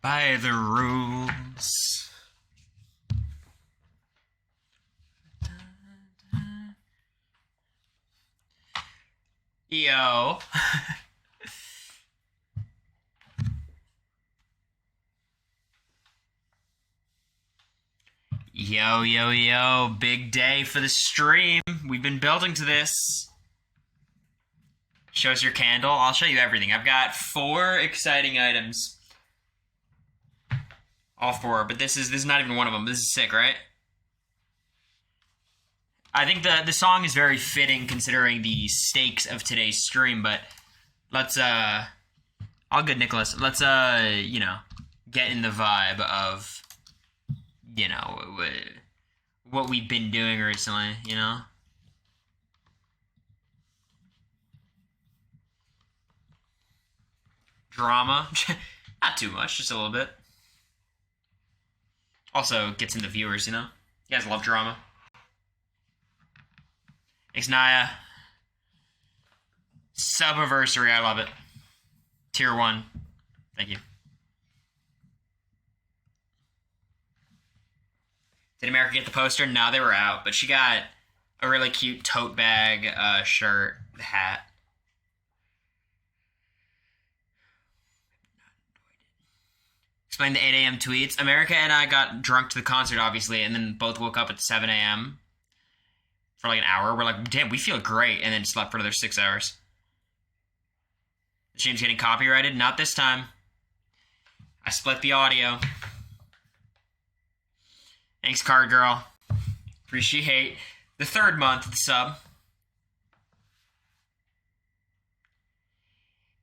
By the rules. Yo. Yo, yo, yo. Big day for the stream. We've been building to this. Show us your candle. I'll show you everything. I've got 4 exciting items. All 4, but this is not even one of them. This is sick, right? I think the song is very fitting considering the stakes of today's stream, but let's all good, Nicholas. Let's you know, get in the vibe of, you know, what we've been doing recently, you know? Drama. Not too much, just a little bit. Also gets in the viewers, you know? You guys love drama. Thanks, Naya. Subiversary, I love it. Tier 1. Thank you. Did America get the poster? No, they were out, but she got a really cute tote bag, shirt, hat. Explain the 8 a.m. tweets. America and I got drunk to the concert, obviously, and then both woke up at 7 a.m. for like an hour. We're like, damn, we feel great, and then slept for another 6 hours. The stream's getting copyrighted. Not this time. I split the audio. Thanks, Card Girl. Appreciate the 3rd month of the sub.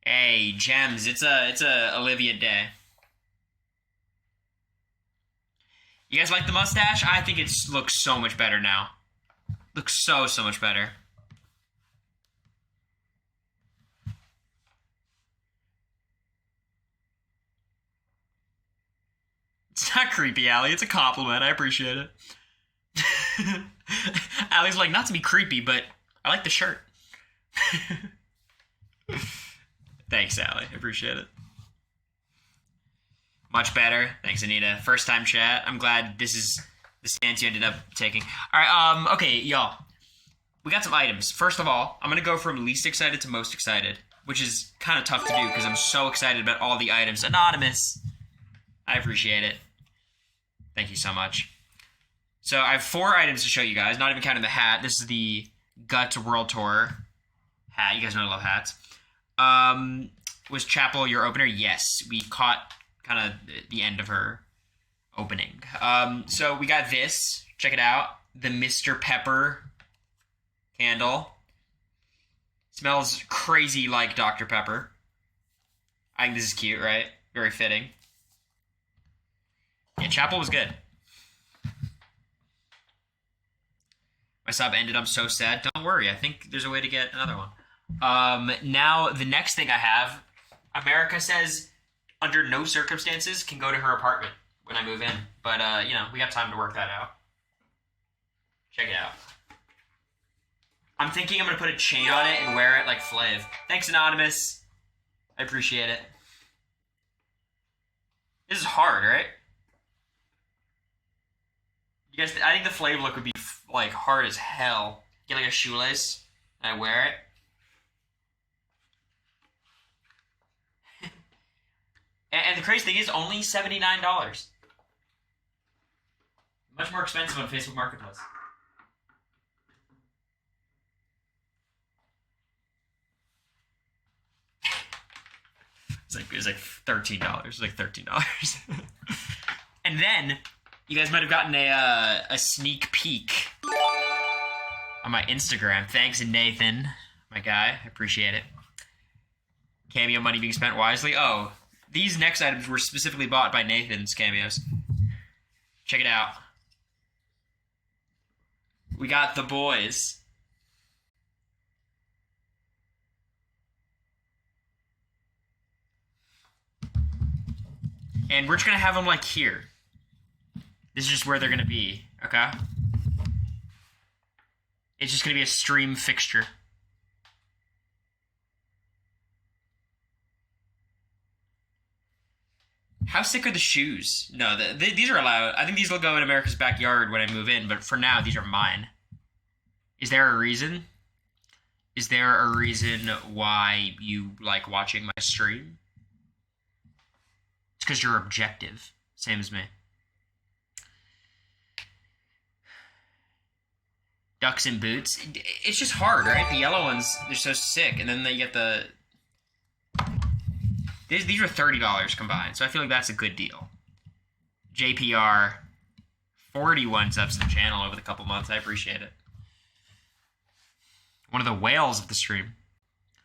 Hey, gems. It's a Olivia day. You guys like the mustache? I think it looks so much better now. Looks so much better. It's not creepy, Allie. It's a compliment. I appreciate it. Allie's like, not to be creepy, but I like the shirt. Thanks, Allie. I appreciate it. Much better. Thanks, Anita. First time chat. I'm glad this is the stance you ended up taking. Alright, okay, y'all. We got some items. First of all, I'm going to go from least excited to most excited, which is kind of tough to do because I'm so excited about all the items. Anonymous. I appreciate it. Thank you so much. So I have 4 items to show you guys, not even counting the hat. This is the Guts World Tour hat. You guys know I love hats. Was Chapel your opener? Yes. We caught kind of the end of her opening. So we got this. Check it out. The Mr. Pepper candle. Smells crazy like Dr. Pepper. I think this is cute, right? Very fitting. Yeah, Chapel was good. My sub ended. I'm so sad. Don't worry. I think there's a way to get another one. Now, the next thing I have, America says, under no circumstances, can go to her apartment when I move in. But, you know, we got time to work that out. Check it out. I'm thinking I'm going to put a chain on it and wear it like Flav. Thanks, Anonymous. I appreciate it. This is hard, right? You guys, I think the Flav look would be, like, hard as hell. Get, like, a shoelace, and I wear it. And the crazy thing is, only $79. Much more expensive on Facebook Marketplace. It was like $13. It was like $13. And then you guys might have gotten a sneak peek on my Instagram. Thanks, Nathan, my guy. I appreciate it. Cameo money being spent wisely. Oh, these next items were specifically bought by Nathan's cameos. Check it out. We got the boys. And we're just going to have them, like, here. This is just where they're going to be, okay? It's just going to be a stream fixture. How sick are the shoes? No, these are allowed. I think these will go in America's backyard when I move in, but for now, these are mine. Is there a reason? Is there a reason why you like watching my stream? It's because you're objective. Same as me. Ducks in boots. It's just hard, right? The yellow ones, they're so sick. And then they get the... These are $30 combined, so I feel like that's a good deal. JPR, 41 subs to the channel over the couple months. I appreciate it. One of the whales of the stream.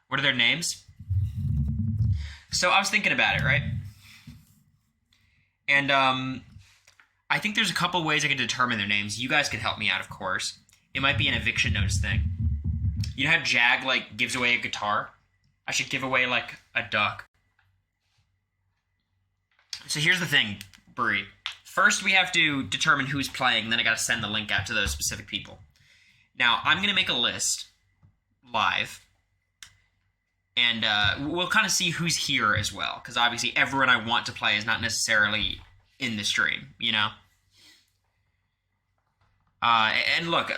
What are their names? So I was thinking about it, right? And I think there's a couple ways I can determine their names. You guys could help me out, of course. It might be an eviction notice thing. You know how Jag, like, gives away a guitar? I should give away, like, a duck. So here's the thing, Brie. First, we have to determine who's playing, then I gotta send the link out to those specific people. Now, I'm gonna make a list live, and we'll kind of see who's here as well, because obviously everyone I want to play is not necessarily in the stream, you know? And look,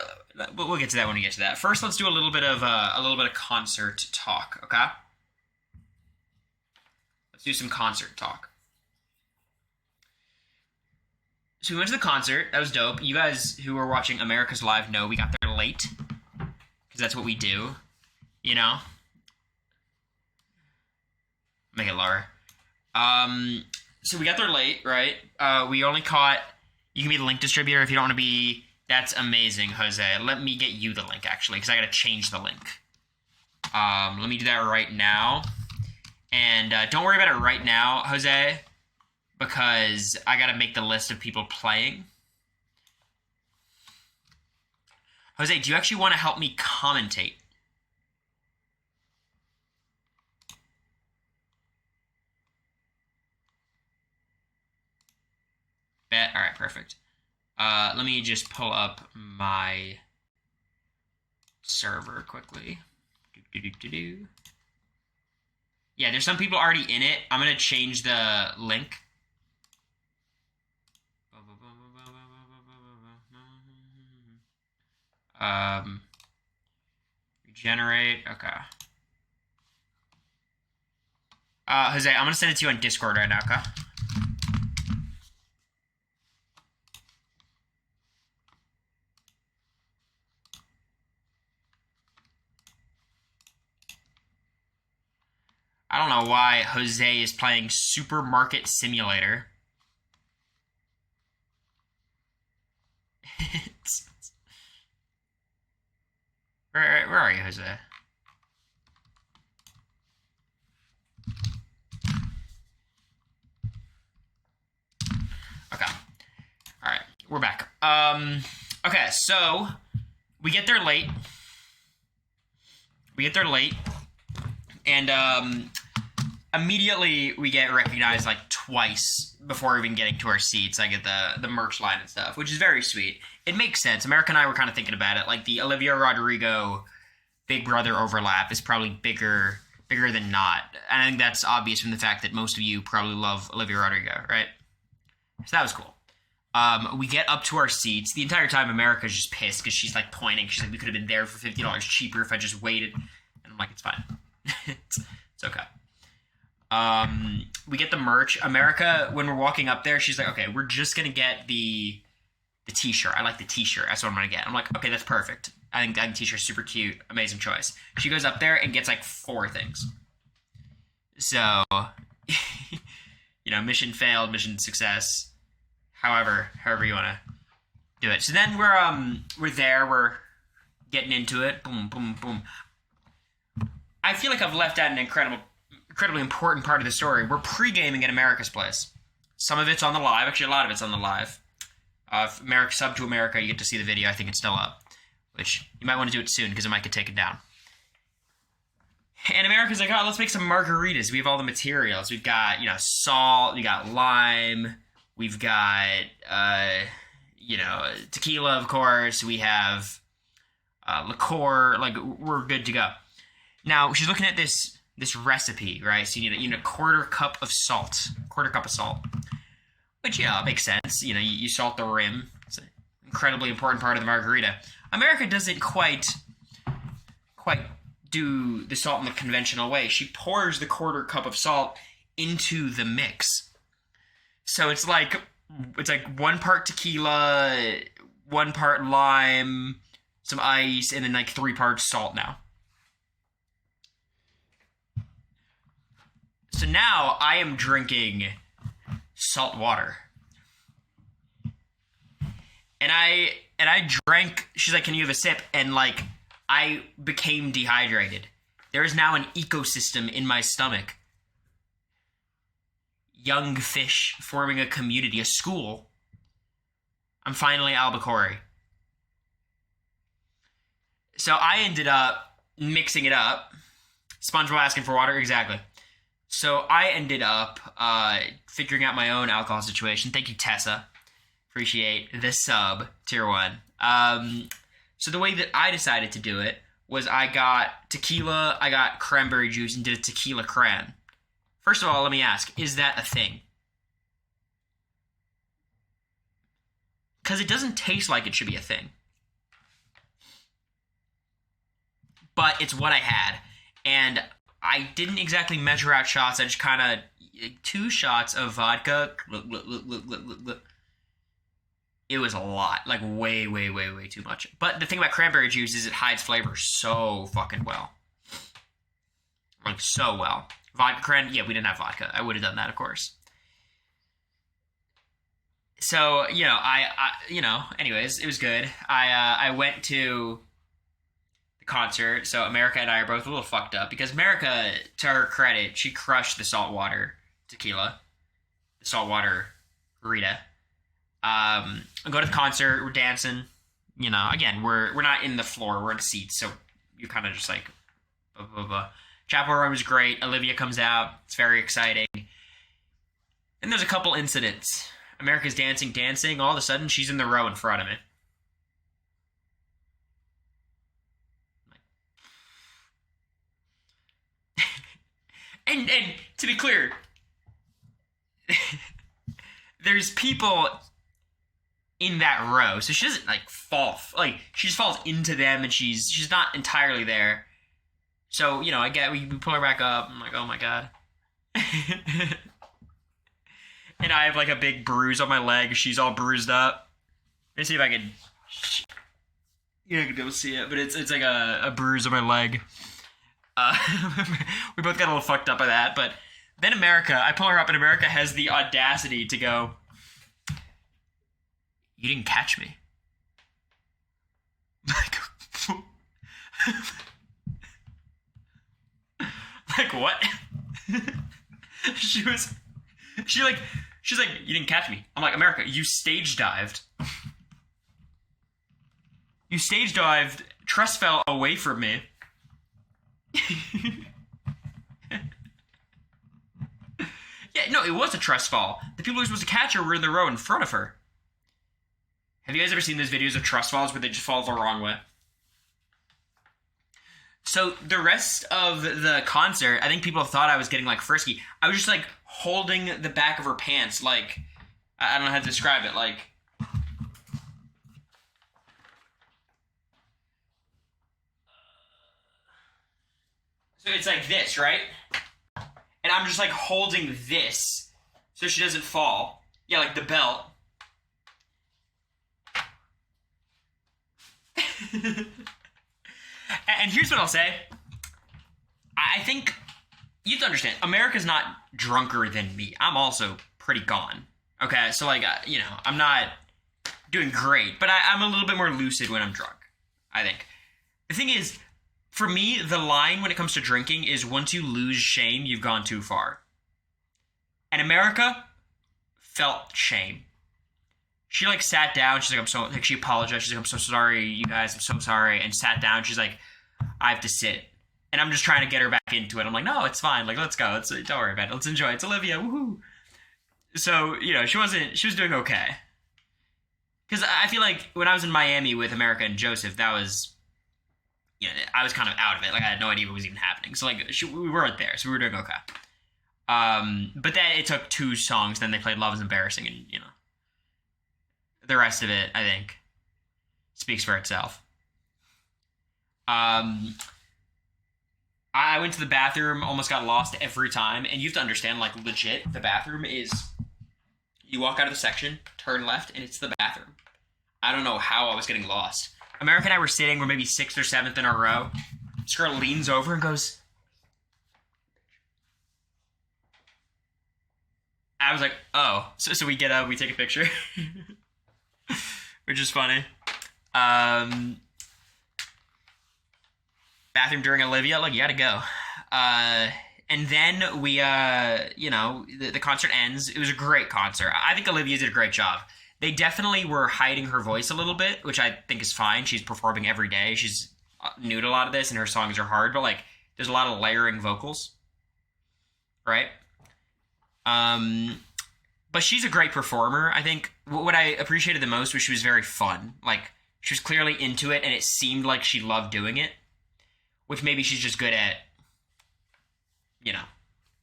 we'll get to that when we get to that. First, let's do a little bit of concert talk, okay? Let's do some concert talk. So we went to the concert. That was dope. You guys who were watching America's Live know we got there late, because that's what we do, you know? Make it lower. So we got there late, right? We only caught... You can be the link distributor if you don't want to be... That's amazing, Jose. Let me get you the link, actually, because I got to change the link. Let me do that right now. And don't worry about it right now, Jose, because I got to make the list of people playing. Jose, do you actually want to help me commentate? Bet. All right, perfect. Let me just pull up my server quickly. Yeah, there's some people already in it. I'm going to change the link. Regenerate. Okay. Jose, I'm going to send it to you on Discord right now, okay? I don't know why Jose is playing Supermarket Simulator. Where are you, Jose? Okay. Alright, we're back. Okay, so we get there late. And immediately we get recognized like twice before even getting to our seats. I get the merch line and stuff, which is very sweet. It makes sense. America and I were kind of thinking about it. Like the Olivia Rodrigo Big Brother overlap is probably bigger than not. And I think that's obvious from the fact that most of you probably love Olivia Rodrigo, right? So that was cool. We get up to our seats. The entire time America's just pissed because she's like pointing. She's like, we could have been there for $50 cheaper if I just waited. And I'm like, it's fine. it's okay. We get the merch. America, when we're walking up there, she's like, okay, we're just going to get the t-shirt. I like the t-shirt. That's what I'm going to get. I'm like, okay, that's perfect. I think that t-shirt's super cute. Amazing choice. She goes up there and gets like 4 things. So, mission failed, mission success. However you want to do it. So then we're there. We're getting into it. Boom, boom, boom. I feel like I've left out an incredibly important part of the story. We're pre-gaming at America's place. Some of it's on the live. Actually, a lot of it's on the live. If America sub to America, you get to see the video. I think it's still up, which you might want to do it soon because it might get taken down. And America's like, oh, let's make some margaritas. We have all the materials. We've got, salt. We got lime. We've got, tequila, of course. We have liqueur. Like, we're good to go. Now, she's looking at this this recipe, right? So you need a quarter cup of salt. Which, yeah, makes sense. You salt the rim. It's an incredibly important part of the margarita. America doesn't quite do the salt in the conventional way. She pours the quarter cup of salt into the mix. So it's like 1 part tequila, 1 part lime, some ice, and then like 3 parts salt now. So now I am drinking salt water. And I drank, she's like, "Can you have a sip?" And like, I became dehydrated. There is now an ecosystem in my stomach. Young fish forming a community, a school. I'm finally Albacore. So I ended up mixing it up. SpongeBob asking for water, exactly. So I ended up figuring out my own alcohol situation. Thank you, Tessa. Appreciate the sub, tier 1. So the way that I decided to do it was I got tequila, I got cranberry juice, and did a tequila cran. First of all, let me ask, is that a thing? Because it doesn't taste like it should be a thing. But it's what I had. And I didn't exactly measure out shots. I just kind of... 2 shots of vodka. It was a lot. Like, way, way, way, way too much. But the thing about cranberry juice is it hides flavor so fucking well. Like, so well. Vodka cran... Yeah, we didn't have vodka. I would have done that, of course. So, anyways, it was good. I went to the concert. So America and I are both a little fucked up because America, to her credit, she crushed the saltwater tequila, the saltwater Rita. I go to the concert. We're dancing. Again, we're not in the floor. We're in the seats. So you're kind of just like, blah, blah, blah. Chapel Room is great. Olivia comes out. It's very exciting. And there's a couple incidents. America's dancing. All of a sudden, she's in the row in front of me. and to be clear, there's people in that row, so she doesn't like fall. Like she just falls into them, and she's not entirely there. So we pull her back up. I'm like, oh my god. And I have like a big bruise on my leg. She's all bruised up. Let me see if I can. You're not gonna be able to see it, but it's like a bruise on my leg. We both got a little fucked up by that. But then I pull her up, and America has the audacity to go, "You didn't catch me." Like what? She's like, "You didn't catch me." I'm like, "America, you stage dived. You stage dived. Trust fell away from me." Yeah, no, it was a trust fall. The people who were supposed to catch her were in the row in front of her. Have you guys ever seen those videos of trust falls where they just fall the wrong way? So the rest of the concert, I think people thought I was getting like frisky. I was just like holding the back of her pants, like, I don't know how to describe it, like, so it's like this, right? And I'm just like holding this so she doesn't fall. Yeah, like the belt. And here's what I'll say. I think you have to understand, America's not drunker than me. I'm also pretty gone. Okay, so like, I'm not doing great, but I'm a little bit more lucid when I'm drunk, I think. The thing is, for me, the line when it comes to drinking is once you lose shame, you've gone too far. And America felt shame. She like sat down. She's like, she apologized. She's like, "I'm so sorry, you guys. I'm so sorry." And sat down. She's like, "I have to sit." And I'm just trying to get her back into it. I'm like, "No, it's fine. Like, let's go. Don't worry about it. Let's enjoy it. It's Olivia. Woohoo." So, she was doing okay. Because I feel like when I was in Miami with America and Joseph, that was I was kind of out of it. Like I had no idea what was even happening. So like we weren't there, so we were doing okay. But then it took 2 songs. Then they played "Love Is Embarrassing," and the rest of it, I think, speaks for itself. I went to the bathroom, almost got lost every time, and you have to understand, like legit, the bathroom is. You walk out of the section, turn left, and it's the bathroom. I don't know how I was getting lost. America and I were sitting, we're maybe 6th or 7th in a row. This girl leans over and goes. I was like, oh. So we get up, we take a picture. Which is funny. Bathroom during Olivia, look, you gotta go. And then we, the concert ends. It was a great concert. I think Olivia did a great job. They definitely were hiding her voice a little bit, which I think is fine. She's performing every day. She's new to a lot of this, and her songs are hard, but, like, there's a lot of layering vocals, right? But she's a great performer. I think what I appreciated the most was she was very fun. Like, she was clearly into it, and it seemed like she loved doing it, which maybe she's just good at,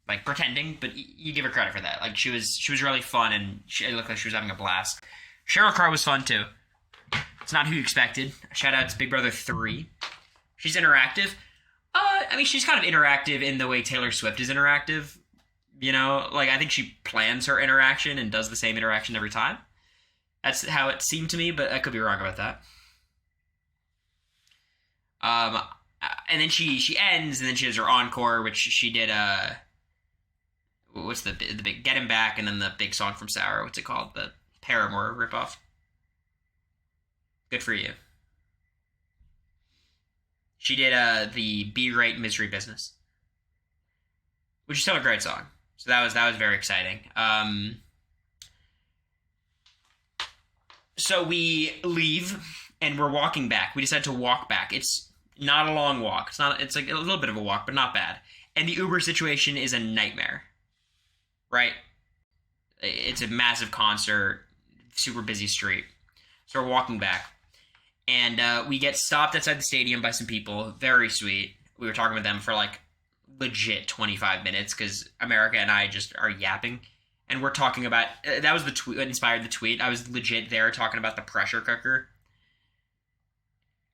like pretending, but you give her credit for that. Like, she was really fun, and it looked like she was having a blast. Cheryl Crow was fun, too. It's not who you expected. Shout out to Big Brother 3. She's interactive. She's kind of interactive in the way Taylor Swift is interactive. Like, I think she plans her interaction and does the same interaction every time. That's how it seemed to me, but I could be wrong about that. And then she ends, and then she has her encore, which she did, what's the big, Get Him Back, and then the big song from Sour, what's it called? The Paramore ripoff. Good for you. She did, the B-Rate Misery Business, which is still a great song. So that was very exciting. So we leave, and we're walking back. We decided to walk back. It's not a long walk. It's like a little bit of a walk, but not bad. And the Uber situation is a nightmare, right? It's a massive concert, super busy street. So we're walking back. And we get stopped outside the stadium by some people. Very sweet. We were talking with them for like legit 25 minutes because America and I just are yapping. And we're talking about, that was the tweet that inspired the tweet. I was legit there talking about the pressure cooker.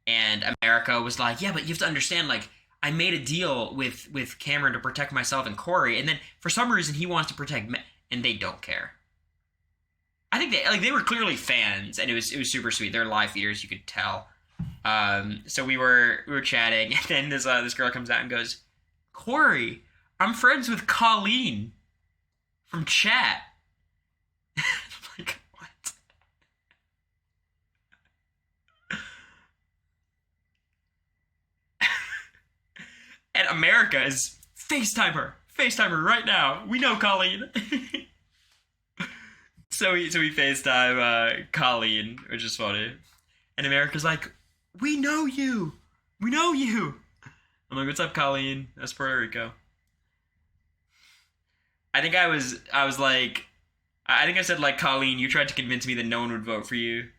And America was like, yeah, but you have to understand, like, I made a deal with Cameron to protect myself and Cory. And then for some reason he wants to protect me. And they don't care. I think they were clearly fans, and it was super sweet. They're live feeders, you could tell. So we were chatting, and then this girl comes out and goes, Cory, I'm friends with Colleen from chat. I'm like, what? And America is FaceTime her right now. We know Colleen. So we FaceTime Colleen, which is funny. And America's like, we know you. I'm like, what's up, Colleen? That's Puerto Rico. I think I said, like, Colleen, you tried to convince me that no one would vote for you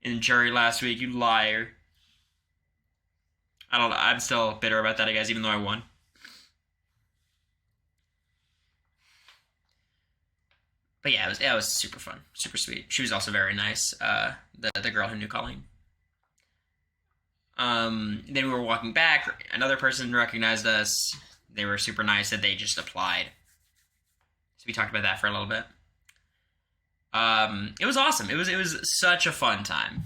in the jury last week, you liar. I don't know. I'm still bitter about that, I guess, even though I won. But yeah, it was super fun, super sweet. She was also very nice, the girl who knew Colleen. Then we were walking back. Another person recognized us. They were super nice that they just applied. So we talked about that for a little bit. It was awesome. It was such a fun time.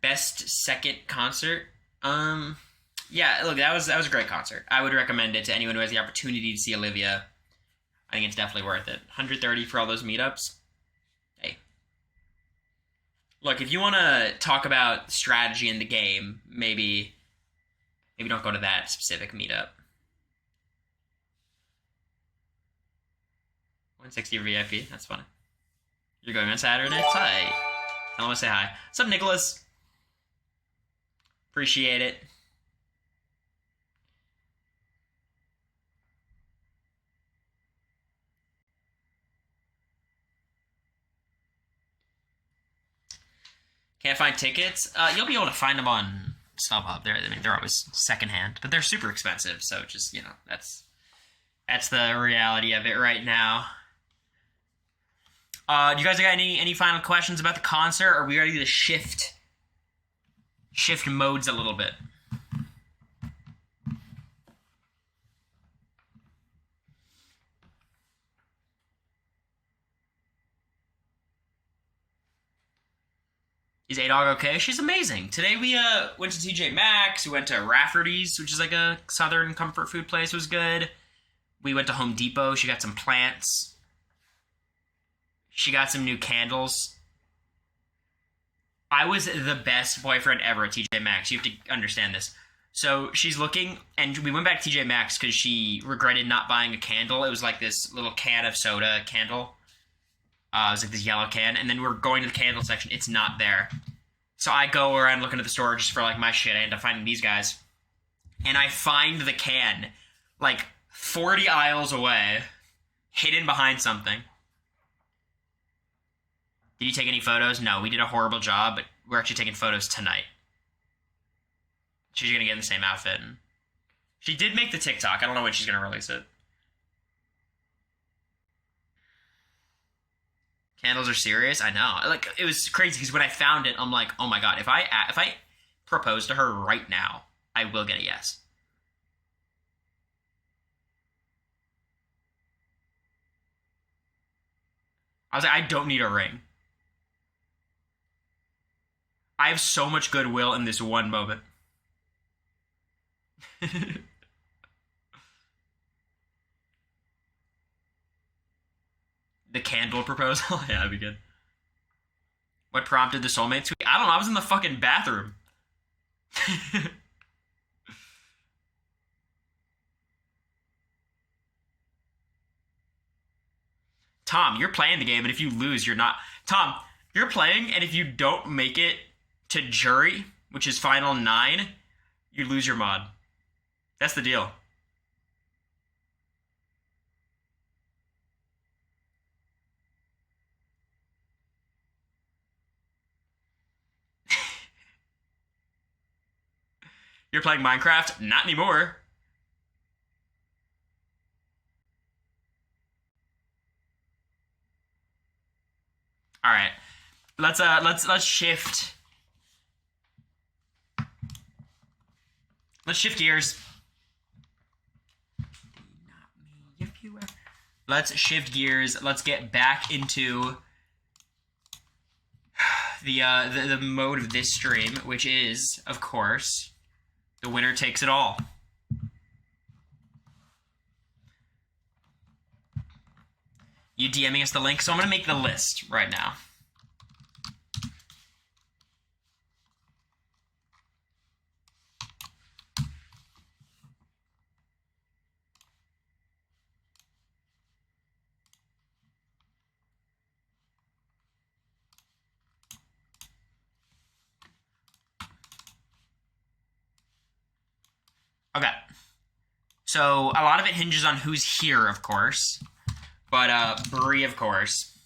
Best second concert? Yeah, look, that was a great concert. I would recommend it to anyone who has the opportunity to see Olivia. I think it's definitely worth it. 130 for all those meetups. Hey. Look, if you want to talk about strategy in the game, maybe don't go to that specific meetup. 160 VIP, that's funny. You're going on Saturday? Hi. I want to say hi. What's up, Nicholas? Appreciate it. Can't find tickets? You'll be able to find them on StubHub. They're always secondhand, but they're super expensive. So just that's the reality of it right now. Do you guys got any final questions about the concert? Or are we ready to shift modes a little bit? Is A-Dog okay? She's amazing. Today we went to TJ Maxx. We went to Rafferty's, which is like a southern comfort food place. It was good. We went to Home Depot. She got some plants. She got some new candles. I was the best boyfriend ever at TJ Maxx. You have to understand this. So she's looking, and we went back to TJ Maxx because she regretted not buying a candle. It was like this little can of soda candle. It was like this yellow can, and then we're going to the candle section. It's not there. So I go around looking at the store just for like my shit. I end up finding these guys. And I find the can like 40 aisles away, hidden behind something. Did you take any photos? No, we did a horrible job, but we're actually taking photos tonight. She's going to get in the same outfit. And she did make the TikTok. I don't know when she's going to release it. Candles are serious? I know. Like, it was crazy because when I found it, I'm like, oh my god, if I propose to her right now, I will get a yes. I was like, I don't need a ring. I have so much goodwill in this one moment. The candle proposal? Yeah, that'd be good. What prompted the soulmate tweet? I don't know. I was in the fucking bathroom. Tom, you're playing the game, and if you lose, you're not... Tom, you're playing, and if you don't make it to jury, which is final 9, you lose your mod. That's the deal. You're playing Minecraft? Not anymore. All right. Let's shift. Let's shift gears. Let's shift gears. Let's get back into the mode of this stream, which is, of course, the winner takes it all. You DMing us the link? So I'm going to make the list right now. Okay. So a lot of it hinges on who's here, of course. But Brie, of course.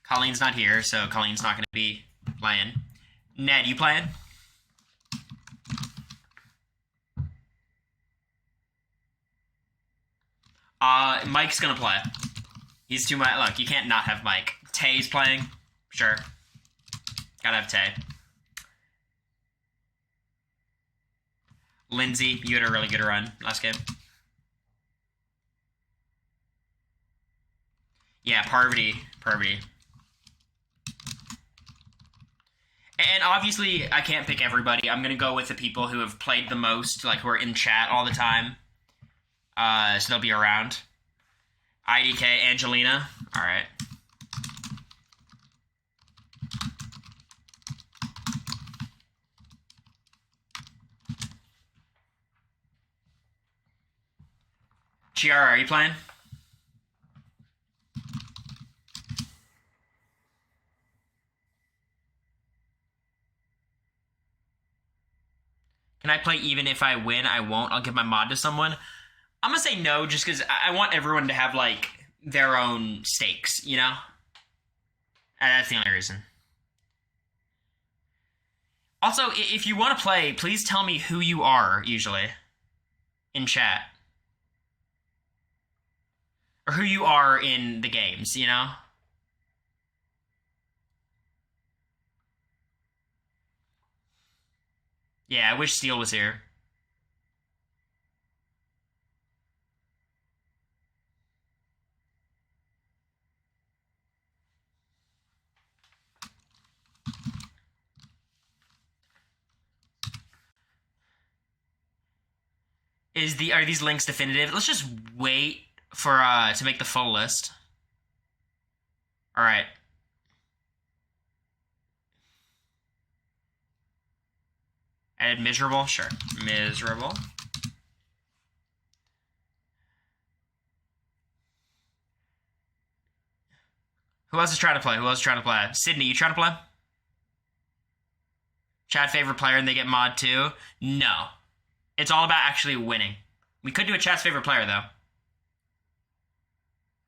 Colleen's not here, so Colleen's not going to be playing. Ned, you playing? Mike's going to play. He's too much. Look, you can't not have Mike. Tay's playing. Sure. Gotta have Tay. Lindsay, you had a really good run last game. Yeah, Parvati. And obviously, I can't pick everybody. I'm going to go with the people who have played the most, like who are in chat all the time. So they'll be around. IDK, Angelina. All right. Chiara, are you playing? Can I play even if I win? I won't. I'll give my mod to someone. I'm going to say no just because I want everyone to have, like, their own stakes, you know? That's the only reason. Also, if you want to play, please tell me who you are, usually, in chat. Or who you are in the games, you know? Yeah, I wish Steel was here. Are these links definitive? Let's just wait for to make the full list. All right. Add miserable, sure. Miserable. Who else is trying to play? Who else is trying to play? Sydney, you trying to play? Chat favorite player and they get mod too? No. It's all about actually winning. We could do a chat's favorite player though.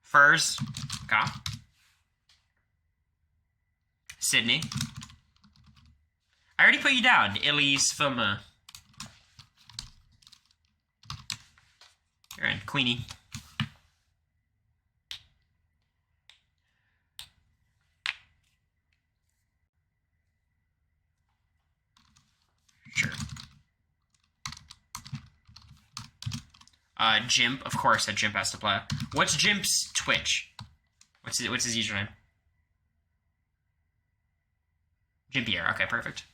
Furs. Okay. Sydney. I already put you down. Elise from you're in. Queenie. Sure. Jimp, of course, that Jimp has to play. What's Jimp's Twitch? What's his username? Jimpier. Okay, perfect.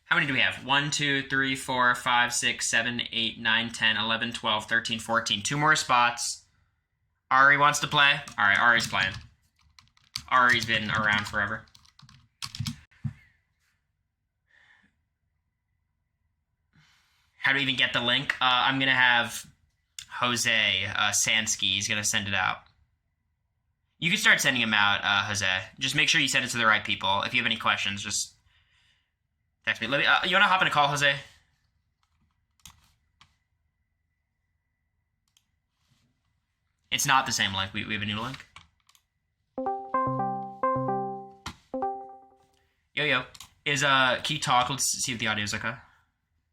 How many do we have? 1, 2, 3, 4, 5, 6, 7, 8, 9, 10, 11, 12, 13, 14. 2 more spots. Ari wants to play? Alright, Ari's playing. Ari's been around forever. How do we even get the link? I'm going to have Jose Sansky. He's going to send it out. You can start sending him out, Jose. Just make sure you send it to the right people. If you have any questions, just text me. You want to hop in a call, Jose? It's not the same link. We have a new link. Yo. Can you talk? Let's see if the audio is okay.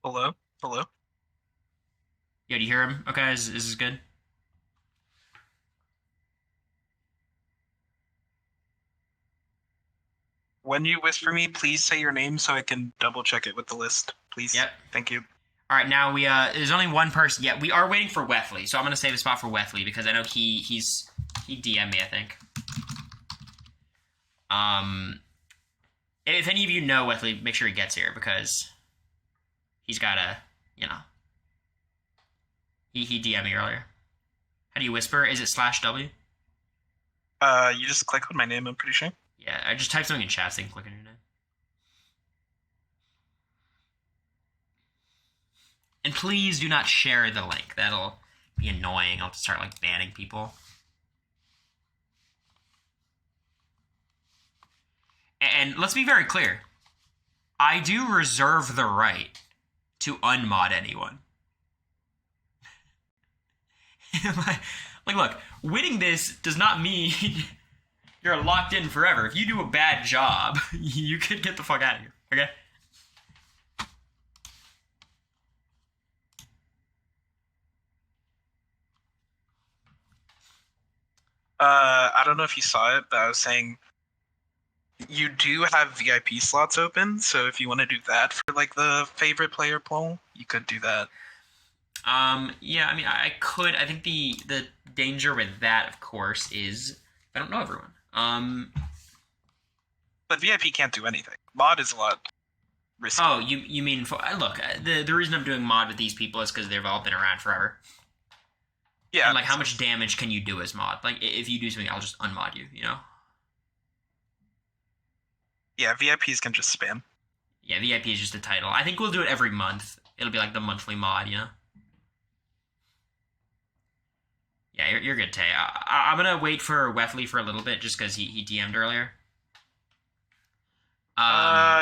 Hello? Hello? Yo, do you hear him? Okay, is this good? When you whisper me, please say your name so I can double check it with the list, please. Yep. Thank you. All right, now we there's only one person. Yeah, we are waiting for Wethley, so I'm gonna save a spot for Wethley because I know he DM'd me, I think. If any of you know Wethley, make sure he gets here because he's gotta, you know. He DM'd me earlier. How do you whisper? Is it /W? You just click on my name, I'm pretty sure. Yeah, I just typed something in chat so you can click on your name. And please do not share the link. That'll be annoying. I'll have to start, like, banning people. And let's be very clear. I do reserve the right to unmod anyone. Like, look, winning this does not mean you're locked in forever. If you do a bad job, you could get the fuck out of here, okay? I don't know if you saw it, but I was saying you do have VIP slots open, so if you want to do that for, like, the favorite player poll, you could do that. Yeah, I mean, I could. I think the danger with that, of course, is I don't know everyone. But VIP can't do anything. Mod is a lot risky. Oh, you mean look? The reason I'm doing mod with these people is because they've all been around forever. Yeah. And, like, how much damage can you do as mod? Like, if you do something, I'll just unmod you. You know. Yeah, VIPs can just spam. Yeah, VIP is just a title. I think we'll do it every month. It'll be like the monthly mod, you know. Yeah, you're good, Tay. I'm gonna wait for Wethley for a little bit just because he DM'd earlier.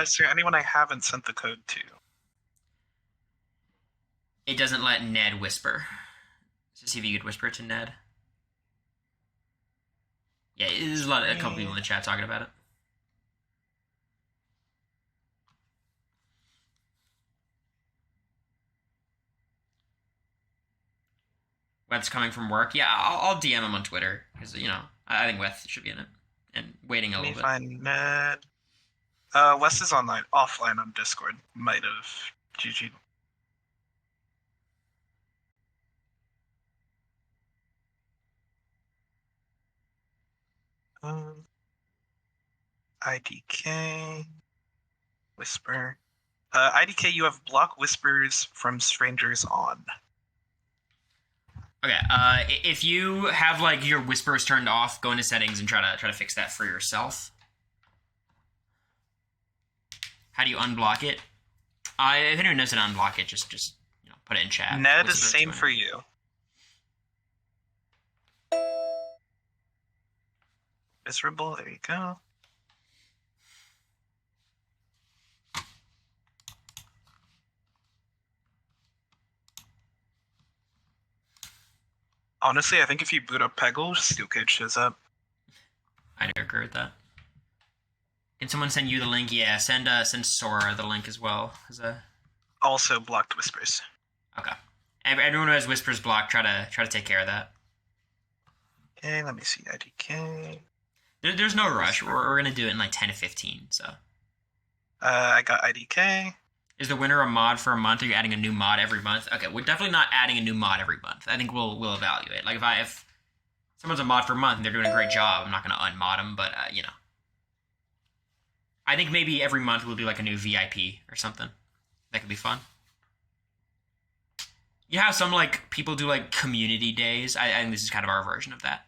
Is there anyone I haven't sent the code to? It doesn't let Ned whisper. To see if you could whisper it to Ned. Yeah, there's a couple people in the chat talking about it. Weth's coming from work. Yeah, I'll DM him on Twitter because I think Weth should be in it and waiting a little bit. Let me find Ned. Wes is offline on Discord. Might have GG. IDK. Whisper. IDK, you have block whispers from strangers on. Okay. If you have like your whispers turned off, go into settings and try to fix that for yourself. How do you unblock it? If anyone knows how to unblock it, just put it in chat. Ned is same for you. Miserable. There you go. Honestly, I think if you boot up Peggle, Steelcage shows up. I agree with that. Can someone send you the link? Yeah, send Sora the link as well. Also blocked whispers. Okay. Everyone who has whispers blocked, try to take care of that. Okay, let me see IDK. There's no rush. We're gonna do it in like 10 to 15. So. I got IDK. Is the winner a mod for a month? Or are you adding a new mod every month? Okay, we're definitely not adding a new mod every month. I think we'll evaluate. Like if someone's a mod for a month and they're doing a great job, I'm not gonna unmod them. But I think maybe every month we'll do like a new VIP or something. That could be fun. You know how some like people do like community days? I think this is kind of our version of that.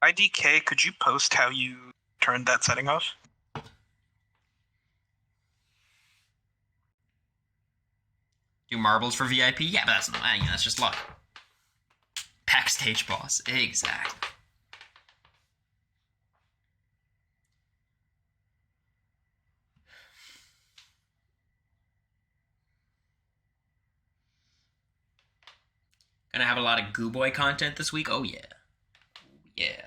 IDK, could you post how you turned that setting off? Do marbles for VIP? Yeah, but that's just luck. Backstage boss. Exactly. Gonna have a lot of Goo Boy content this week. Oh, yeah. Oh, yeah.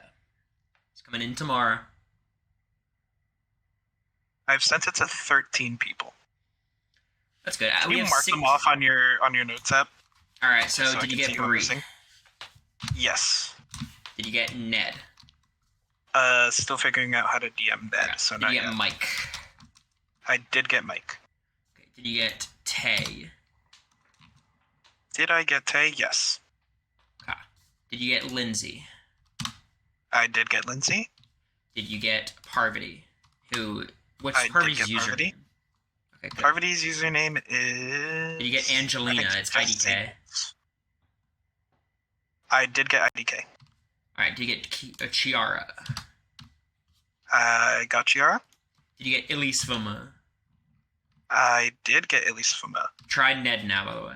It's coming in tomorrow. I've sent it to 13 people. That's good. Can you mark them off on your notes app? All right. So did you get Bree? Yes. Did you get Ned? Still figuring out how to DM Ned. Okay. So did you get Mike? I did get Mike. Okay. Did you get Tay? Did I get Tay? Yes. Okay. Did you get Lindsay? I did get Lindsay. Did you get Parvati? What's Parvati's username? Parvati. Okay, good. Parvati's username is... Did you get Angelina? It's IDK. I did get IDK. Alright, did you get Chiara? I got Chiara. Did you get Elisfuma? I did get Elisfuma. Try Ned now, by the way.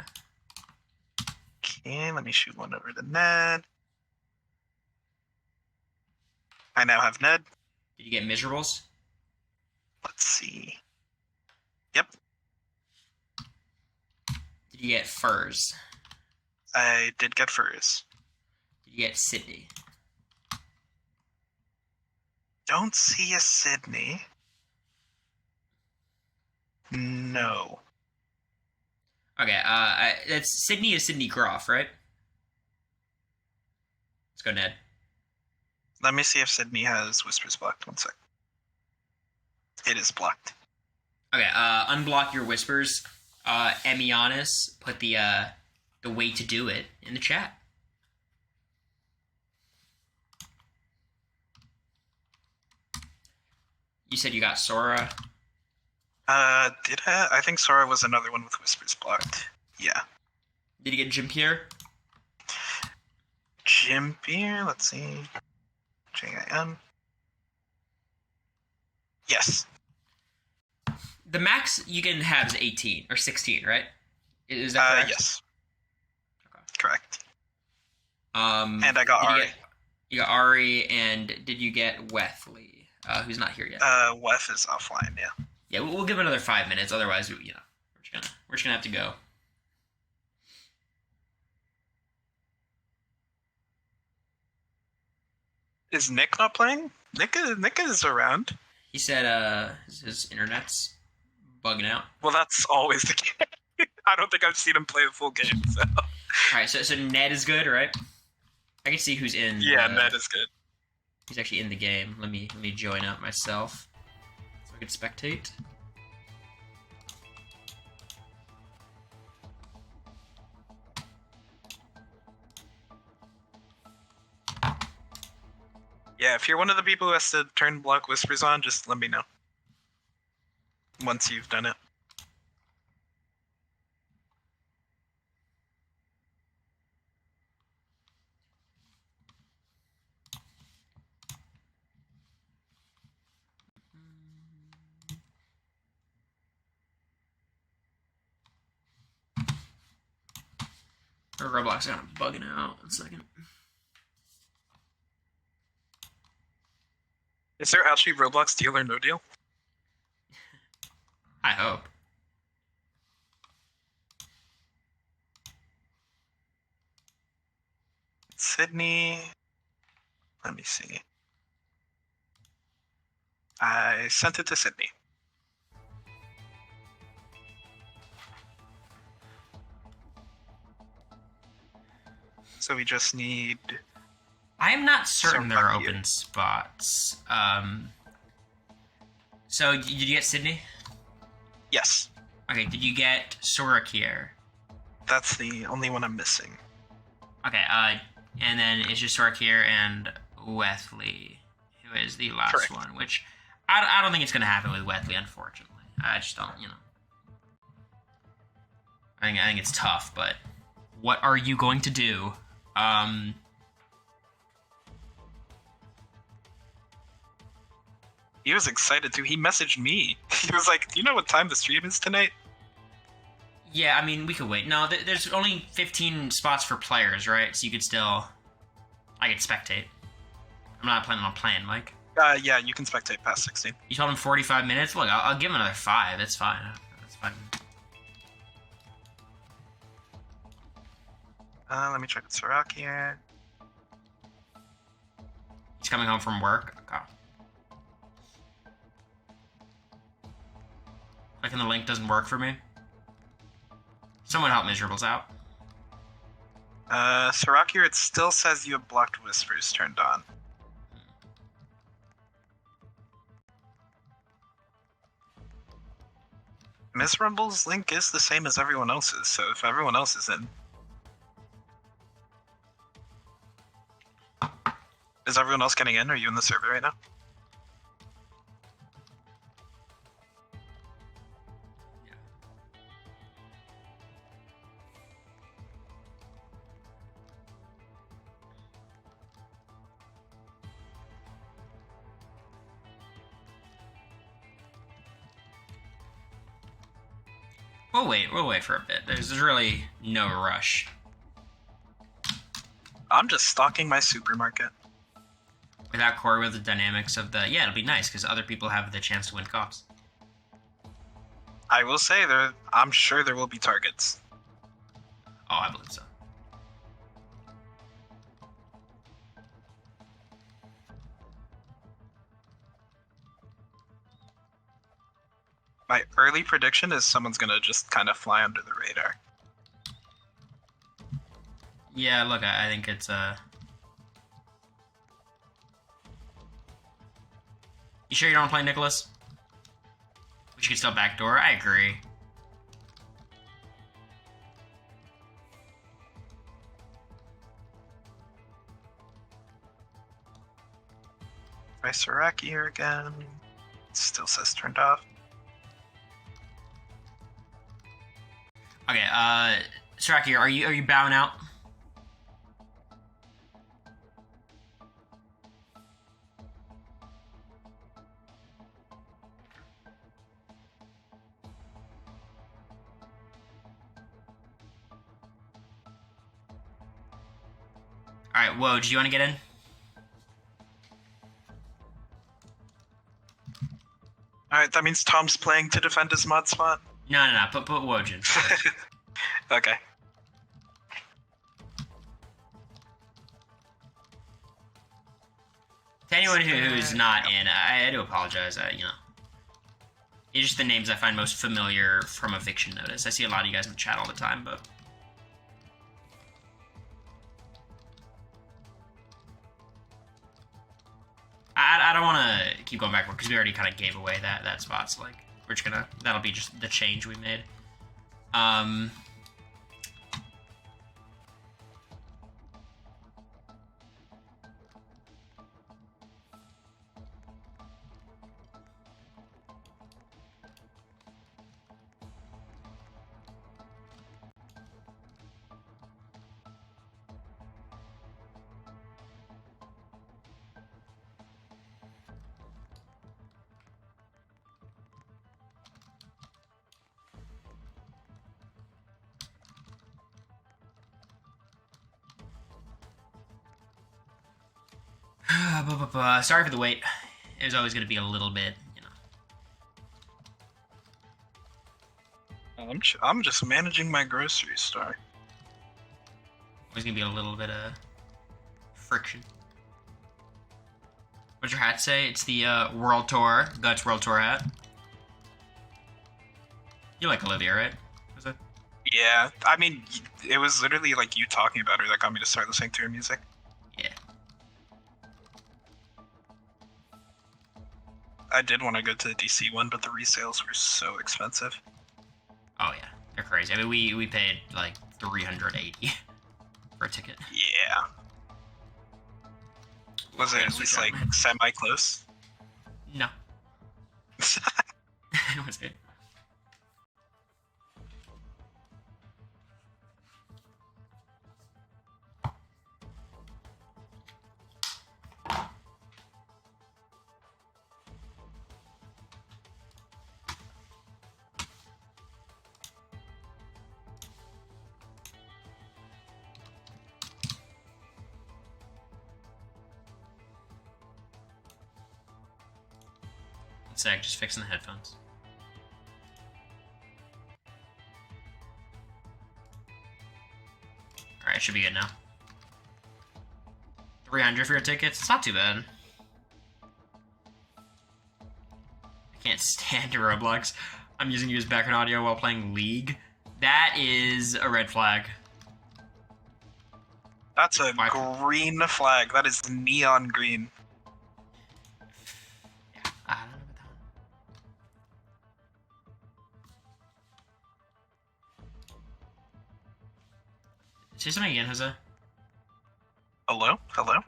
Okay, let me shoot one over to Ned. I now have Ned. Did you get Miserables? Let's see. Yep. Did you get Furs? I did get Furs. Did you get Sydney? Don't see a Sydney. No. Okay, that's Sydney is Sydney Groff, right? Let's go, Ned. Let me see if Sydney has whispers blocked. One sec. It is blocked. Okay, unblock your whispers. Emianis put the way to do it in the chat. You said you got Sora. Did I think Sora was another one with whispers blocked. Yeah. Did you get Jim Pierre? Jim Pierre, let's see. JIM. Yes. The max you can have is 18 or 16, right? Is that correct? Yes. Okay. Correct. And I got Ari. You got Ari, and did you get Wethley, who's not here yet? Weth is offline, yeah. Yeah, we'll give it another 5 minutes. Otherwise, we're just gonna have to go. Is Nick not playing? Nick is around. He said his internet's bugging out. Well, that's always the case. I don't think I've seen him play a full game. So. All right, so Ned is good, right? I can see who's in. Yeah, Ned is good. He's actually in the game. Let me join up myself so I can spectate. Yeah, if you're one of the people who has to turn block whispers on, just let me know. Once you've done it. Roblox is kind of bugging out. 1 second. Is there actually Roblox Deal or No Deal? I hope. Sydney. Let me see. I sent it to Sydney. So we just need... I am not certain there are here. open spots. So did you get Sydney? Yes. Okay, did you get Sorakir? That's the only one I'm missing. Okay, and then it's just Sorakir and Wesley, who is the last Correct. one, which I don't think it's going to happen with Wesley, unfortunately. I just don't, I think it's tough, but what are you going to do? He was excited too. He messaged me. He was like, "Do you know what time the stream is tonight?" Yeah, I mean, we could wait. No, there's only 15 spots for players, right? So you could still... I could spectate. I'm not planning on playing, Mike. Yeah, you can spectate past 16. You told him 45 minutes? Look, I'll give him another 5. That's fine. That's fine. Let me check with Sirach here. He's coming home from work. Okay. Like, and the link doesn't work for me. Someone help Miserables out. Sirach here, it still says you have blocked whispers turned on. Miss Rumble's link is the same as everyone else's, so if everyone else is in... Is everyone else getting in? Are you in the server right now? We'll wait for a bit. There's really no rush. I'm just stocking my supermarket. Without Cory, with the dynamics of the... Yeah, it'll be nice, because other people have the chance to win cops. I will say, I'm sure there will be targets. Oh, I believe so. My early prediction is someone's gonna just kind of fly under the radar. Yeah, look, I think it's, You sure you don't want to play Nicholas? Which you can still backdoor? I agree. Try Sirach here again. It still says turned off. Okay, Saraki, are you bowing out? Alright, whoa, do you want to get in? Alright, that means Tom's playing to defend his mod spot? No, put Woj in. Okay. To anyone who's not in, I do apologize. It's just the names I find most familiar from Eviction Notice. I see a lot of you guys in the chat all the time, but... I don't want to keep going backward, because we already kind of gave away that spot, so, like, we're just gonna... That'll be just the change we made. Sorry for the wait. It was always going to be a little bit, I'm just managing my grocery store. Always going to be a little bit of friction. What's your hat say? It's the World Tour, Guts World Tour hat. You like Olivia, right? Was it? Yeah, I mean, it was literally like you talking about her that got me to start listening to her music. Yeah. I did want to go to the DC one, but the resales were so expensive. Oh yeah, they're crazy. I mean, we paid like $380 for a ticket. Yeah. Was it at least like semi-close? No. Was it? Sec, just fixing the headphones. Alright, should be good now. 300 for your tickets? It's not too bad. I can't stand Roblox. I'm using you as background audio while playing League. That is a red flag. That's a green flag. That is neon green. Yeah, I don't know about that one. Say something again, Jose. Hello? Hello?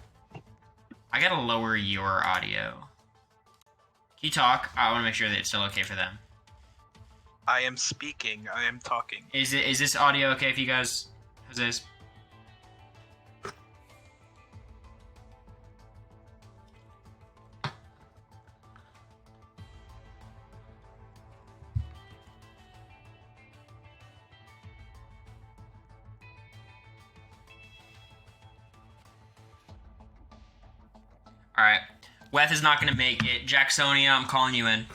I gotta lower your audio. Can you talk? I want to make sure that it's still okay for them. I am speaking. I am talking. Is this audio okay for you guys? Jose's? Alright. Weth is not going to make it. Jacksonia, I'm calling you in.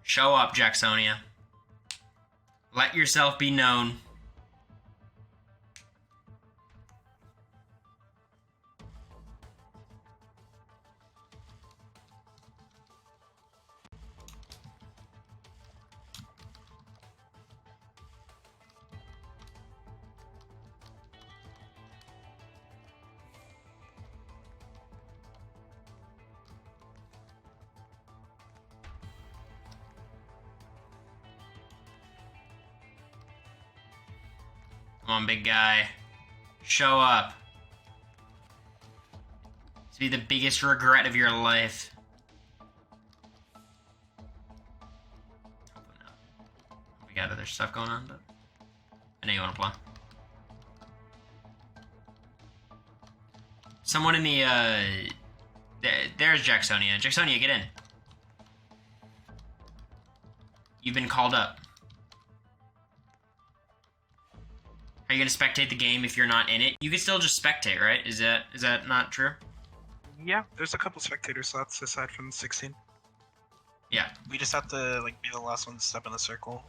Show up, Jacksonia. Let yourself be known. Come on, big guy. Show up. This will be the biggest regret of your life. Hopefully not. We got other stuff going on, but I know you want to play. Someone in the, there's Jacksonia. Jacksonia, get in. You've been called up. Are you going to spectate the game if you're not in it? You can still just spectate, right? Is that not true? Yeah, there's a couple spectator slots aside from 16. Yeah. We just have to like be the last one to step in the circle.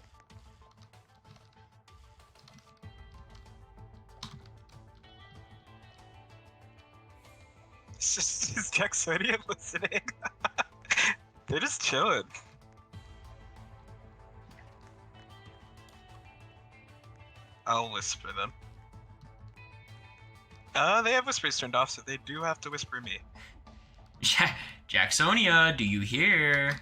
It's just Jacksonia listening. They're just chilling. I'll whisper them. They have whispers turned off, so they do have to whisper me. Jacksonia, do you hear?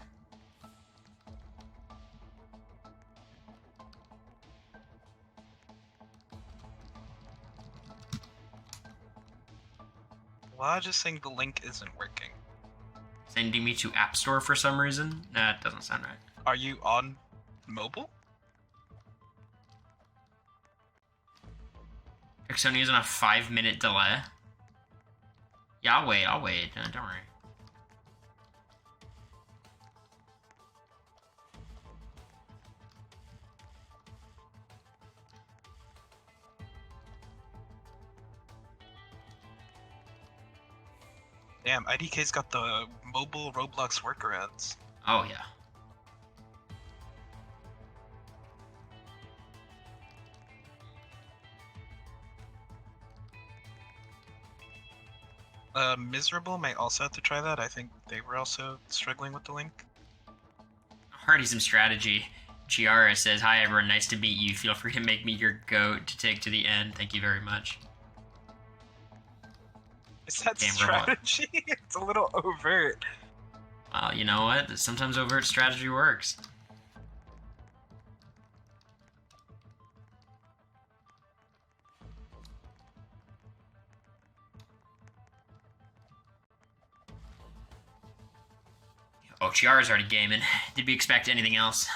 Well, just saying the link isn't working. Sending me to App Store for some reason? Nah, that doesn't sound right. Are you on mobile? Jacksonia's on a 5-minute delay. Yeah, I'll wait. Don't worry. Damn, IDK's got the mobile Roblox workarounds. Oh, yeah. Miserable might also have to try that. I think they were also struggling with the link. Already some strategy. Giara says, "Hi everyone, nice to meet you. Feel free to make me your goat to take to the end. Thank you very much." Is that Damn, strategy? It's a little overt. Well, you know what? Sometimes overt strategy works. Oh, Chiara's already gaming. Did we expect anything else?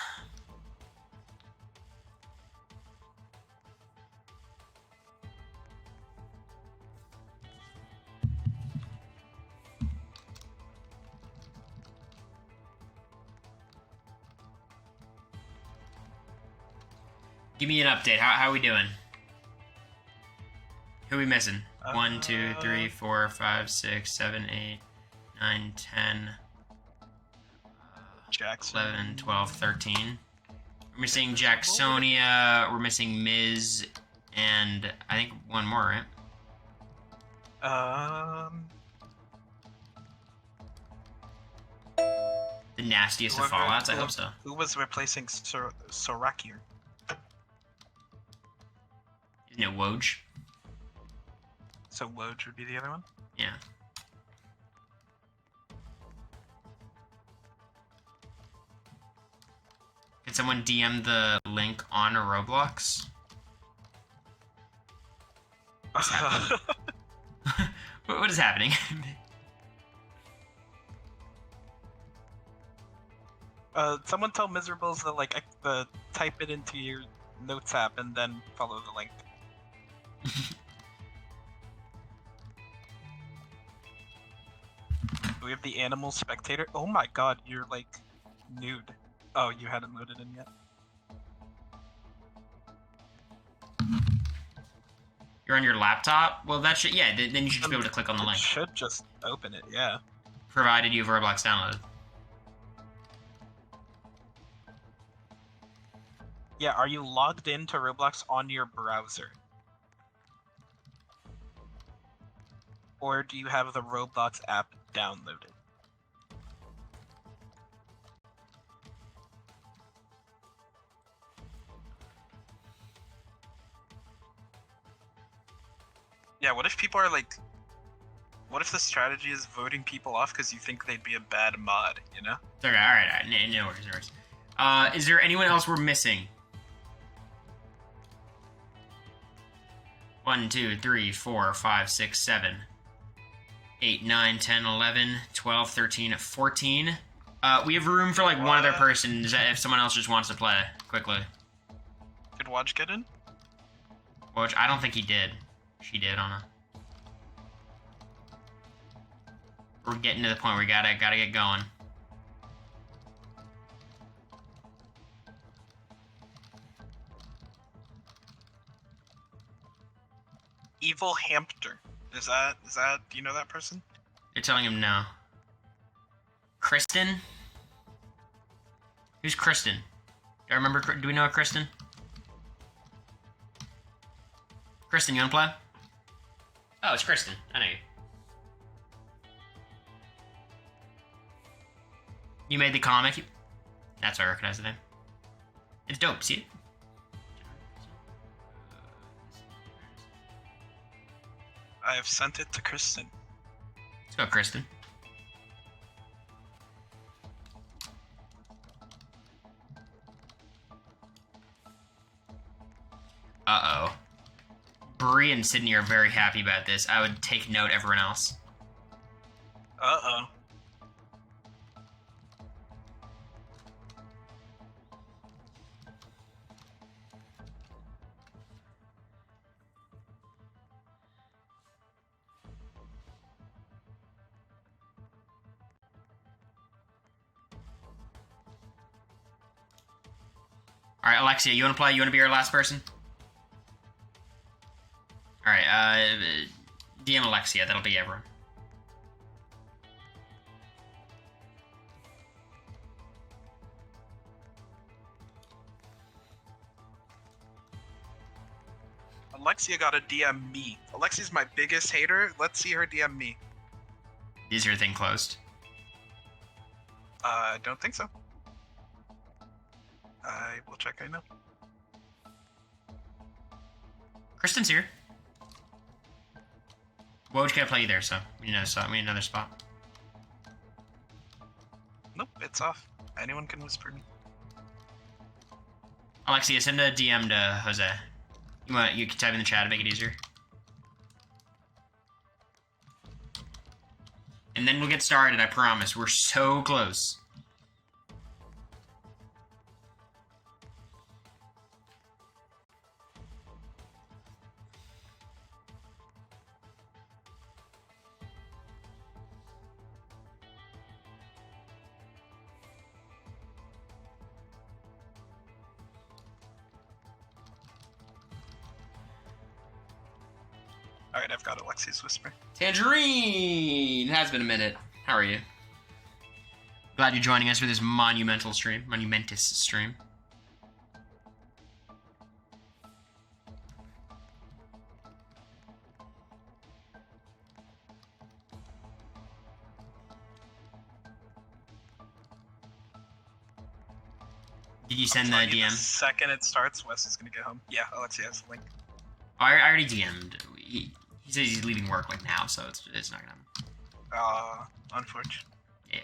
Give me an update. How are we doing? Who are we missing? 1, 2, 3, 4, 5, 6, 7, 8, 9, 10, Jackson. 11, 12, 13. We're missing Jacksonia, we're missing Miz, and I think one more, right? The nastiest of Fallouts? I hope so. Who was replacing Sorakir? Isn't it Woj? So Woj would be the other one? Yeah. Can someone DM the link on a Roblox? What is happening? Someone tell Miserables to type it into your notes app and then follow the link. We have the animal spectator. Oh my god, you're like nude. Oh, you hadn't loaded in yet. You're on your laptop? Well, that should, yeah, then you should just be able to click on the link. Should just open it, yeah. Provided you have Roblox downloaded. Yeah, are you logged into Roblox on your browser? Or do you have the Roblox app downloaded? Yeah, what if people are like... What if the strategy is voting people off because you think they'd be a bad mod, you know? Okay, alright, no worries, no worries. Is there anyone else we're missing? 1, 2, 3, 4, 5, 6, 7, 8, 9, 10, 11, 12, 13, 14. We have room for like one other person if someone else just wants to play quickly. Did Watch get in? Which I don't think he did. She did on a... We're getting to the point where we gotta get going. Evil Hampter. Is that do you know that person? You're telling him no. Kristen? Who's Kristen? Do I remember? Do we know a Kristen? Kristen, you wanna play? Oh, it's Kristen. I know you. You made the comic? That's why I recognize the name. It's dope, see it? I have sent it to Kristen. Let's go, Kristen. Uh-oh. Bree and Sydney are very happy about this. I would take note, everyone else. Uh-oh. Alright, Alexia, you wanna play? You wanna be our last person? Alright, DM Alexia, that'll be everyone. Alexia got a DM me. Alexia's my biggest hater. Let's see her DM me. Is your thing closed? I don't think so. I will check right now. Kristen's here. Woj can't play either, so we need another spot. Nope, it's off. Anyone can whisper me. Alexia, send a DM to Jose. You can type in the chat to make it easier. And then we'll get started, I promise. We're so close. Alright, I've got Alexia's whisper. Tangerine! It has been a minute. How are you? Glad you're joining us for this monumentous stream. Did you send the DM? The second it starts, Wes is gonna get home. Yeah, Alexia has the link. Oh, I already DM'd. He says he's leaving work like now, so it's not gonna happen. Unfortunate. Yeah.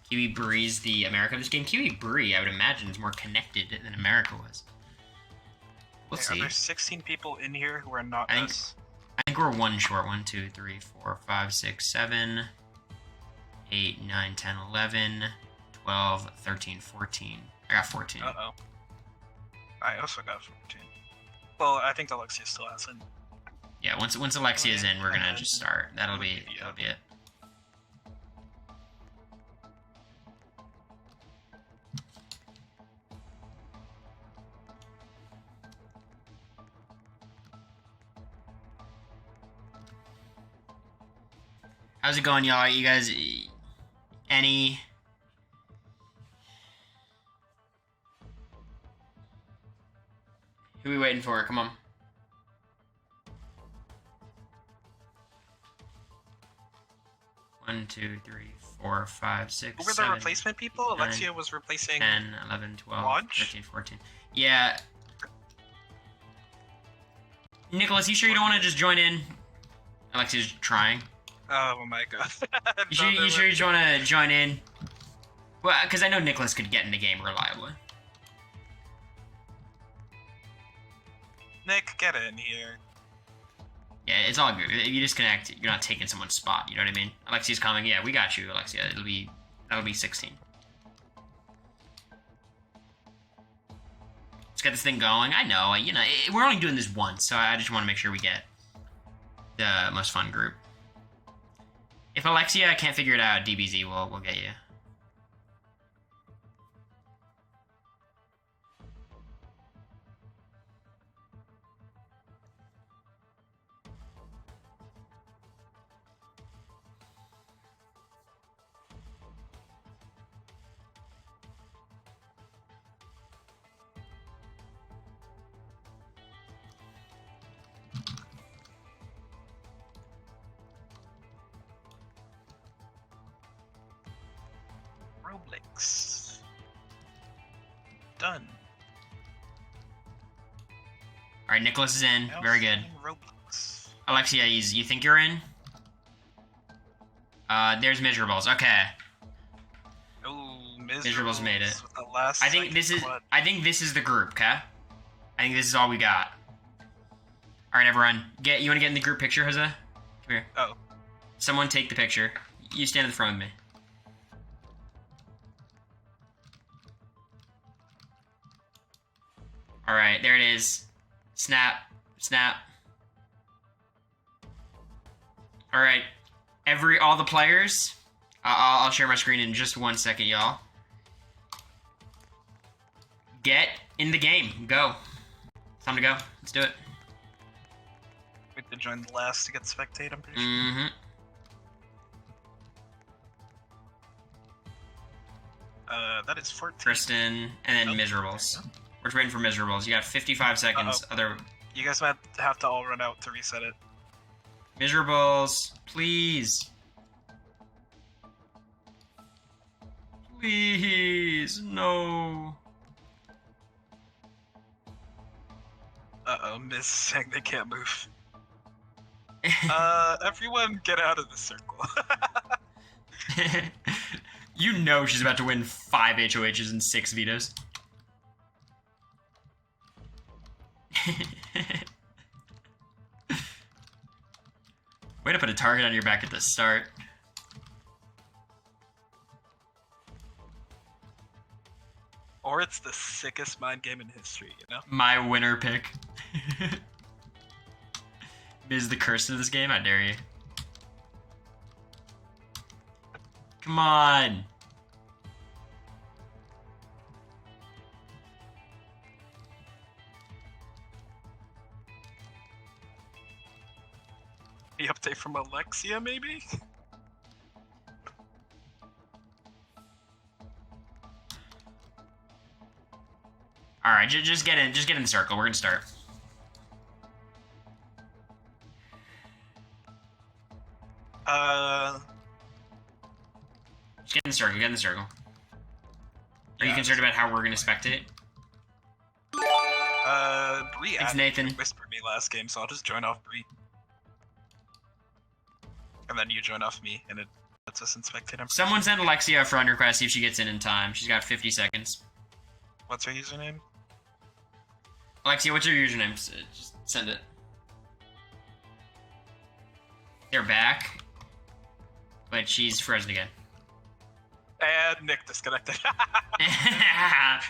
Kiwi Bree's the America of this game. Kiwi Bree, I would imagine, is more connected than America was. We'll see. Are there 16 people in here who are not us? I think we're one short. 1, 2, 3, 4, 5, 6, 7, 8, 9, 10, 11, 12, 13, 14. I got 14. Uh-oh. I also got 14. Well, I think Alexia still hasn't. Yeah, once Alexia's in, we're gonna just start. That'll be it. How's it going, y'all? You guys, any... Who are we waiting for? Come on. One, 2, 3, 4, 5, 6, Who were the 7, replacement people? 9, Alexia was replacing 10, 11, 12, Lodge? 13, 14. Yeah. Nicholas, you sure you don't want to just join in? Alexia's trying. Oh my god. You sure you just want to join in? Well, because I know Nicholas could get in the game reliably. Nick, get in here. Yeah, it's all good. If you disconnect, you're not taking someone's spot. You know what I mean? Alexia's coming. Yeah, we got you, Alexia. That'll be 16. Let's get this thing going. I know, we're only doing this once, so I just want to make sure we get the most fun group. If Alexia can't figure it out, DBZ will get you. Roblox. Done. All right, Nicholas is in. Now Very good. playing Roblox. Alexia, you think you're in? There's Miserables. Okay. Oh, Miserables made it. With the last I think this is. I think this is the group. Okay. I think this is all we got. All right, everyone. You want to get in the group picture, Jose? Come here. Oh. Someone take the picture. You stand in front of me. All right, there it is. Snap, snap. All right, all the players. I'll share my screen in just 1 second, y'all. Get in the game. Go. Time to go. Let's do it. We have to join the last to get spectate, I'm pretty sure. Mm-hmm. That is 14. Kristen, and then Miserables. We're just waiting for Miserables. You got 55 seconds. You guys might have to all run out to reset it. Miserables, please. Please, no. Uh-oh, Miss saying they can't move. Everyone get out of the circle. You know she's about to win 5 HOHs and 6 vetoes. Way to put a target on your back at the start. Or it's the sickest mind game in history, you know? My winner pick. Is the curse of this game? I dare you. Come on. The update from Alexia, maybe? All right, just get in the circle. We're gonna start. Just get in the circle. Get in the circle. Are you concerned about how we're gonna spectate? Bree It's Nathan. whispered me last game, so I'll just join off Bree. And then you join off me, and it lets us in spectate. Someone send Alexia a friend request, see if she gets in time. She's got 50 seconds. What's her username? Alexia, what's your username? Just send it. They're back. But she's frozen again. And Nick disconnected.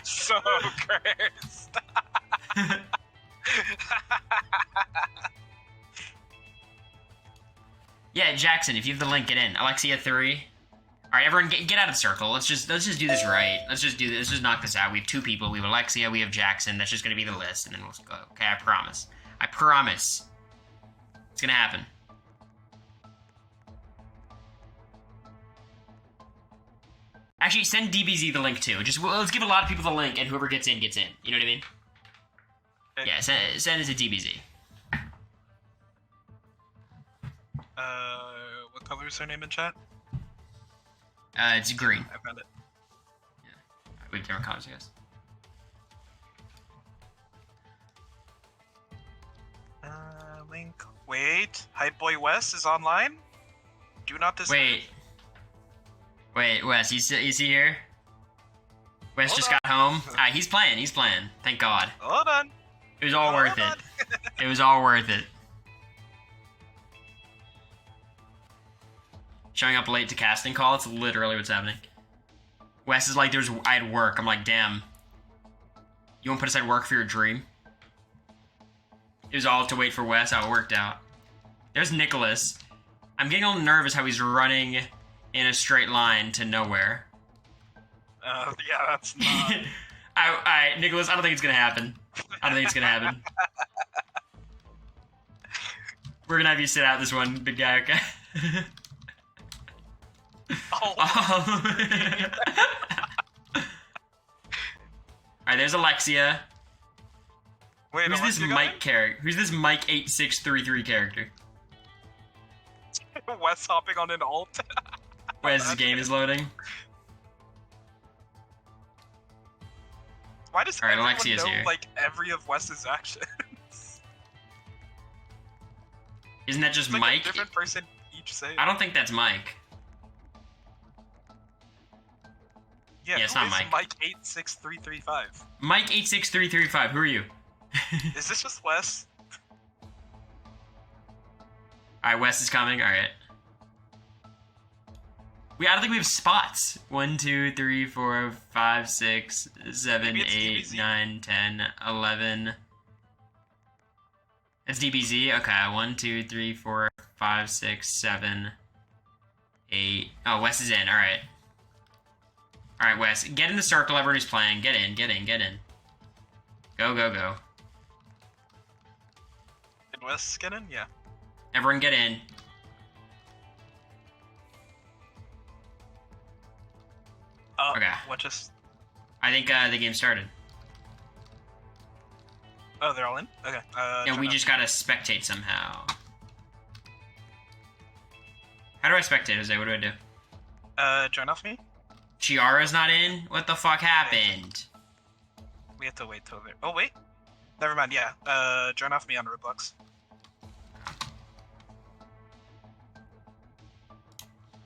So cursed. Yeah, Jackson, if you have the link, get in. Alexia 3. Alright, everyone get out of the circle. Let's just do this right. Let's just knock this out. We have 2 people. We have Alexia, we have Jackson. That's just gonna be the list, and then we'll go. Okay, I promise. I promise. It's gonna happen. Actually, send DBZ the link too. Let's give a lot of people the link, and whoever gets in, gets in. You know what I mean? Okay. Yeah, send it to DBZ. What color is her name in chat? It's green. I found it. Yeah. We have different colors, I guess. Link. Wait. Hype Boy West is online? Do not disturb. Wait, Wes, you see here? Wes just got home. He's playing. Thank God. Hold on. It was all worth it. It was all worth it. Showing up late to casting call, it's literally what's happening. Wes is like, I had work. I'm like, damn. You won't put aside work for your dream? It was all to wait for Wes, how it worked out. There's Nicholas. I'm getting a little nervous how he's running in a straight line to nowhere. Yeah, that's not... Alright, Nicholas, I don't think it's gonna happen. We're gonna have you sit out this one, big guy, okay? Alright, there's Alexia. Wait, Who's this Mike character? Who's this Mike 8633 character? Wes hopping on an alt. Wes' game is loading. Why does All right, everyone Alexia's know here. like every of Wes's actions? Isn't that just It's like Mike? a different person each say. I don't think that's Mike. Yeah, it's who not is Mike. Mike 86335? Mike 86335. Who are you? Is this just Wes? All right, Wes is coming. All right. I don't think we have spots. 1, 2, 3, 4, 5, 6, 7, Maybe it's 8, DBZ. 9, 10, 11. It's DBZ? Okay. 1, 2, 3, 4, 5, 6, 7, 8. Oh, Wes is in. All right. All right, Wes. Get in the circle. Everybody's playing. Get in. Get in. Get in. Go, go, go. Did Wes get in? Yeah. Everyone get in. Oh, Okay. what just... I think the game started. Oh, they're all in? Okay. Yeah, we just gotta spectate somehow. How do I spectate, Jose? What do I do? Join off me? Chiara's not in? What the fuck happened? We have to wait till they're... Oh, wait. Never mind, yeah. Join off me on Roblox.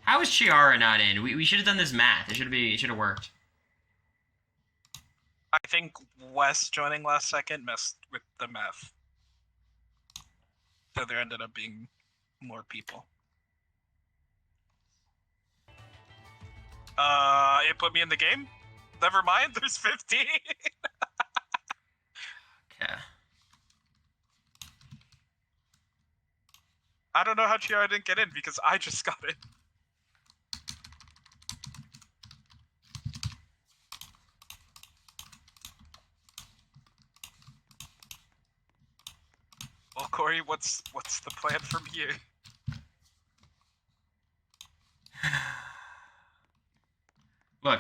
How is Chiara not in? We should have done this math. It should have worked. I think Wes joining last second messed with the math. So there ended up being more people. It put me in the game? Never mind, there's 15! Okay. I don't know how Chiara didn't get in because I just got in. Well, Cory, what's the plan from here? Look,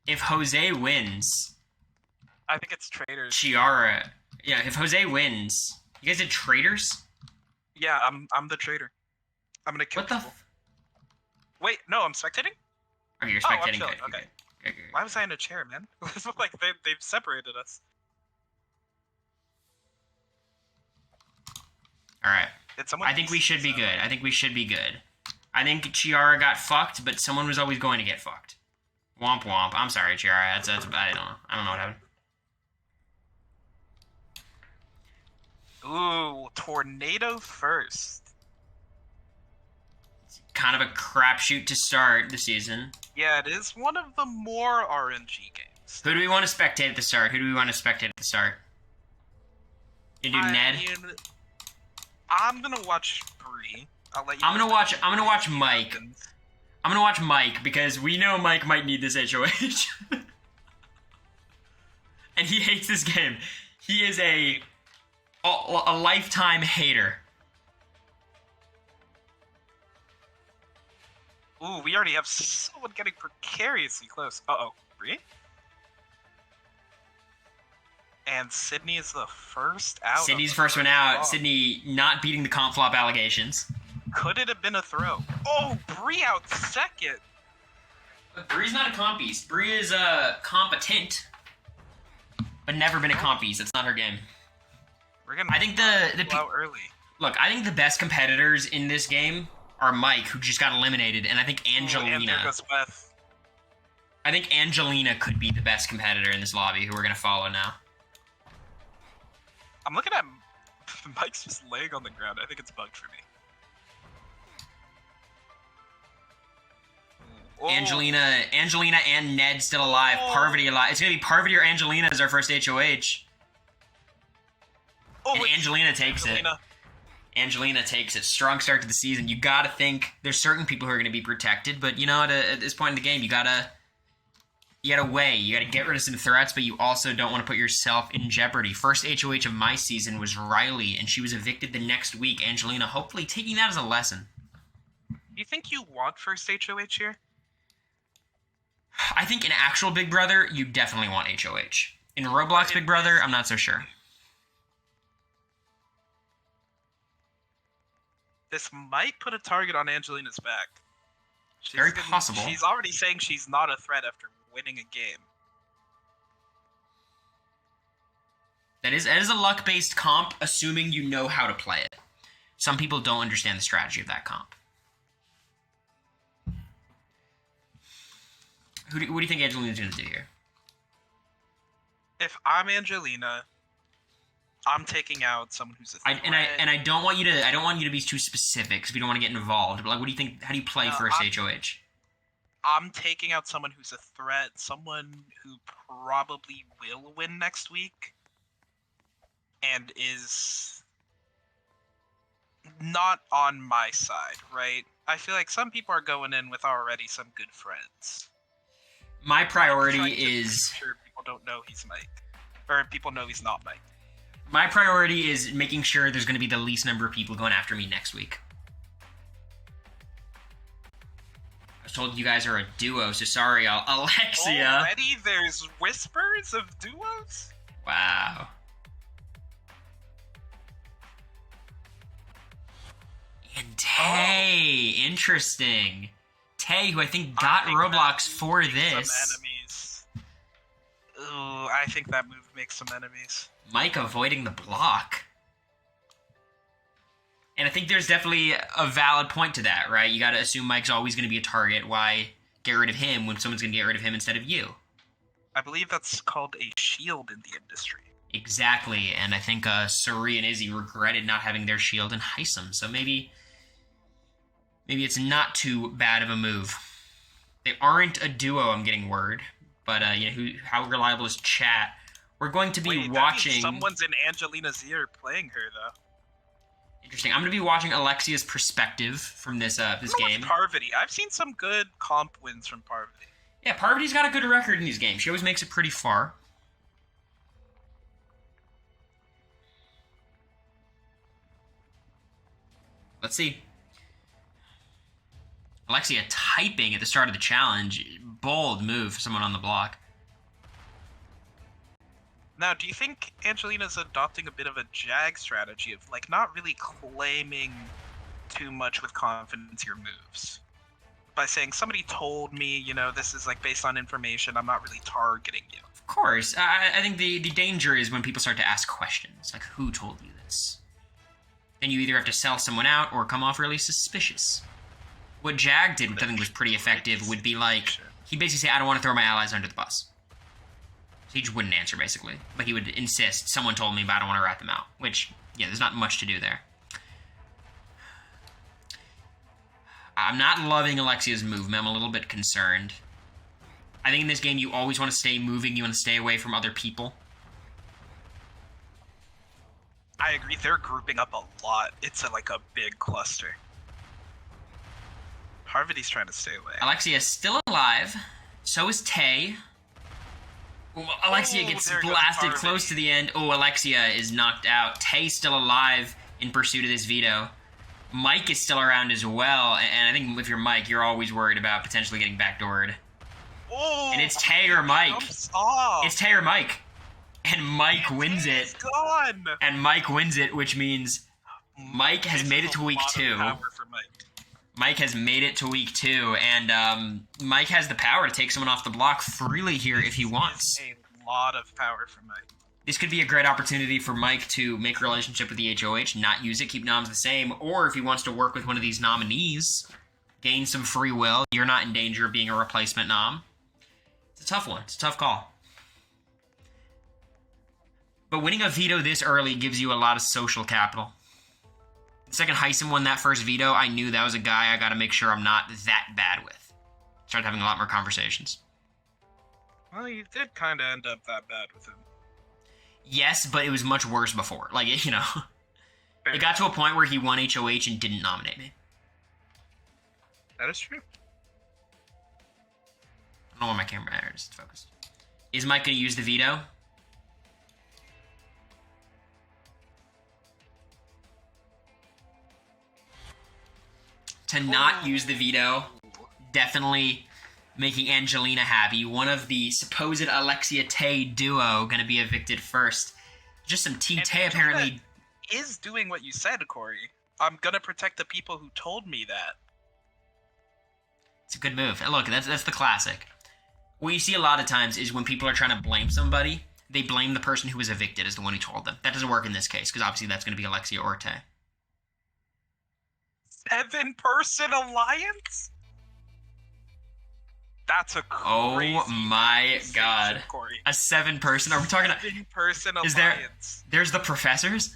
if Jose wins, I think it's traitors. Chiara... Yeah, if Jose wins... You guys did traitors? Yeah, I'm the traitor. I'm gonna kill What the... people. Wait, no, I'm spectating? Okay, you're Oh, I'm spectating. chilling, Good, okay. good, good. Why was I in a chair, man? It's like they've separated us. Alright. Did someone I think we should be good. I think we should be good. I think Chiara got fucked, but someone was always going to get fucked. Womp womp. I'm sorry, Chiara. That's I don't know. I don't know what happened. Ooh, tornado first. Kind of a crapshoot to start the season. Yeah, it is one of the more RNG games. Who do we want to spectate at the start? Who do we want to spectate at the start? You do Ned? mean, I'm gonna watch Bree. I'll let you. I'm gonna watch Mike. Happens. I'm gonna watch Mike because we know Mike might need this HOH. And he hates this game. He is a lifetime hater. Ooh, we already have someone getting precariously close. Uh-oh. Bree? And Sydney is the first out. Sydney's first one out. Sydney not beating the comp flop allegations. Could it have been a throw? Oh, Bree out second. But Bree's not a compies. Bree is competent, but never been a compies. That's not her game. We're gonna. I think out early. Look, I think the best competitors in this game are Mike, who just got eliminated, and I think Angelina. And there goes Beth. I think Angelina could be the best competitor in this lobby, who we're gonna follow now. I'm looking at Mike's just laying on the ground. I think it's bugged for me. Oh. Angelina and Ned still alive. Oh. Parvati alive. It's gonna be Parvati or Angelina as our first HOH. Oh, And Angelina takes it. Angelina takes it. Strong start to the season. You gotta think there's certain people who are gonna be protected, but you know, at this point in the game, you gotta weigh. You gotta get rid of some threats, but you also don't want to put yourself in jeopardy. First HOH of my season was Riley, and she was evicted the next week. Angelina, hopefully taking that as a lesson. Do you think you want first HOH here? I think in actual Big Brother, you definitely want HOH. In Roblox Big Brother, I'm not so sure. This might put a target on Angelina's back. Very possible. She's already saying she's not a threat after winning a game. That is a luck-based comp, assuming you know how to play it. Some people don't understand the strategy of that comp. What do you think Angelina's going to do here? If I'm Angelina, I'm taking out someone who's a threat. I don't want you to be too specific because we don't want to get involved. But like, what do you think? How do you play first HOH? I'm taking out someone who's a threat, someone who probably will win next week, and is not on my side, right? I feel like some people are going in with already some good friends. My priority is make sure people don't know he's Mike, or people know he's not Mike. My priority is making sure there's going to be the least number of people going after me next week. I was told you guys are a duo, so sorry, Alexia. Already there's whispers of duos? Wow. And Tay, interesting. Tay, who I think got Roblox for this. Some enemies. Ooh, I think that move makes some enemies. Mike avoiding the block. And I think there's definitely a valid point to that, right? You gotta assume Mike's always gonna be a target. Why get rid of him when someone's gonna get rid of him instead of you? I believe that's called a shield in the industry. Exactly, and I think Suri and Izzy regretted not having their shield in Heisem, so maybe it's not too bad of a move. They aren't a duo, I'm getting word, but how reliable is chat? We're going to be watching. Someone's in Angelina's ear playing her, though. Interesting. I'm going to be watching Alexia's perspective from this game. Parvati. I've seen some good comp wins from Parvati. Yeah, Parvati's got a good record in these games. She always makes it pretty far. Let's see. Alexia typing at the start of the challenge. Bold move for someone on the block. Now, do you think Angelina's adopting a bit of a Jag strategy of, like, not really claiming too much with confidence your moves? By saying, somebody told me, this is, like, based on information, I'm not really targeting you. Of course. I think the danger is when people start to ask questions, like, who told you this? Then you either have to sell someone out or come off really suspicious. What Jag did, which I think was pretty effective, would be like, he basically say, I don't want to throw my allies under the bus. He just wouldn't answer, basically. But he would insist, someone told me, but I don't want to rat them out. Which, yeah, there's not much to do there. I'm not loving Alexia's movement. I'm a little bit concerned. I think in this game, you always want to stay moving. You want to stay away from other people. I agree. They're grouping up a lot. It's a big cluster. Parvati's trying to stay away. Alexia is still alive. So is Tay. Alexia gets blasted close to the end. Oh, Alexia is knocked out. Tay's still alive in pursuit of this veto. Mike is still around as well. And I think if you're Mike, you're always worried about potentially getting backdoored. Oh, and it's Tay or Mike. It's Tay or Mike. And Mike wins it. Gone. And Mike wins it, which means Mike has made it to week 2. Mike has made it to week 2, and Mike has the power to take someone off the block freely here if he wants. A lot of power for Mike. This could be a great opportunity for Mike to make a relationship with the HOH, not use it, keep noms the same, or if he wants to work with one of these nominees, gain some free will. You're not in danger of being a replacement nom. It's a tough one. It's a tough call. But winning a veto this early gives you a lot of social capital. The second Heisem won that first veto, I knew that was a guy I gotta make sure I'm not that bad with. Started having a lot more conversations. Well, you did kind of end up that bad with him. Yes, but it was much worse before. It got to a point where he won HOH and didn't nominate me. That is true. I don't know why my camera is focused. Is Mike gonna use the veto? To not use the veto, definitely making Angelina happy. One of the supposed Alexia Tay duo gonna be evicted first. Just some Tay apparently is doing what you said, Cory. I'm gonna protect the people who told me that. It's a good move. And look, that's the classic. What you see a lot of times is when people are trying to blame somebody, they blame the person who was evicted as the one who told them. That doesn't work in this case, because obviously that's going to be Alexia or Tay. 7-person alliance? That's a crazy. Oh my god. Cory. A 7-person? Are we talking... 7-person alliance. There's the professors?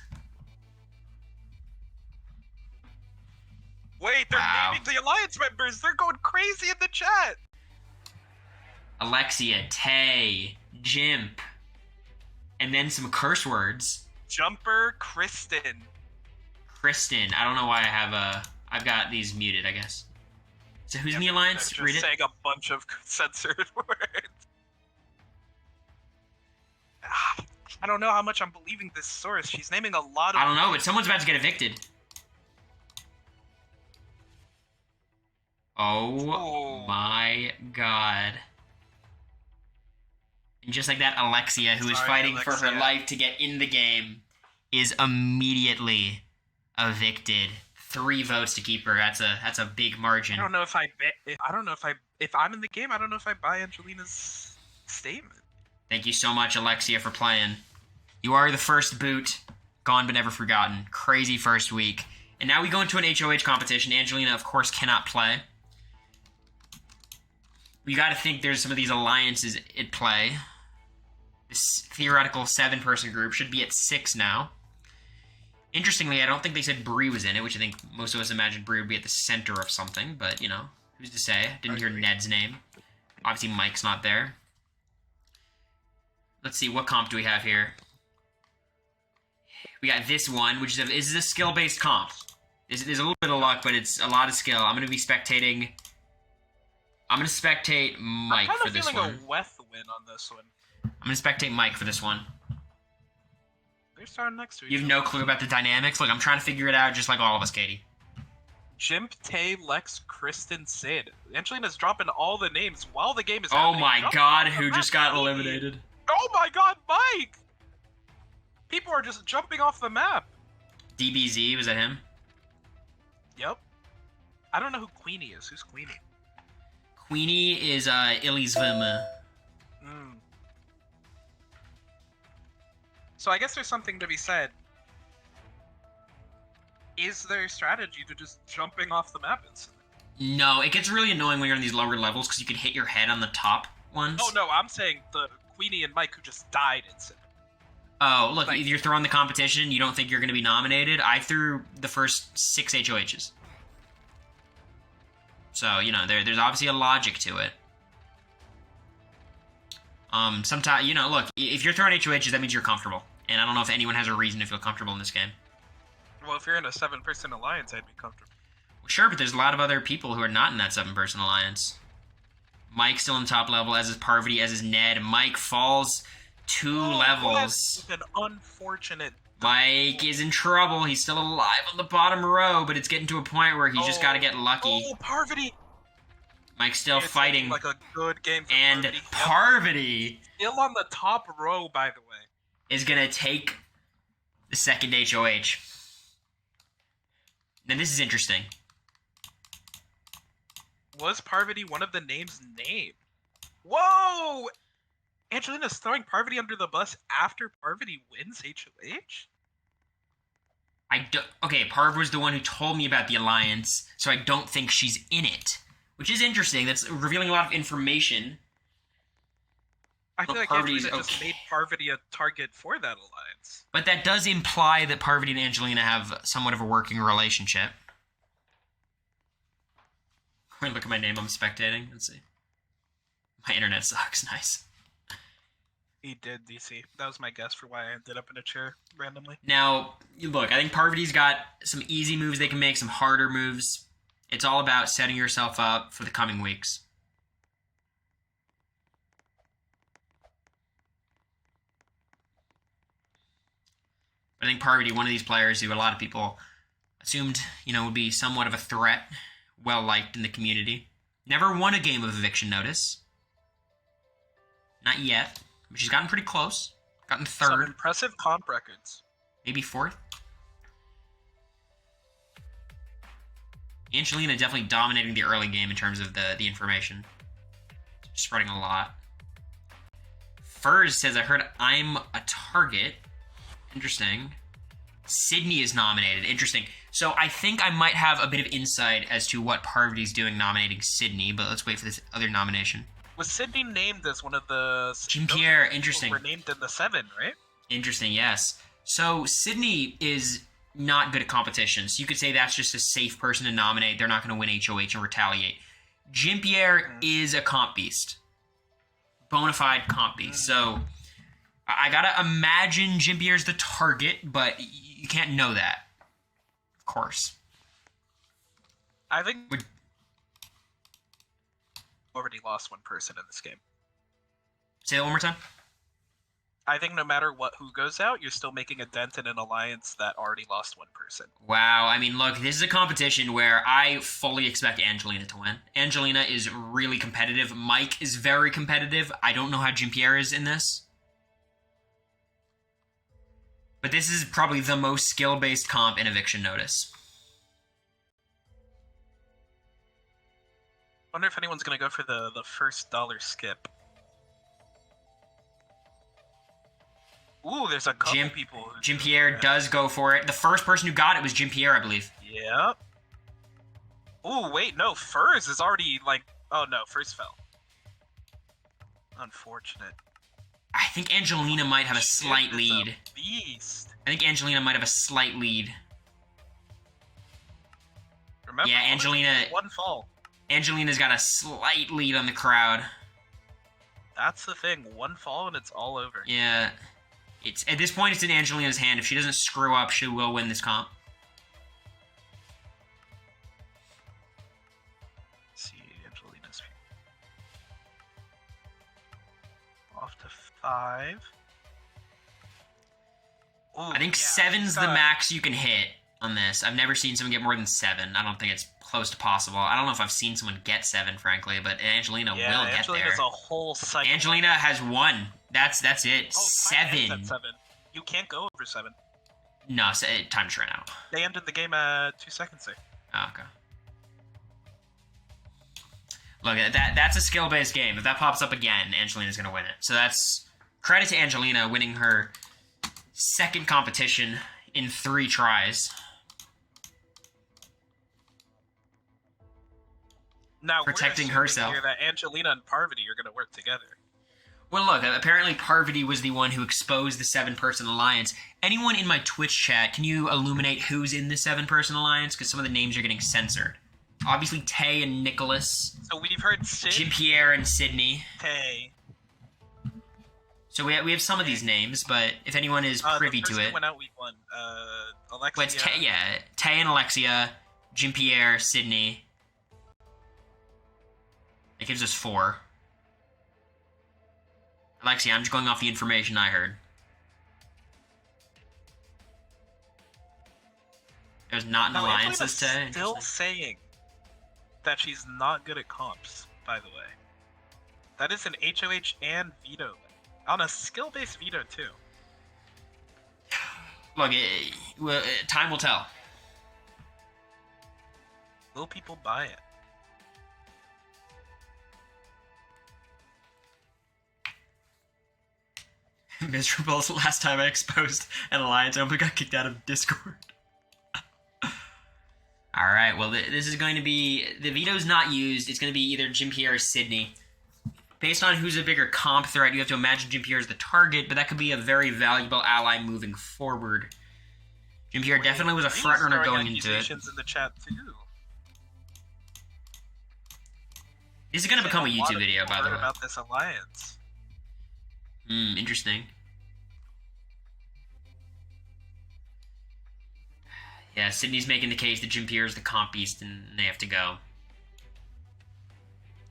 Wait, they're naming the alliance members. They're going crazy in the chat. Alexia, Tay, Jimp, and then some curse words. Jumper, Kristen. I don't know why I've got these muted, I guess. So who's in the alliance? Read it. Saying a bunch of censored words. I don't know how much I'm believing this source. She's naming a lot of... I don't know, but someone's about to get evicted. Oh my god. And just like that, Alexia, who is fighting for her life to get in the game, is immediately evicted. 3 votes to keep her. That's a big margin. I don't know if if I'm in the game, I don't know if I buy Angelina's statement. Thank you so much, Alexia, for playing. You are the first boot. Gone but never forgotten. Crazy first week. And now we go into an HOH competition. Angelina, of course, cannot play. You got to think there's some of these alliances at play. This theoretical 7-person group should be at 6 now. Interestingly, I don't think they said Bree was in it, which I think most of us imagined Bree would be at the center of something, but, you know, who's to say? Didn't hear Ned's name. Obviously, Mike's not there. Let's see, what comp do we have here? We got this one, which is a skill-based comp. There's a little bit of luck, but it's a lot of skill. I'm going to be spectating... I'm going to spectate Mike for this one. I'm feeling a Weth win on this one. I'm going to spectate Mike for this one. They're starting next to each other. You have no clue about the dynamics? Look, I'm trying to figure it out just like all of us, Katie. Jimp, Tay, Lex, Kristen, Sid. Angelina's dropping all the names while the game is Oh happening. my god, who just got eliminated? Oh my god, Mike! People are just jumping off the map. DBZ, was that him? Yep. I don't know who Queenie is. Who's Queenie? Queenie is Illy's Vima. So I guess there's something to be said. Is there a strategy to just jumping off the map instantly? No, it gets really annoying when you're on these lower levels because you can hit your head on the top ones. Oh no, I'm saying the Queenie and Mike who just died instantly. Oh, look, if you're throwing the competition, you don't think you're going to be nominated. I threw the first 6 HOHs. So, you know, there's obviously a logic to it. Sometimes, you know, look, if you're throwing HOHs, that means you're comfortable. And I don't know if anyone has a reason to feel comfortable in this game. Well, if you're in a 7-person alliance, I'd be comfortable. Well, sure, but there's a lot of other people who are not in that 7-person alliance. Mike's still in the top level, as is Parvati, as is Ned. Mike falls 2 levels. That's an unfortunate... Mike is in trouble. He's still alive on the bottom row, but it's getting to a point where he's just got to get lucky. Oh, Parvati! Mike's still fighting. Like a good game for and Parvati. Parvati still on the top row, by the way. Is going to take the second HOH. Now, this is interesting. Was Parvati one of the names named? Whoa! Angelina's throwing Parvati under the bus after Parvati wins HOH? Okay, Parv was the one who told me about the alliance, so I don't think she's in it. Which is interesting. That's revealing a lot of information. I feel like Angelina just made Parvati a target for that alliance. But that does imply that Parvati and Angelina have somewhat of a working relationship. Wait, look at my name I'm spectating. Let's see. My internet sucks. Nice. He did, DC. That was my guess for why I ended up in a chair randomly. Now, look, I think Parvati's got some easy moves they can make, some harder moves. It's all about setting yourself up for the coming weeks. I think Parvati, one of these players who a lot of people assumed, you know, would be somewhat of a threat, well-liked in the community. Never won a game of eviction notice. Not yet. But she's gotten pretty close. Gotten 3rd. Some impressive comp records. Maybe 4th. Angelina definitely dominating the early game in terms of the information. Spreading a lot. Furs says, I heard I'm a target. Interesting. Sydney is nominated. Interesting. So I think I might have a bit of insight as to what Parvati's doing nominating Sydney, but let's wait for this other nomination. Was Sydney named as one of the... Jean-Pierre, interesting. Were named in the 7, right? Interesting, yes. So Sydney is not good at competition, so you could say that's just a safe person to nominate. They're not going to win HOH and retaliate. Jean-Pierre is a comp beast. Bona fide comp beast. So I gotta imagine Jean-Pierre's the target, but you can't know that. Of course. I think we already lost one person in this game. Say that one more time. I think no matter who goes out, you're still making a dent in an alliance that already lost one person. Wow, I mean, look, this is a competition where I fully expect Angelina to win. Angelina is really competitive. Mike is very competitive. I don't know how Jean-Pierre is in this. But this is probably the most skill-based comp in Eviction Notice. Wonder if anyone's going to go for the first dollar skip. Ooh, there's a couple people. Jean-Pierre does go for it. The first person who got it was Jean-Pierre, I believe. Yep. Ooh, wait, no, Furs is already, like... Oh, no, Furs fell. Unfortunate. I think Angelina might have a slight lead. Beast. I think Angelina might have a slight lead. Remember, yeah, Angelina... One fall. Angelina's got a slight lead on the crowd. That's the thing. One fall and it's all over. Yeah. It's at this point, it's in Angelina's hand. If she doesn't screw up, she will win this comp. Let's see, Angelina's off to 5. Ooh, I think 7's the max you can hit on this. I've never seen someone get more than 7. I don't think it's close to possible. I don't know if I've seen someone get 7, frankly, but Angelina will get there. Angelina's a whole cycle. Angelina has 1. That's it. Oh, 7. 7. You can't go over 7. No, time's run out. They ended the game at 2 seconds there. Oh, okay. Look, that's a skill-based game. If that pops up again, Angelina's going to win it. So that's credit to Angelina winning her second competition in 3 tries. Now, protecting herself. Here that Angelina and Parvati are going to work together. Well, look, apparently Parvati was the one who exposed the 7-person alliance. Anyone in my Twitch chat, can you illuminate who's in the 7-person alliance? Because some of the names are getting censored. Obviously, Tay and Nicholas. So we've heard Sid, Jean-Pierre and Sydney. Tay. So we have some of these names, but if anyone is privy to it... went out week 1. Alexia. Well, it's Tay and Alexia, Jean-Pierre, Sydney. That gives us 4. Alexia, I'm just going off the information I heard. There's not an alliance this day. Still saying that she's not good at comps, by the way. That is an HOH and veto. On a skill-based veto, too. Look, time will tell. Will people buy it? Miserable. Last time I exposed an alliance, I almost got kicked out of Discord. Alright, well, this is going to be... The veto's not used. It's going to be either Jean-Pierre or Sydney. Based on who's a bigger comp threat, you have to imagine Jean-Pierre is the target, but that could be a very valuable ally moving forward. Jean-Pierre definitely was a frontrunner going into it. In the chat too. This is going to become a YouTube video, by the way. About this alliance. Interesting. Yeah, Sydney's making the case that Jean-Pierre is the comp beast and they have to go.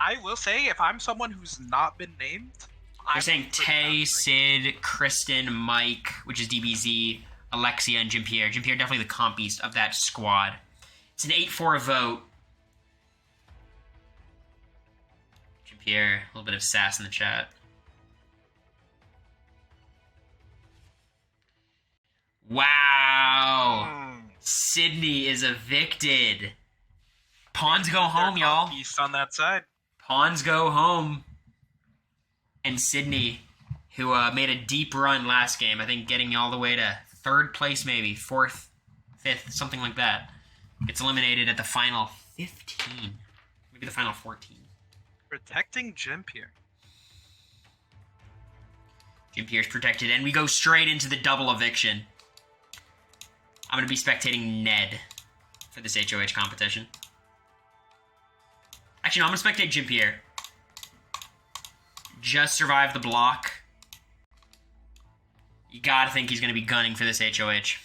I will say, if I'm someone who's not been named... They're saying Tay, Sid, Kristen, Mike, which is DBZ, Alexia, and Jean-Pierre. Jean-Pierre definitely the comp beast of that squad. It's an 8-4 vote. Jean-Pierre, a little bit of sass in the chat. Wow! Sydney is evicted. Pawns go home, y'all. Beast on that side. Pawns go home. And Sydney, who made a deep run last game. I think getting all the way to 3rd place, maybe 4th, 5th, something like that. Gets eliminated at the final 15, maybe the final 14. Protecting Jim Pierre. Jim Pierre's protected, and we go straight into the double eviction. I'm going to be spectating Ned for this HOH competition. Actually, no, I'm going to spectate Jim Pierre. Just survived the block. You gotta think he's going to be gunning for this HOH.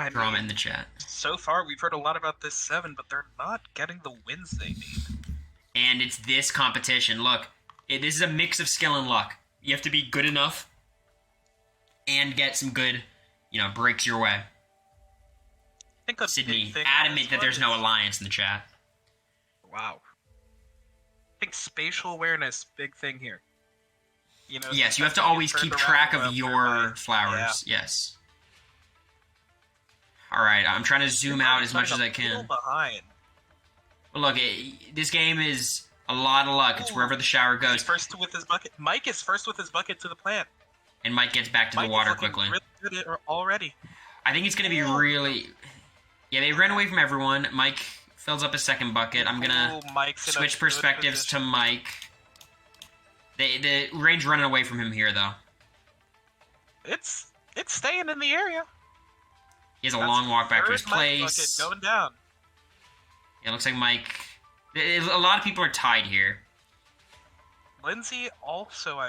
Drama in the chat. So far, we've heard a lot about this 7, but they're not getting the wins they need. And it's this competition. Look, this is a mix of skill and luck. You have to be good enough and get some good, breaks your way. I think a Sydney, big thing adamant that there's no alliance in the chat. Wow. I think spatial awareness, big thing here. Yes, you have to always keep track of your flowers. Yeah. Yes. All right, I'm trying to zoom out as much as I can. Behind. Well, look, this game is a lot of luck. It's wherever the shower goes. He's first with his bucket. Mike is first with his bucket to the plant. And Mike gets back to the water quickly. Really good already. I think it's going to be really... Yeah, they ran away from everyone. Mike fills up his second bucket. I'm going to switch perspectives to Mike. The range running away from him here, though. It's staying in the area. He has a long walk back to his place. Bucket going down. Yeah, it looks like Mike... A lot of people are tied here. Lindsay also,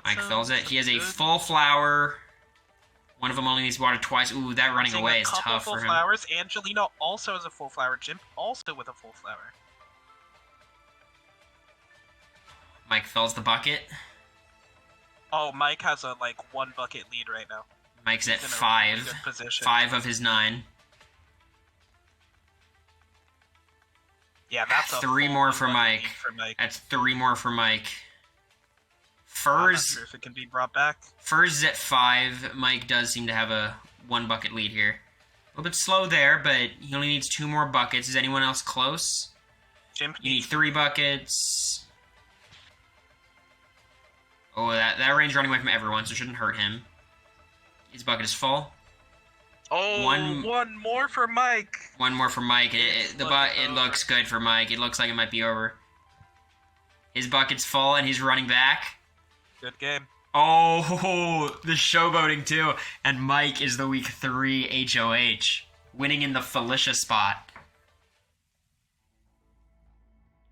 Mike fills it. He has a full flower. One of them only needs water twice. Ooh, that running away is tough for him. Flowers. Angelina also has a full flower. Jim also with a full flower. Mike fills the bucket. Oh, Mike has a 1 bucket lead right now. Mike's at 5. Really 5 of his 9. Yeah, that's 3 more for Mike. That's 3 more for Mike. Furs. I'm not sure if it can be brought back. Furs is at 5. Mike does seem to have a 1 bucket lead here. A little bit slow there, but he only needs 2 more buckets. Is anyone else close? Jim, you need 3 buckets. Oh, that range running away from everyone, so it shouldn't hurt him. His bucket is full. Oh, one more for Mike. 1 more for Mike. It looks good for Mike. It looks like it might be over. His bucket's full, and he's running back. Good game. Oh, the showboating too. And Mike is the week 3 HOH, winning in the Felicia spot.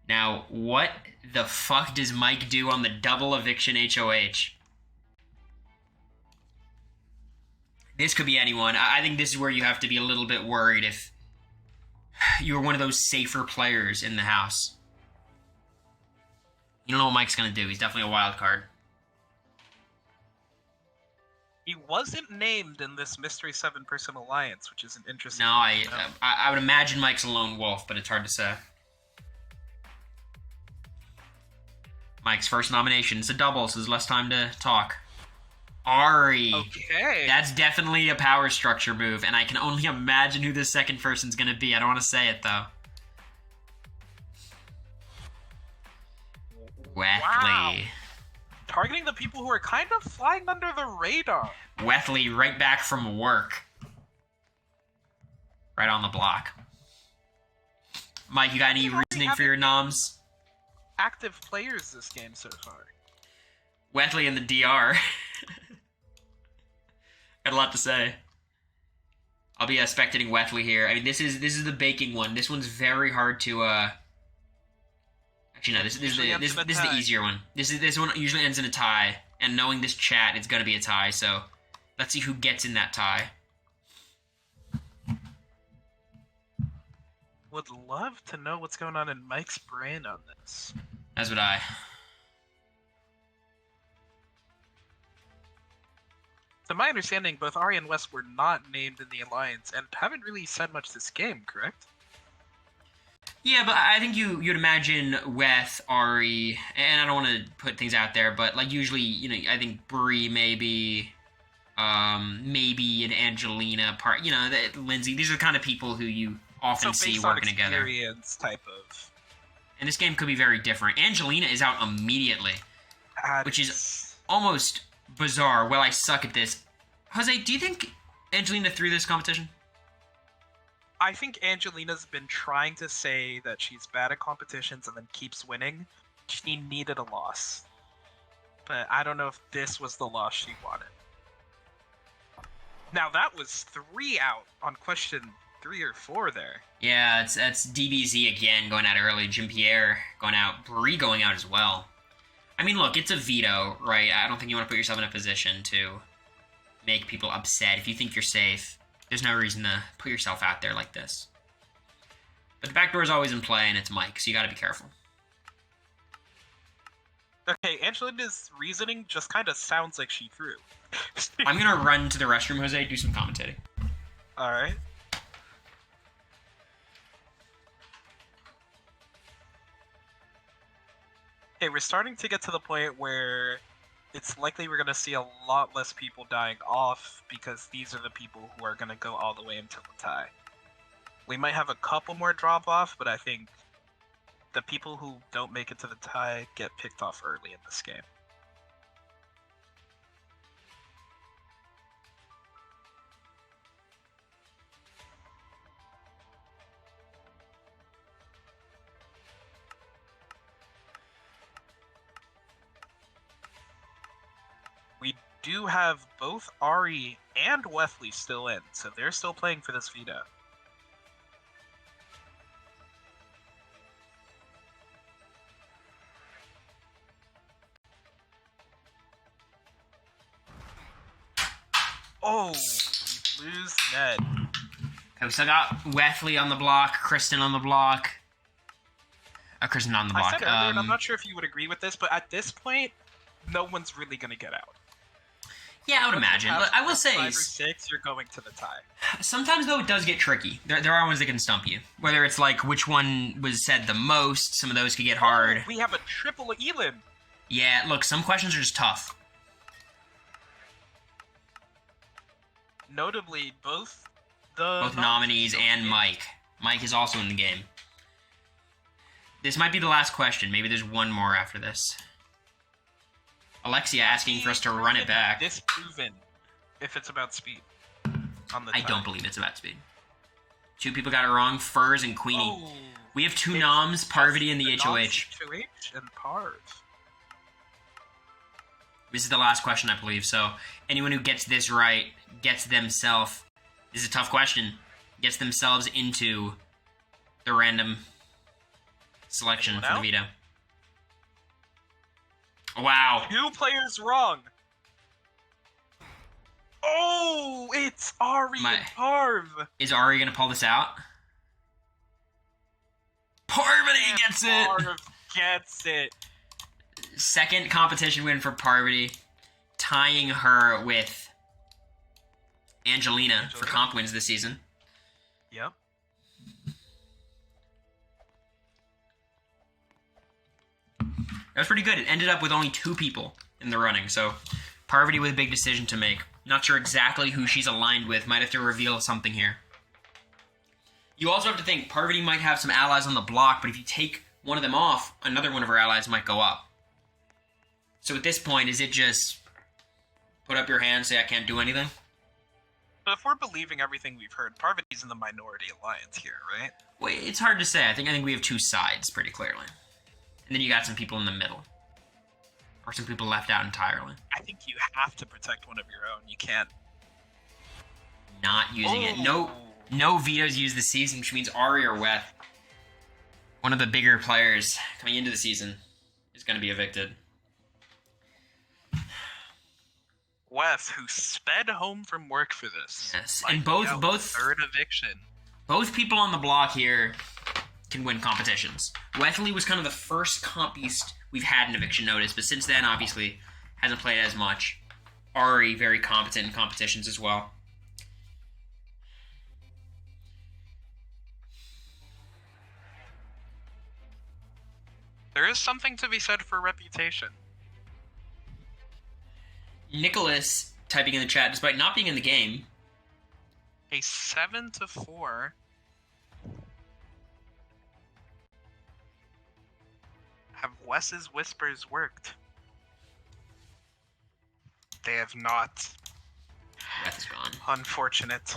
Now, what the fuck does Mike do on the double eviction HOH? This could be anyone. I think this is where you have to be a little bit worried if you're one of those safer players in the house. You don't know what Mike's going to do. He's definitely a wild card. He wasn't named in this Mystery 7-person alliance, which is an interesting... No, I would imagine Mike's a lone wolf, but it's hard to say. Mike's first nomination. It's a double, so there's less time to talk. Ari. Okay. That's definitely a power structure move, and I can only imagine who the second person's going to be. I don't want to say it, though. Wethley. Wow. Targeting the people who are kind of flying under the radar. Wethley right back from work. Right on the block. Mike, you got any reasoning for your noms? Active players this game so far. Wethley in the DR. Got a lot to say. I'll be spectating Wethley here. I mean, this is the baking one. This one's very hard to. Actually, no. This is the easier one. This one usually ends in a tie, and knowing this chat, it's gonna be a tie. So, let's see who gets in that tie. Would love to know what's going on in Mike's brain on this. As would I. To my understanding, both Ari and Wes were not named in the Alliance and haven't really said much this game, correct? Yeah, but I think you'd imagine Wes, Ari, and I don't want to put things out there, but like usually, I think Bree maybe an Angelina part, Lindsay. These are the kind of people who you often see working together. Type of. And this game could be very different. Angelina is out immediately, which is almost bizarre. Well, I suck at this. Jose, do you think Angelina threw this competition? I think Angelina's been trying to say that she's bad at competitions and then keeps winning. She needed a loss. But I don't know if this was the loss she wanted. Now, that was 3 out on question 3 or 4 there. Yeah, that's DBZ again going out early. Jim Pierre going out. Brie going out as well. I mean, look, it's a veto, right? I don't think you want to put yourself in a position to make people upset. If you think you're safe, there's no reason to put yourself out there like this. But the back door is always in play, and it's Mike, so you gotta be careful. Okay, Angelina's reasoning just kind of sounds like she threw. I'm gonna run to the restroom, Jose, do some commentating. Alright. Okay, we're starting to get to the point where it's likely we're going to see a lot less people dying off because these are the people who are going to go all the way until the tie. We might have a couple more drop off, but I think the people who don't make it to the tie get picked off early in this game. We do have both Ari and Wesley still in, so they're still playing for this veto. Oh, we lose Ned. Okay, we still got Wesley on the block, Kristen on the block. Kristen on the block. I said earlier, and I'm not sure if you would agree with this, but at this point, no one's really going to get out. Yeah, I would imagine. But I will say, 5 or 6, you're going to the tie. Sometimes, though, it does get tricky. There are ones that can stump you. Whether it's like which one was said the most, some of those could get hard. Oh, we have a triple Elin. Yeah, look, some questions are just tough. Notably, both nominees and Mike. Mike is also in the game. This might be the last question. Maybe there's one more after this. Alexia asking for us to run it back. Disproven if it's about speed. On the I don't believe it's about speed. 2 people got it wrong, Furs and Queenie. Oh, We have 2 noms, Parvati and the HOH. HOH and Parv. This is the last question, I believe, so anyone who gets this right gets themselves... This is a tough question. Gets themselves into the random selection for the veto. Wow. 2 players wrong. Oh, it's Ari and Parv. Is Ari going to pull this out? Parvati gets it! Parv gets it. Second competition win for Parvati, tying her with Angelina for comp wins this season. Yep. That was pretty good. It ended up with only 2 people in the running, so Parvati with a big decision to make. Not sure exactly who she's aligned with. Might have to reveal something here. You also have to think Parvati might have some allies on the block, but if you take one of them off, another one of her allies might go up. So at this point, is it just put up your hand, say I can't do anything? But if we're believing everything we've heard, Parvati's in the minority alliance here, right? Well, it's hard to say. I think we have 2 sides pretty clearly. And then you got some people in the middle. Or some people left out entirely. I think you have to protect one of your own. You can't. Not using it. No vetoes used this season, which means Ari or Weth, one of the bigger players coming into the season, is going to be evicted. Wes, who sped home from work for this. Yes, and both third eviction. Both people on the block here can win competitions. Wesley was kind of the first comp beast we've had an eviction notice, but since then, obviously, hasn't played as much. Ari, very competent in competitions as well. There is something to be said for reputation. Nicholas typing in the chat, despite not being in the game. A 7-4. Have Wes's whispers worked? They have not. Wes is gone. Unfortunate.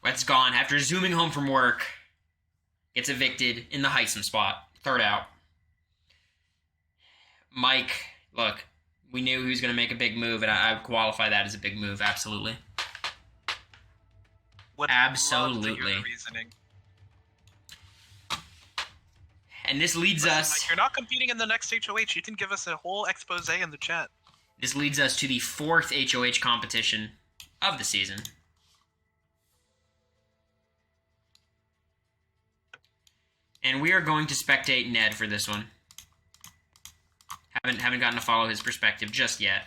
Wes gone after zooming home from work. Gets evicted in the Heisem spot. Third out. Mike, look, we knew he was going to make a big move, and I would qualify that as a big move, absolutely. Would Absolutely. love to hear the reasoning. And this leads us... Mike, you're not competing in the next HOH. You can give us a whole expose in the chat. This leads us to the 4th HOH competition of the season. And we are going to spectate Ned for this one. Haven't gotten to follow his perspective just yet.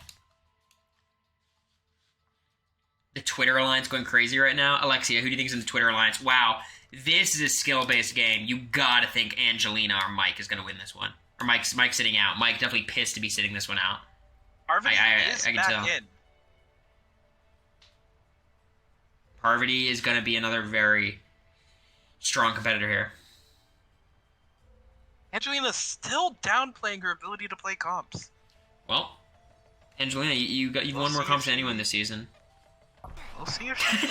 The Twitter Alliance going crazy right now. Alexia, who do you think is in the Twitter Alliance? Wow, this is a skill-based game. You gotta think Angelina or Mike is gonna win this one. Or Mike's sitting out. Mike definitely pissed to be sitting this one out. Parvati is I can back tell. in. Parvati is gonna be another very strong competitor here. Angelina's still downplaying her ability to play comps. Well, Angelina, you've won more comps than anyone this season. We'll see if she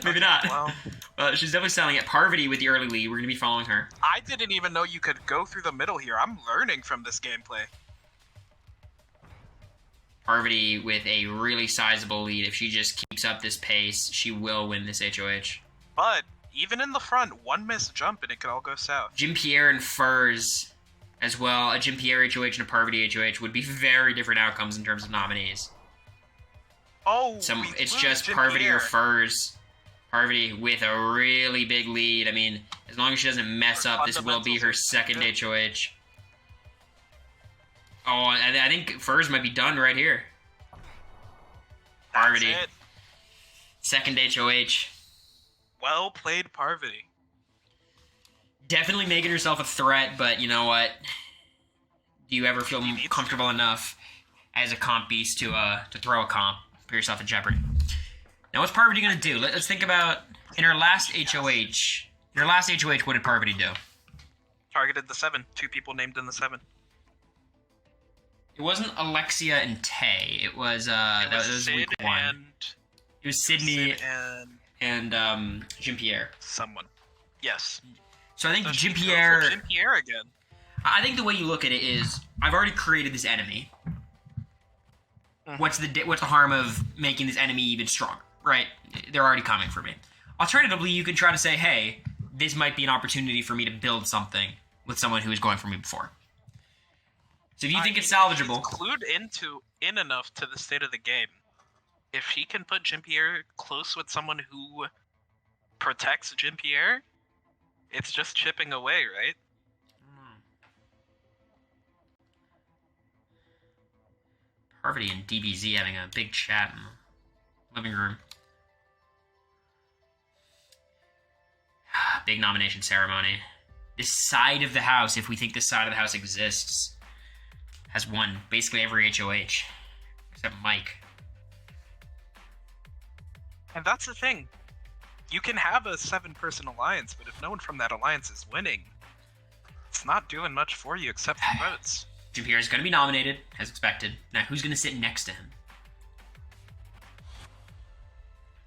Maybe not. Well, She's definitely selling it. Parvati with the early lead. We're going to be following her. I didn't even know you could go through the middle here. I'm learning from this gameplay. Parvati with a really sizable lead. If she just keeps up this pace, she will win this HOH. But even in the front, one missed jump and it could all go south. Jim Pierre and Furs as well. A Jim Pierre HOH and a Parvati HOH would be very different outcomes in terms of nominees. Oh, it's just Parvati or Furs. Parvati with a really big lead. I mean, as long as she doesn't mess up, this will be her second HOH. Oh, I think Furs might be done right here. Parvati. Second HOH. Well played, Parvati. Definitely making herself a threat, but you know what? Do you ever feel comfortable enough as a comp beast to throw a comp? Put yourself in jeopardy. Now, what's Parvati going to do? Let's think about, in her last HOH, what did Parvati do? Targeted the 7. 2 people named in the 7. It wasn't Alexia and Tay. It was, that was Sid week 1. It was Sydney and Jim Pierre. Someone. Yes. So I think So Jim she Pierre... goes for Jim Pierre again. I think the way you look at it is, I've already created this enemy. What's the harm of making this enemy even stronger, right? They're already coming for me. Alternatively, you can try to say, hey, this might be an opportunity for me to build something with someone who was going for me before. So if you think it's salvageable... He's clued in enough to the state of the game. If he can put Jim Pierre close with someone who protects Jim Pierre, it's just chipping away, right? Parvati and DBZ having a big chat in the living room. Big nomination ceremony. This side of the house, if we think this side of the house exists, has won basically every HOH. Except Mike. And that's the thing. You can have a 7-person alliance, but if no one from that alliance is winning, it's not doing much for you except for votes. Jim Pierre is going to be nominated, as expected. Now, who's going to sit next to him?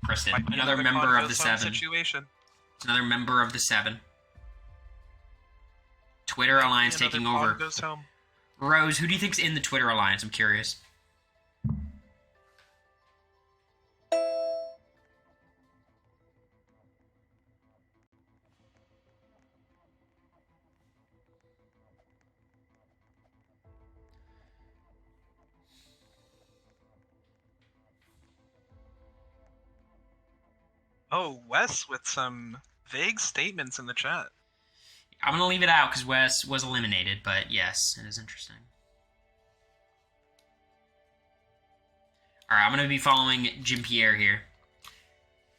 Kristen, another member of the 7. Situation. It's another member of the 7. Twitter Alliance taking over. Goes home. Rose, who do you think's in the Twitter Alliance? I'm curious. Oh, Wes with some vague statements in the chat. I'm going to leave it out because Wes was eliminated, but yes, it is interesting. Alright, I'm going to be following Jim Pierre here.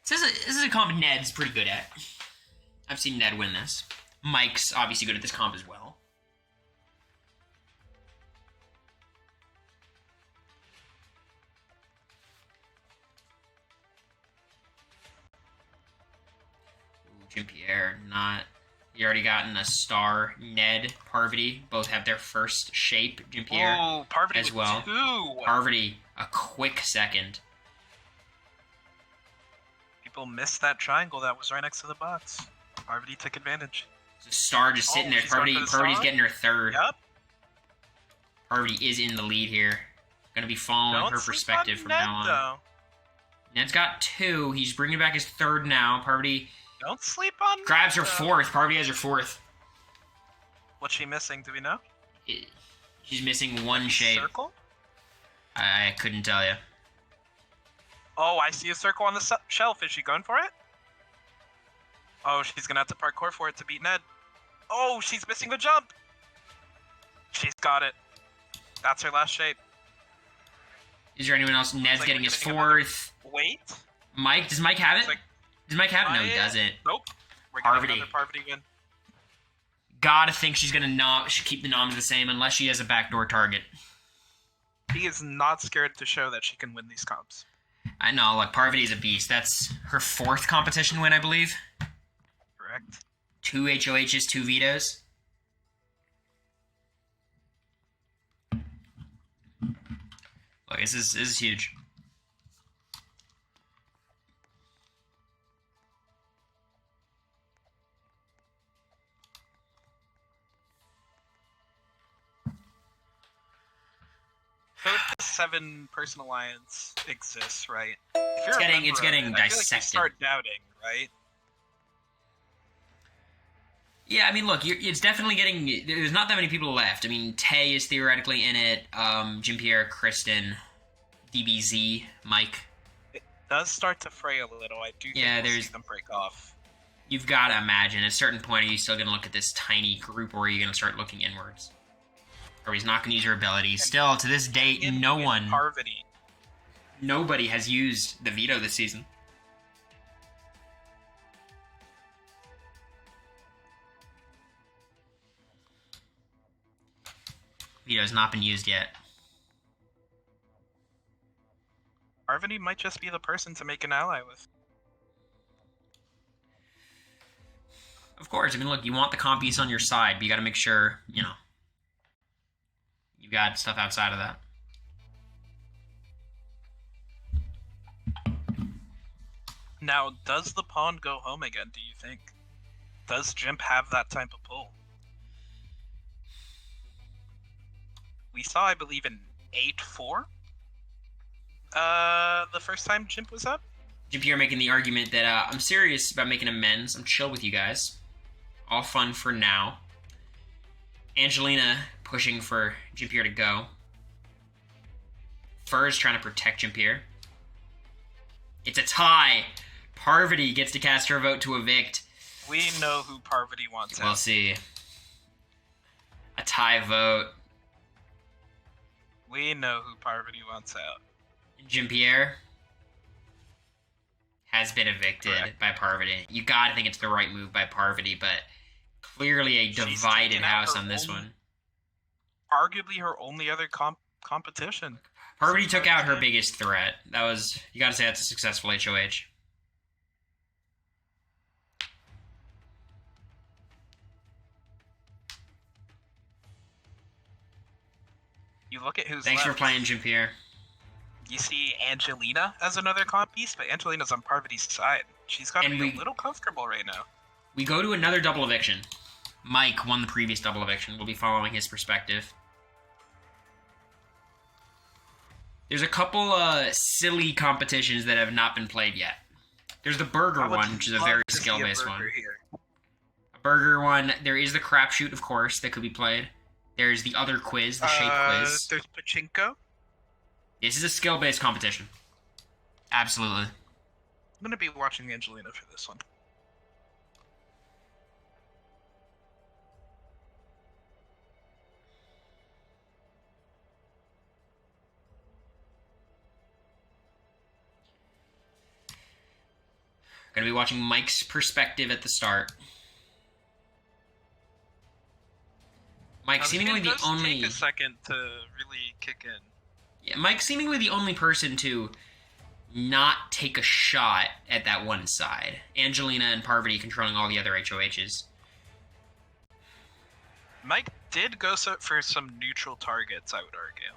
This is a comp Ned's pretty good at. I've seen Ned win this. Mike's obviously good at this comp as well. Ooh, Jim Pierre, not You already gotten a star. Ned, Parvati, both have their first shape. Jean-Pierre Oh, Parvati as with well. 2. Parvati, a quick second. People missed that triangle that was right next to the box. Parvati took advantage. So star just sitting there. She's going for the Parvati's star? getting her third. Yep. Parvati is in the lead here. Gonna be following Don't her sleep perspective on from Ned, now on. though. Ned's got 2. He's bringing back his third now. Parvati Don't sleep on Ned, grabs her though. 4th. Parvati has her 4th. What's she missing? Do we know? She's missing one shape. Circle? I couldn't tell you. Oh, I see a circle on the shelf. Is she going for it? Oh, she's gonna have to parkour for it to beat Ned. Oh, she's missing the jump. She's got it. That's her last shape. Is there anyone else? Ned's like getting we're his getting 4th. Wait. Mike? Does Mike have it? It's like- Does Mike have it? No, he doesn't. Nope. We're getting Parvati. another Parvati win. Gotta think she's gonna keep the noms the same unless she has a backdoor target. He is not scared to show that she can win these comps. I know, like, Parvati's a beast. That's her 4th competition win, I believe. Correct. 2 HOHs, 2 vetoes. Look, this is huge. So if the 7-person alliance exists, right? It's getting I feel like you dissected. start doubting, right? Yeah, I mean, look, it's definitely getting... There's not that many people left. I mean, Tay is theoretically in it. Jean-Pierre, Kristen, DBZ, Mike. It does start to fray a little. I do think we'll see them break off. You've got to imagine, at a certain point, are you still going to look at this tiny group, or are you going to start looking inwards? Or he's not going to use her abilities. Still, to this date, nobody has used the veto this season. Veto has not been used yet. Parvati might just be the person to make an ally with. Of course, I mean, look, you want the comp piece on your side, but you got to make sure, you know, you've got stuff outside of that. Now, does the pawn go home again, do you think? Does Jimp have that type of pull? We saw, I believe, in 8-4. The first time Jimp was up. Jean-Pierre making the argument that I'm serious about making amends. I'm chill with you guys. All fun for now. Angelina pushing for Jean-Pierre to go. Fur's trying to protect Jean-Pierre. It's a tie. Parvati gets to cast her vote to evict. We know who Parvati wants We'll out. see. A tie vote. We know who Parvati wants out. Jean-Pierre has been evicted Correct. by Parvati. You gotta think it's the right move by Parvati, but clearly a She's divided taken out house her on this own- one. Arguably her only other competition. Parvati took out her biggest threat. That was, you gotta say that's a successful HOH. You look at who's Thanks for left. playing, Jean-Pierre. You see Angelina as another comp piece, but Angelina's on Parvati's side. She's got to And be we- a little comfortable right now. We go to another double eviction. Mike won the previous double eviction. We'll be following his perspective. There's a couple silly competitions that have not been played yet. There's the burger I would one, which is a love very to see a skill-based one. burger here. A burger one. There is the crapshoot, of course, that could be played. There's the other quiz, the shape quiz. There's Pachinko. This is a skill-based competition. Absolutely. I'm gonna be watching Angelina for this one. Gonna be watching Mike's perspective at the start. Mike Now, this seemingly game the does only... take a second to really kick in. Yeah, Mike's seemingly the only person to not take a shot at that one side. Angelina and Parvati controlling all the other HOHs. Mike did go for some neutral targets, I would argue.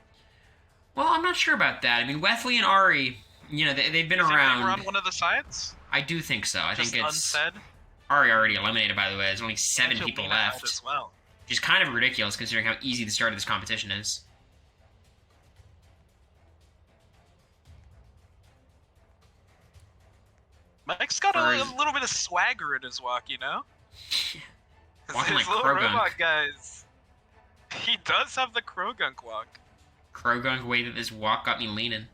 Well, I'm not sure about that. I mean, Wesley and Ari, they've been around. They were on one of the sides? I do think so. I think it's unsaid. Ari already eliminated, by the way. There's only 7 people left. As well. Which is kind of ridiculous considering how easy the start of this competition is. Mike's got a little bit of swagger in his walk, you know? Walking like little Krogunk. robot guys. He does have the Krogunk walk. Krogunk way that this walk got me leaning.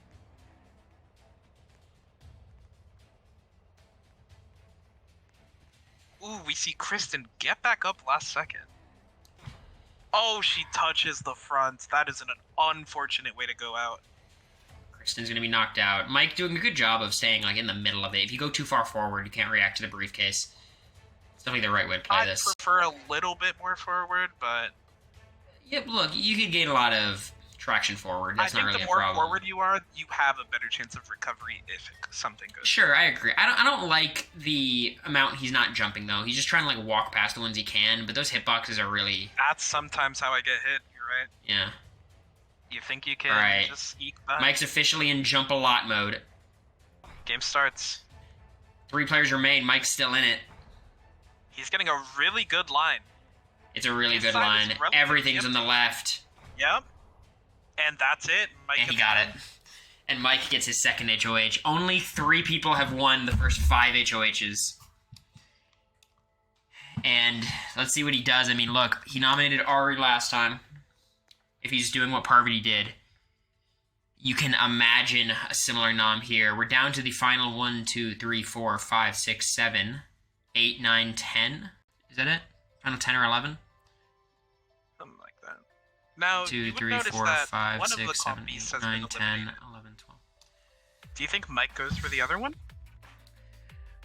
Ooh, we see Kristen get back up last second. Oh, she touches the front. That is an unfortunate way to go out. Kristen's going to be knocked out. Mike doing a good job of staying like in the middle of it. If you go too far forward, you can't react to the briefcase. It's definitely the right way to play this. I prefer a little bit more forward, but... Yep, look, you can gain a lot of traction forward. That's not really a problem. I think the more forward you are, you have a better chance of recovery if something goes. Sure, I agree. I don't like the amount he's not jumping, though. He's just trying to like walk past the ones he can, but those hitboxes are really... That's sometimes how I get hit, you're right. Yeah. You think you can just eke by? Mike's officially in jump a lot mode. Game starts. 3 players remain. Mike's still in it. He's getting a really good line. It's a really good line. Everything's on the left. Yep. And that's it. Mike and he got it. And Mike gets his second HOH. Only 3 people have won the first 5 HOHs. And let's see what he does. I mean, look, he nominated Ari last time. If he's doing what Parvati did, you can imagine a similar nom here. We're down to the final 1, 2, 3, 4, 5, 6, 7, 8, 9, 10. Is that it? Final 10 or 11? Something like that. Now, 2, 3, 4, 5, 6, 7, 8, 9, 10, 11, 12. Do you think Mike goes for the other one?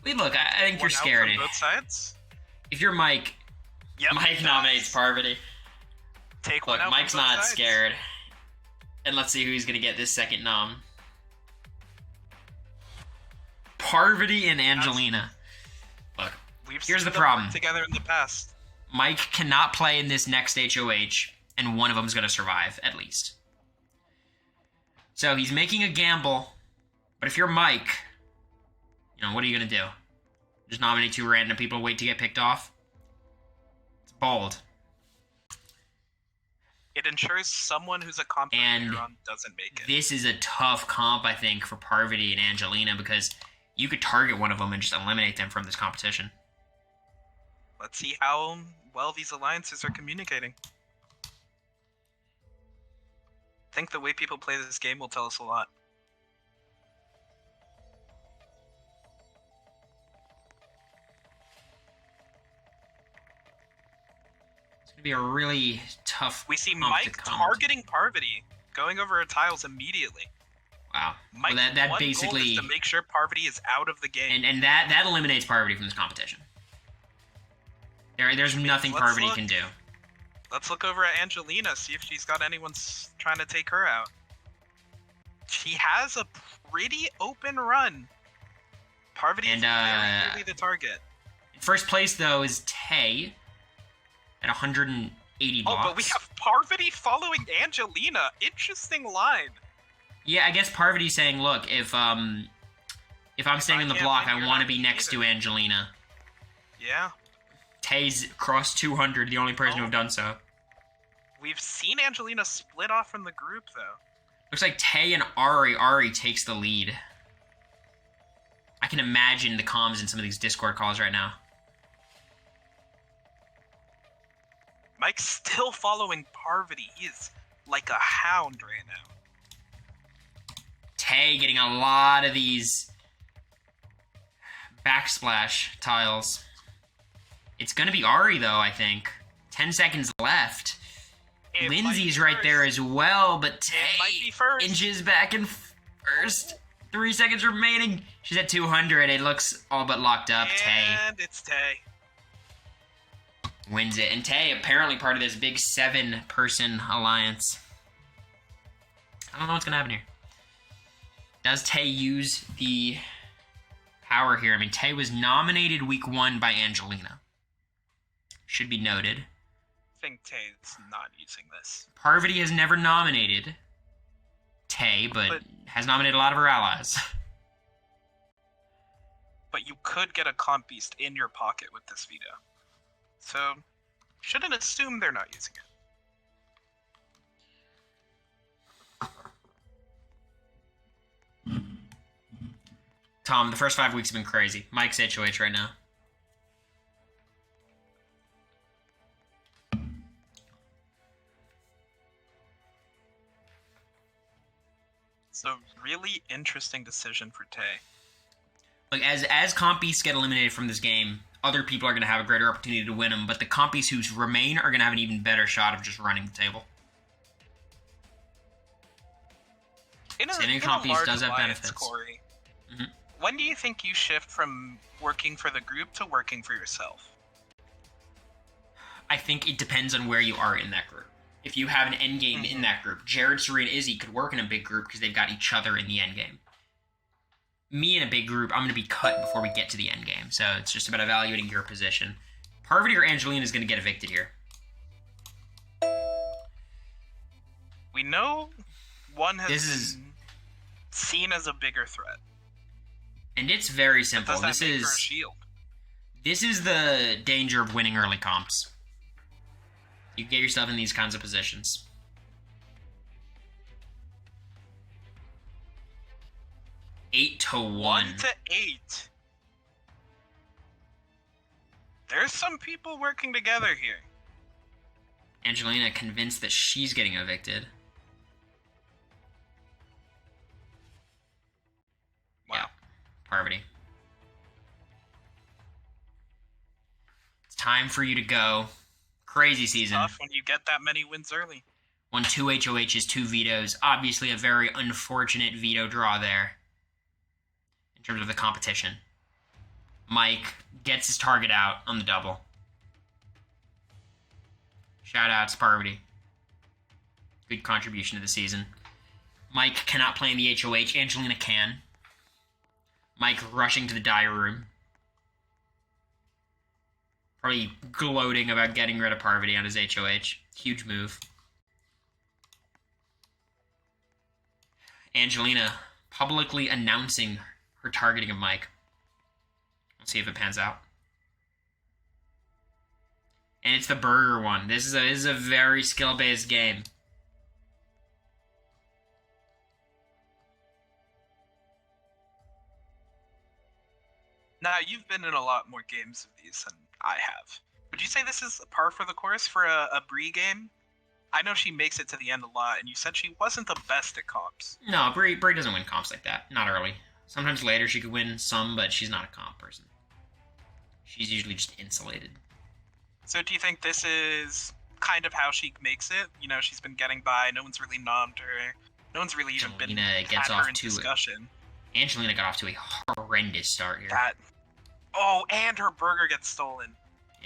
Wait, look, I think you're scared. Both sides? If you're Mike, Mike nominates Parvati. Take look, one out Mike's from both not sides. scared. And let's see who he's going to get this second nom. Parvati and Angelina. Look, here's the problem. Together in the past. Mike cannot play in this next HOH, and one of them is going to survive, at least. So he's making a gamble, but if you're Mike, what are you going to do? Just nominate 2 random people, wait to get picked off? It's bold. It ensures someone who's a competent player doesn't make it. This is a tough comp, I think, for Parvati and Angelina, because you could target one of them and just eliminate them from this competition. Let's see how well these alliances are communicating. I think the way people play this game will tell us a lot. It's going to be a really tough We see Mike targeting Parvati, going over her tiles immediately. Wow. Mike's that one basically goal is to make sure Parvati is out of the game. And that eliminates Parvati from this competition. There's nothing Parvati can do. Let's look over at Angelina, see if she's got anyone trying to take her out. She has a pretty open run. Parvati is very clearly the target. First place, though, is Tay at 180 blocks. Oh, but we have Parvati following Angelina. Interesting line. Yeah, I guess Parvati's saying, look, if I'm staying on the block, I want to be next to Angelina. Yeah. Tay's crossed 200, the only person to have done so. We've seen Angelina split off from the group, though. Looks like Tay and Ari takes the lead. I can imagine the comms in some of these Discord calls right now. Mike's still following Parvati. He is like a hound right now. Tay getting a lot of these backsplash tiles. It's going to be Ari, though, I think. 10 seconds left. Lindsay's right there as well, but Tay inches back in first. 3 seconds remaining. She's at 200. It looks all but locked up. And it's Tay. Wins it. And Tay, apparently part of this big 7-person alliance. I don't know what's going to happen here. Does Tay use the power here? I mean, Tay was nominated week 1 by Angelina. Should be noted. think Tay's not using this. Parvati has never nominated Tay, but has nominated a lot of her allies. But you could get a comp beast in your pocket with this veto. So, shouldn't assume they're not using it. Tom, the first 5 weeks have been crazy. Mike's HOH right now. So, really interesting decision for Tay. Like, as comp beasts get eliminated from this game, other people are going to have a greater opportunity to win them, but the comp beasts who remain are going to have an even better shot of just running the table. Saving comp beast does have benefits. Cory, when do you think you shift from working for the group to working for yourself? I think it depends on where you are in that group. If you have an endgame in that group, Jared, Suri, and Izzy could work in a big group because they've got each other in the endgame. Me in a big group, I'm going to be cut before we get to the endgame, so it's just about evaluating your position. Parvati or Angelina is going to get evicted here. We know one has been seen as a bigger threat. And it's very simple. Does that make her a shield? This is the danger of winning early comps. You get yourself in these kinds of positions. 8-1. 1-8. There's some people working together here. Angelina convinced that she's getting evicted. Wow. Yeah. Parvati. It's time for you to go. Crazy season. Tough when you get that many wins early. Won 2 HOHs, 2 vetoes. Obviously a very unfortunate veto draw there in terms of the competition. Mike gets his target out on the double. Shout out to Parvati. Good contribution to the season. Mike cannot play in the HOH. Angelina can. Mike rushing to the diary room. Probably gloating about getting rid of Parvati on his HOH. Huge move. Angelina publicly announcing her targeting of Mike. Let's see if it pans out. And it's the burger one. This is a very skill-based game. Now, you've been in a lot more games of these than I have. Would you say this is par for the course for a Bree game? I know she makes it to the end a lot, and you said she wasn't the best at comps. No, Bree doesn't win comps like that. Not early. Sometimes later she could win some, but she's not a comp person. She's usually just insulated. So do you think this is kind of how she makes it? You know, she's been getting by. No one's really nommed her. No one's really even been gets had off her in to discussion. Angelina got off to a horrendous start here. Oh, and her burger gets stolen.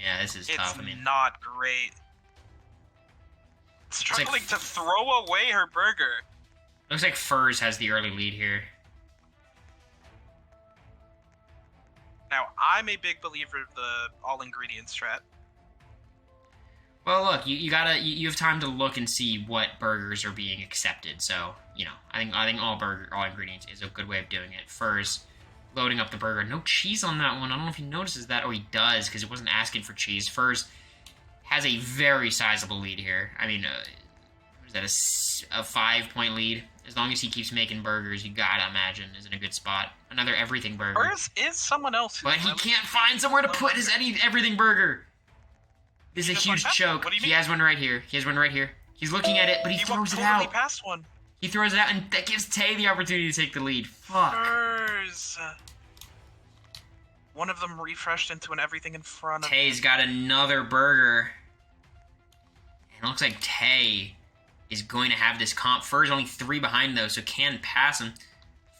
Yeah, this is tough. It's not great. Struggling to throw away her burger. Looks like Furs has the early lead here. Now, I'm a big believer of the all-ingredient strat. Well, look, you have time to look and see what burgers are being accepted. So, you know, I think all ingredients is a good way of doing it. Furs loading up the burger. No cheese on that one. I don't know if he notices that. Oh, he does, because it wasn't asking for cheese. Furs has a very sizable lead here. I mean, is that a 5-point lead? As long as he keeps making burgers, you gotta imagine is in a good spot. Another everything burger. Furs is someone else. But he can't find somewhere to put his everything burger. This is a huge choke. He has one right here. He has one right here. He's looking at it, but he throws it out. Past one. He throws it out, and that gives Tay the opportunity to take the lead. Fuck. Furs. One of them refreshed into an everything in front of Tay's got another burger. And it looks like Tay is going to have this comp. Furs only 3 behind, though, so can pass him.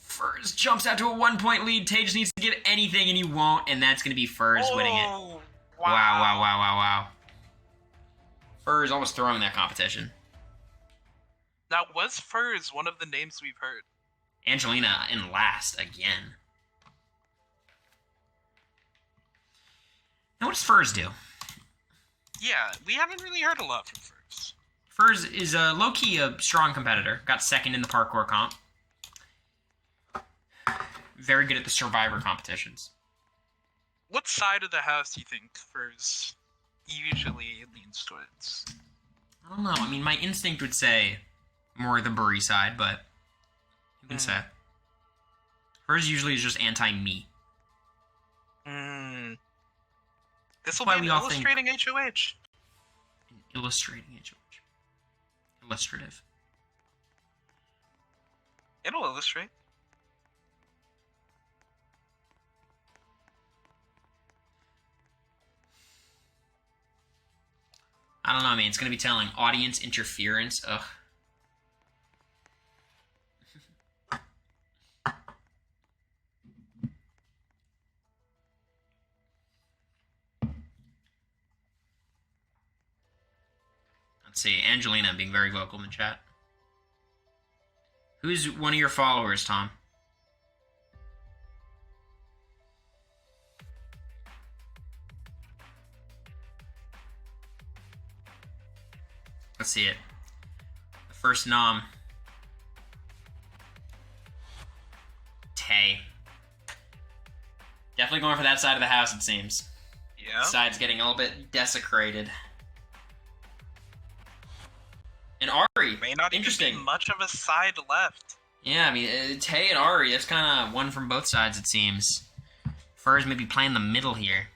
Furs jumps out to a 1-point lead. Tay just needs to get anything, and he won't, and that's going to be Furs winning it. Wow. Furs almost throwing that competition. Now, was Furs one of the names we've heard? Angelina in last again. Now, what does Furs do? Yeah, we haven't really heard a lot from Furs. Furs is low-key a strong competitor. Got second in the parkour comp. Very good at the survivor competitions. What side of the house do you think Furs usually leans towards? I don't know. I mean, my instinct would say more the Burry side, but who can say? Furs usually is just anti-me. This will be an illustrating HOH. An illustrating HOH. Illustrative. It'll illustrate. I don't know, I mean, it's going to be telling. Audience interference. Ugh. Let's see. Angelina being very vocal in the chat. Who's one of your followers, Tom? Let's see it. The first nom. Tay. Definitely going for that side of the house, it seems. Yeah. The side's getting a little bit desecrated. And Ari. May not interesting. Even be much of a side left. Yeah, I mean, Tay and Ari, that's kind of one from both sides, it seems. Furs maybe playing the middle here.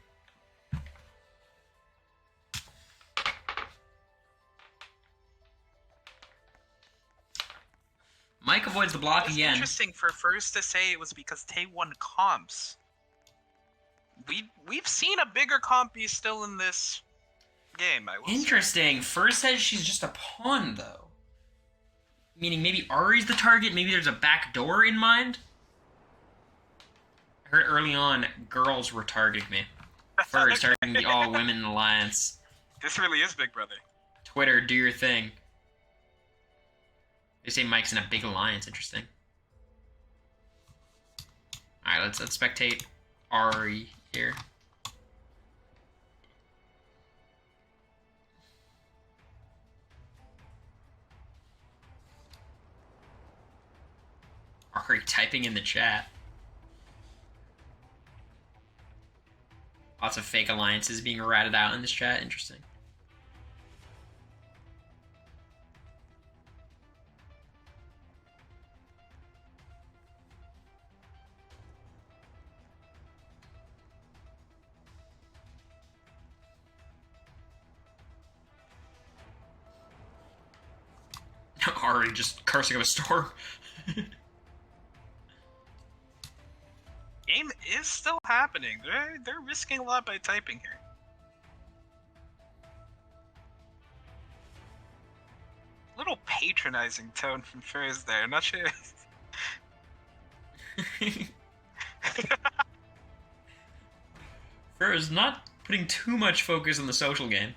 Mike avoids the block again. It's interesting for Furs to say it was because Tay won comps. We've seen a bigger comp be still in this game, I will Interesting. Furs says she's just a pawn, though. Meaning maybe Ari's the target, maybe there's a back door in mind? I heard early on girls were targeting me. Furs targeting the all-women alliance. This really is Big Brother. Twitter, do your thing. They say Mike's in a big alliance. Interesting. Alright, let's spectate Ari here. Ari typing in the chat. Lots of fake alliances being ratted out in this chat. Interesting. Ari just cursing up a storm. Game is still happening. They're risking a lot by typing here. Little patronizing tone from Furs there. Not sure. Furs not putting too much focus on the social game.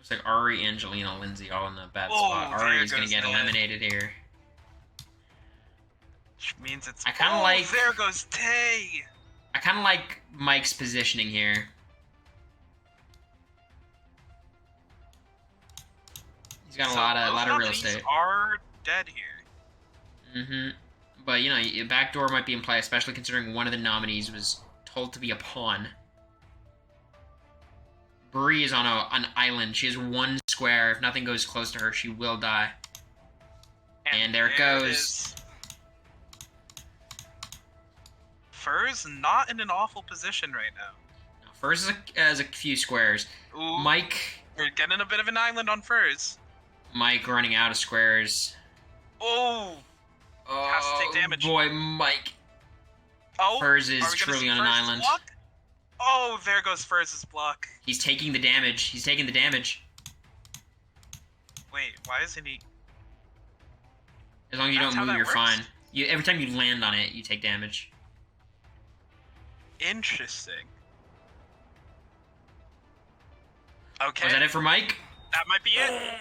Looks like Ari, Angelina, Lindsay all in a bad spot. Ari's gonna get eliminated here. Which means it's. I kind of like. There goes Tay. I kind of like Mike's positioning here. He's got a lot of real estate. Are dead here. Mm-hmm. But you know, a backdoor might be in play, especially considering one of the nominees was told to be a pawn. Bree is on an island. She has one square. If nothing goes close to her, she will die. And there it goes. Furs not in an awful position right now. No, Furs has a few squares. Ooh, Mike. We're getting a bit of an island on Furs. Mike running out of squares. Oh. Has to take damage. Boy, Mike. Oh. Furs is truly on an island. Block? Oh, there goes Furs' block. He's taking the damage. He's taking the damage. Wait, why isn't he? As long as you don't move, you're fine. Every time you land on it, you take damage. Interesting. Okay. Was that it for Mike? That might be it.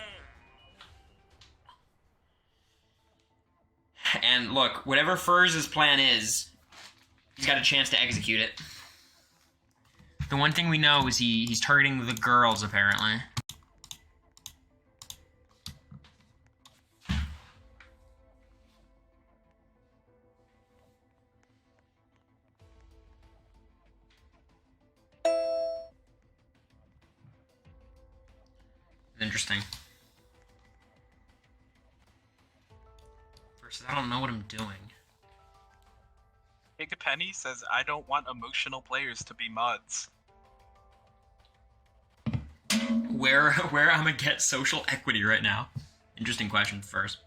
And look, whatever Furs' plan is, he's got a chance to execute it. The one thing we know is he's targeting the girls, apparently. Interesting. Versus, I don't know what I'm doing. Big Penny says, I don't want emotional players to be mods. Where I'm gonna get social equity right now? Interesting question first.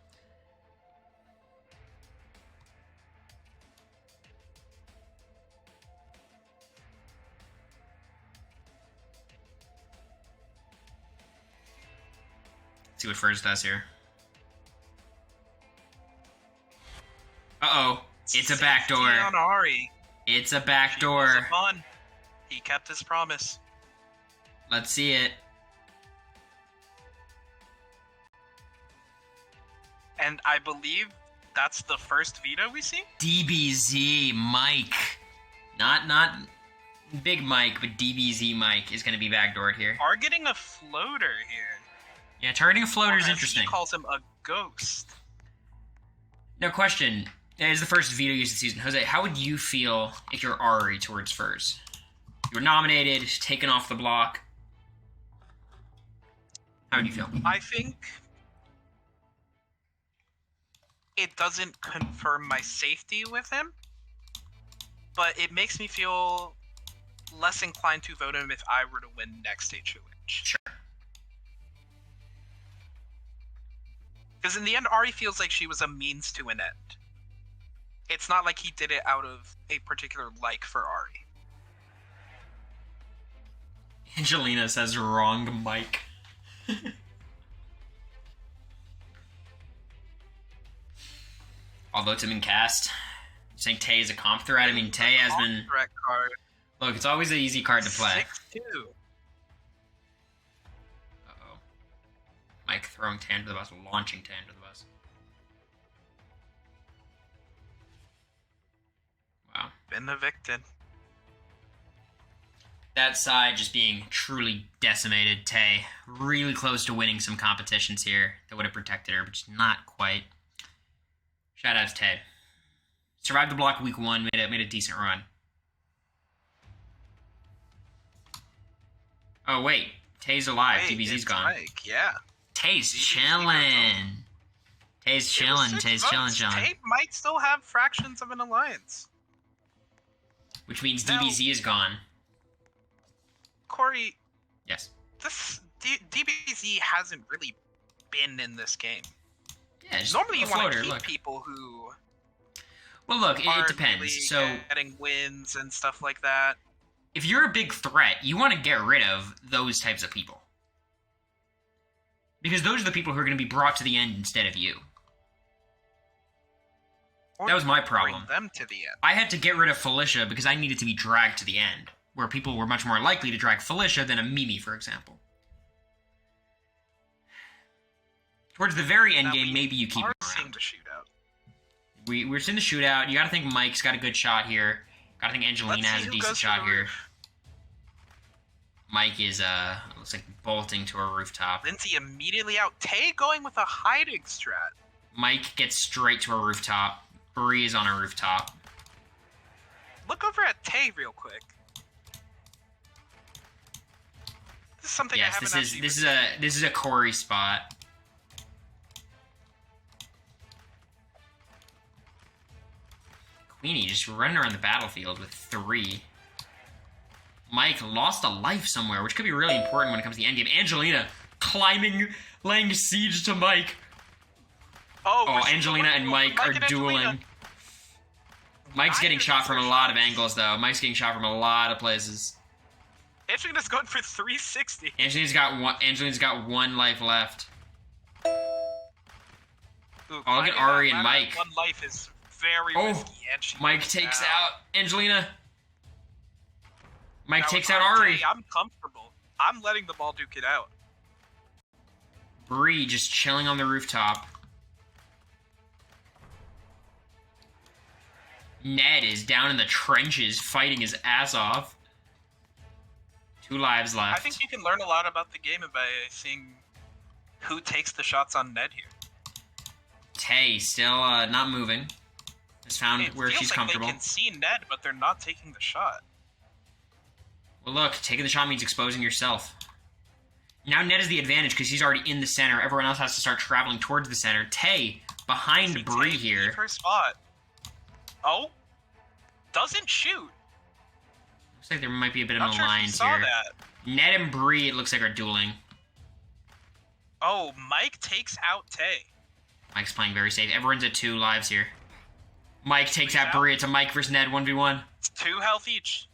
See what Furs does here. Uh-oh. It's a backdoor. On Ari. It's a backdoor. He kept his promise. Let's see it. And I believe that's the first veto we see? DBZ Mike. Not Big Mike, but DBZ Mike is going to be backdoored here. Are getting a floater here. Yeah, targeting a floater is interesting. He calls him a ghost. No question. It is the first veto used this season. Jose, how would you feel if you're Ari towards Furs? You were nominated, taken off the block. How would you feel? I think it doesn't confirm my safety with him, but it makes me feel less inclined to vote him if I were to win next stage challenge. Sure. Because in the end, Ari feels like she was a means to an end. It's not like he did it out of a particular like for Ari. Angelina says wrong Mike. Although it's been cast. You're saying Tay is a comp threat? I mean, Tay has been... Threat card. Look, it's always an easy card to play. 6-2. Uh-oh. Mike throwing Tay under the bus, launching Tay under the bus. Wow. Been evicted. That side just being truly decimated. Tay really close to winning some competitions here that would have protected her, but just not quite. Shout out to Tay. Survived the block week 1, made a decent run. Oh wait, Tay's alive. Hey, DBZ's it's gone. Mike, yeah. Tay's DBZ chilling. Tay's chilling. Tay's chilling. Tay might still have fractions of an alliance. Which means Now- DBZ is gone. Cory, Yes. this DBZ hasn't really been in this game. Yeah, just Normally a you want floater, to keep look. people who Well, look, it aren't depends. really So, getting wins and stuff like that. if you're a big threat, you want to get rid of those types of people. Because those are the people who are going to be brought to the end instead of you. Or That was my bring problem. them to the end. I had to get rid of Felicia because I needed to be dragged to the end, where people were much more likely to drag Felicia than a Mimi, for example. Towards the very end Now game, we maybe you keep are him seeing around. the shootout. We're seeing the shootout. You gotta think Mike's got a good shot here. Gotta think Let's Angelina see has a who decent goes for shot the here. roof. Mike is, looks like bolting to a rooftop. Lindsay immediately out. Tay going with a hiding strat. Mike gets straight to a rooftop. Bree is on a rooftop. Look over at Tay real quick. This is something I Yes, haven't this is a Cory spot. Queenie just running around the battlefield with 3. Mike lost a life somewhere, which could be really important when it comes to the endgame. Angelina climbing, laying siege to Mike. Oh, Angelina and Mike are dueling. Mike's getting shot from a lot of angles, though. Mike's getting shot from a lot of places. Angelina's going for 360. Angelina's got 1 life left. Ooh, Oh, look at climbing Ari that and ladder Mike. One life is very Oh, risky. And she Mike goes takes down. out Angelina. Mike Now, takes if out I'm Ari. Tay, I'm comfortable. I'm letting the ball duke it out. Bree just chilling on the rooftop. Ned is down in the trenches fighting his ass off. 2 lives left. I think you can learn a lot about the game by seeing who takes the shots on Ned here. Tay still not moving. Just found where she's comfortable. They can see Ned, but they're not taking the shot. Well, look, taking the shot means exposing yourself. Now Ned has the advantage because he's already in the center. Everyone else has to start traveling towards the center. Tay behind Bree here. Leave her spot. Oh, doesn't shoot. Looks like there might be a bit of an Not alliance sure if you here. saw that. Ned and Bree, it looks like, are dueling. Oh, Mike takes out Tay. Mike's playing very safe. Everyone's at 2 lives here. Mike takes out Bree. It's a Mike versus Ned 1v1. It's 2 health each.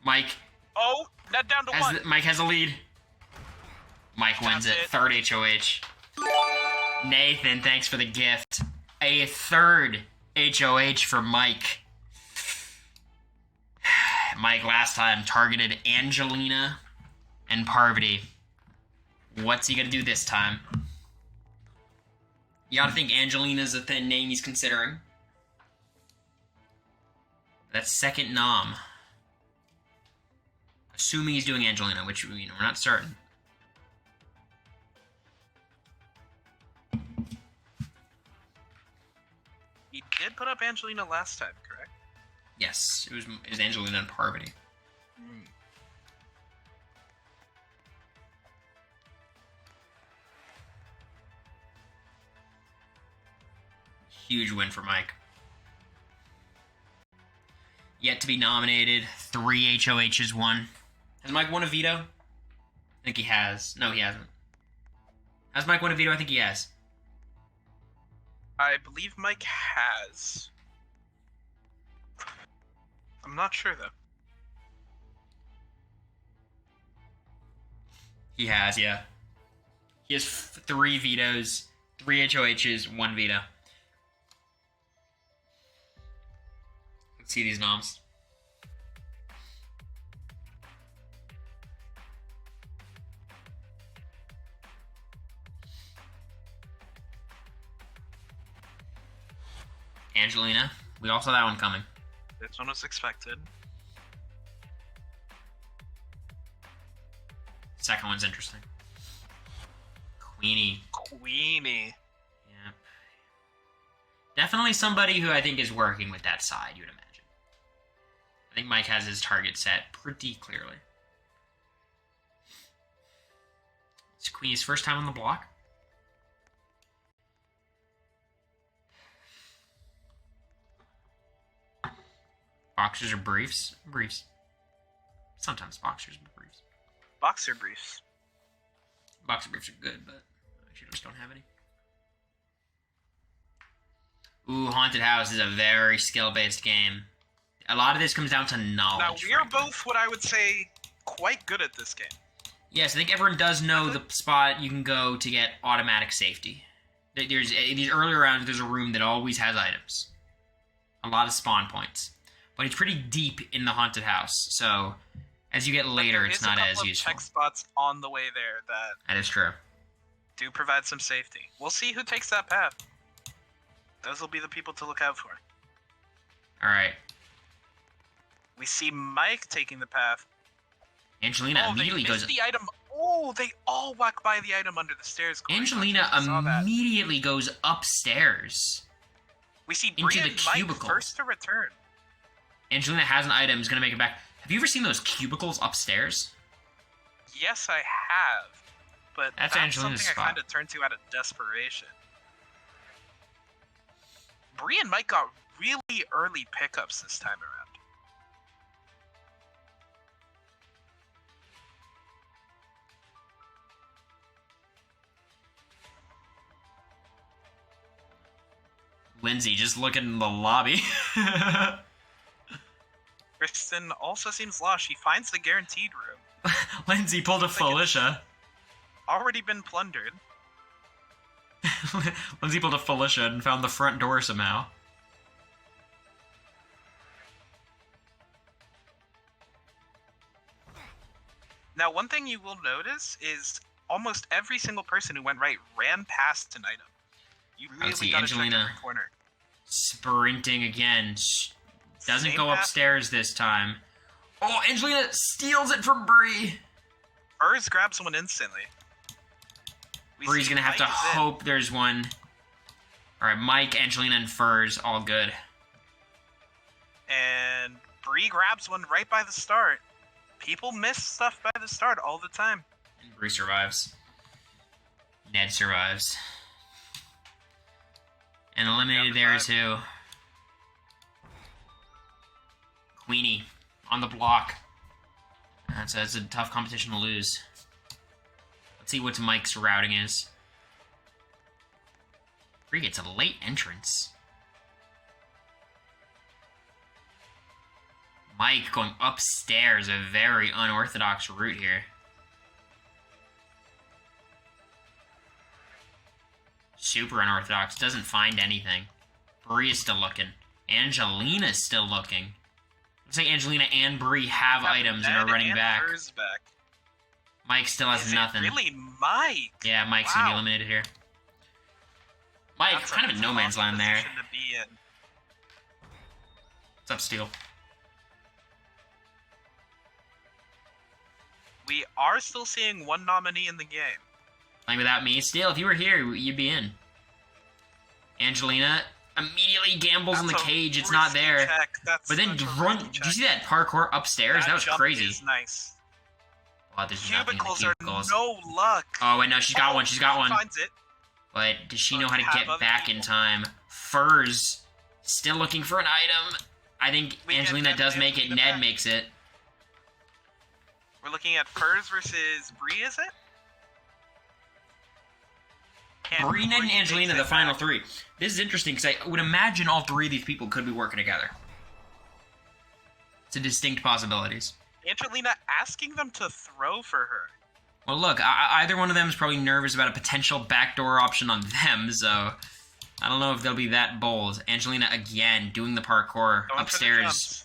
Mike. Oh, Ned down to 1. Mike has a lead. Mike wins it. 3rd HOH. Nathan, thanks for the gift. A 3rd HOH for Mike. Mike last time targeted Angelina and Parvati. What's he gonna do this time? You gotta think Angelina's a thin name he's considering. That's 2nd nom. Assuming he's doing Angelina, which, we're not certain. He did put up Angelina last time, correct? Yes, it was Angelina and Parvati. Huge win for Mike. Yet to be nominated. 3 HOHs won. Has Mike won a veto? I think he has. No, he hasn't. Has Mike won a veto? I think he has. I believe Mike has. I'm not sure, though. He has, yeah. He has 3 vetoes, 3 HOHs, 1 veto. Let's see these noms. Angelina. We all saw that one coming. This one was expected. Second one's interesting. Queenie. Queenie. Yep. Definitely somebody who I think is working with that side, you would imagine. I think Mike has his target set pretty clearly. It's Queenie's first time on the block. Boxers or briefs? Briefs. Sometimes boxers, but briefs. Boxer briefs. Boxer briefs are good, but I actually just don't have any. Ooh, Haunted House is a very skill-based game. A lot of this comes down to knowledge. Now, we are both, what I would say, quite good at this game. Yes, I think everyone does know the spot you can go to get automatic safety. There's in these earlier rounds, there's a room that always has items. A lot of spawn points. But it's pretty deep in the Haunted House, so as you get later, it's not as useful. Check spots on the way there That is true. do provide some safety. We'll see who takes that path. Those will be the people to look out for. Alright. We see Mike taking the path. Angelina immediately they goes... missed the item. Oh, they all walk by the item under the stairs. Cory. Angelina immediately goes upstairs. We see into Bree the and Mike cubicles. first to return. Angelina has an item, is going to make it back. Have you ever seen those cubicles upstairs? Yes, I have. But That's Angelina's something spot. I kind of turned to out of desperation. Bree and Mike got really early pickups this time around. Lindsay just looking in the lobby. Kristen also seems lost. She finds the guaranteed room. Lindsay pulled a Felicia. Already been plundered. Lindsay pulled a Felicia and found the front door somehow. Now, one thing you will notice is almost every single person who went right ran past an item. You Let's see, really gotta check Angelina. every corner. Sprinting again. Doesn't Same go path. upstairs this time. Oh, Angelina steals it from Bree. Furs grabs someone instantly. Bree's gonna have to hope there's one. Alright, Mike, Angelina, and Furs, all good. And Bree grabs one right by the start. People miss stuff by the start all the time. And Bree survives. Ned survives. And eliminated there too. Queenie on the block. That's a tough competition to lose. Let's see what Mike's routing is. Bree gets a late entrance. Mike going upstairs, a very unorthodox route here. Super unorthodox, doesn't find anything. Bree is still looking. Angelina's still looking. Looks like Angelina and Bree have items and are running back. Mike still has nothing. Really, Mike? Yeah, Mike's gonna be eliminated here. Mike, That's kind of a no man's land there. position to be in. What's up, Steel? We are still seeing one nominee in the game. Like without me, Steel, if you were here, you'd be in. Angelina immediately gambles in the cage. It's not there. But then run. Did you see that parkour upstairs? That was crazy. Is nice. Wow, there's nothing in the Cubicles cubicles. are no luck. Oh wait, no, she's got one. She's got one. Finds it. But does she know how to get back in time? Furs still looking for an item. I think Angelina does make it. Ned makes it. We're looking at Furs versus Bree, is it? Bree, Ned, and Angelina, the final three. This is interesting because I would imagine all three of these people could be working together. It's a distinct possibilities. Angelina asking them to throw for her. Well, look, either one of them is probably nervous about a potential backdoor option on them, so I don't know if they'll be that bold. Angelina again doing the parkour Going upstairs,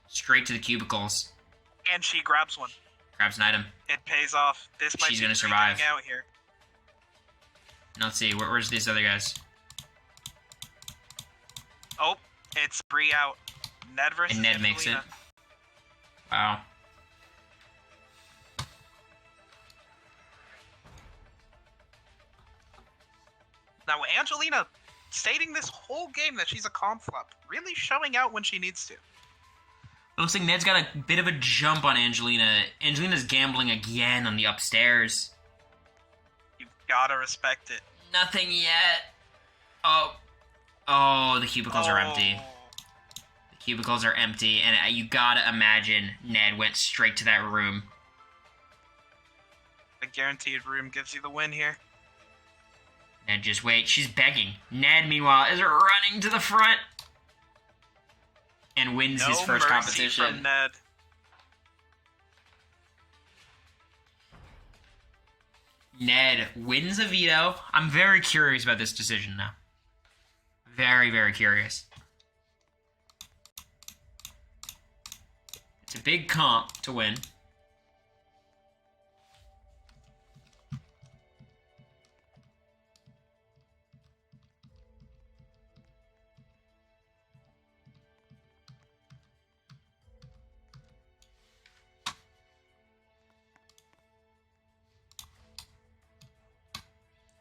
straight to the cubicles. And she grabs one. Grabs an item. It pays off. This might She's be gonna survive. out here. Now, let's see, where's these other guys? Oh, it's Bree out. Ned versus And Ned Angelina. makes it. Wow. Now, Angelina stating this whole game that she's a comp flop, really showing out when she needs to. It looks like Ned's got a bit of a jump on Angelina. Angelina's gambling again on the upstairs. You've gotta respect it. Nothing yet. Oh, the cubicles are empty. The cubicles are empty, and you gotta imagine Ned went straight to that room. The guaranteed room gives you the win here. Ned, just wait. She's begging. Ned, meanwhile, is running to the front and wins his first competition. From Ned. Ned wins a veto. I'm very curious about this decision now. Very, very curious. It's a big comp to win.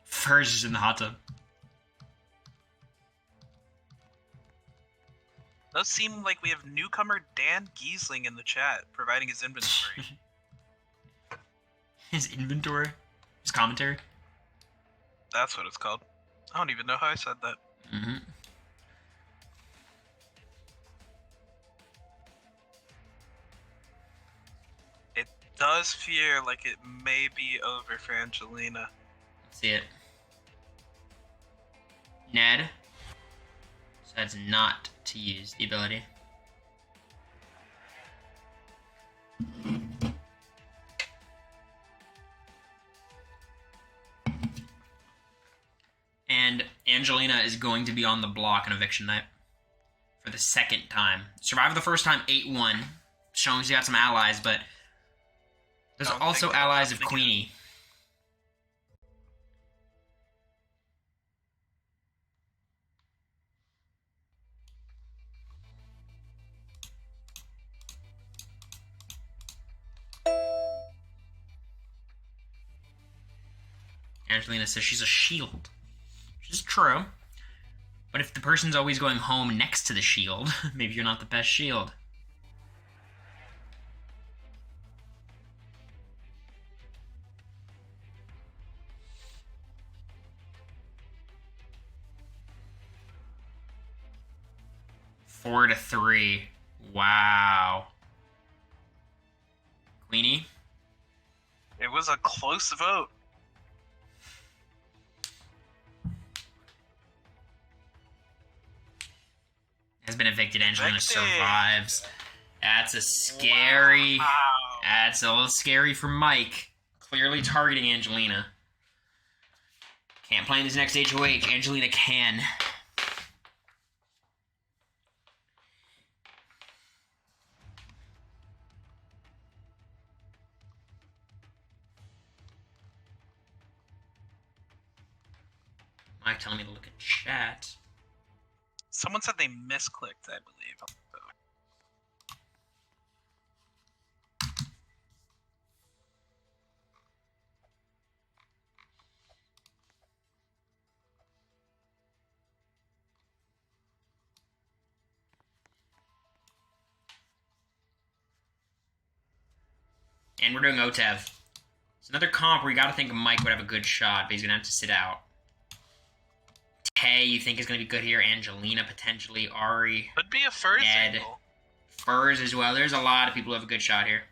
Furs is in the hot tub. Does seem like we have newcomer Dan Giesling in the chat, providing his inventory. His inventory? His commentary? That's what it's called. I don't even know how I said that. Mm-hmm. It does feel like it may be over for Angelina. Let's see it. Ned decides not to use the ability. And Angelina is going to be on the block on eviction night for the second time. Survived the first time 8-1, showing she got some allies, but there's also allies of Queenie. Angelina says she's a shield. Which is true. But if the person's always going home next to the shield, maybe you're not the best shield. Four to 3. Wow. Queenie? It was a close vote. Has been evicted. Angelina survives. That's a scary... Wow. That's a little scary for Mike. Clearly targeting Angelina. Can't play in this next HOH. Angelina can. Mike telling me to look at chat. Someone said they misclicked, I believe. And we're doing OTEV. It's another comp where you gotta think Mike would have a good shot, but he's gonna have to sit out. Tay, you think is gonna be good here. Angelina, potentially. Ari. Could be a first Ned. angle. Furs as well. There's a lot of people who have a good shot here.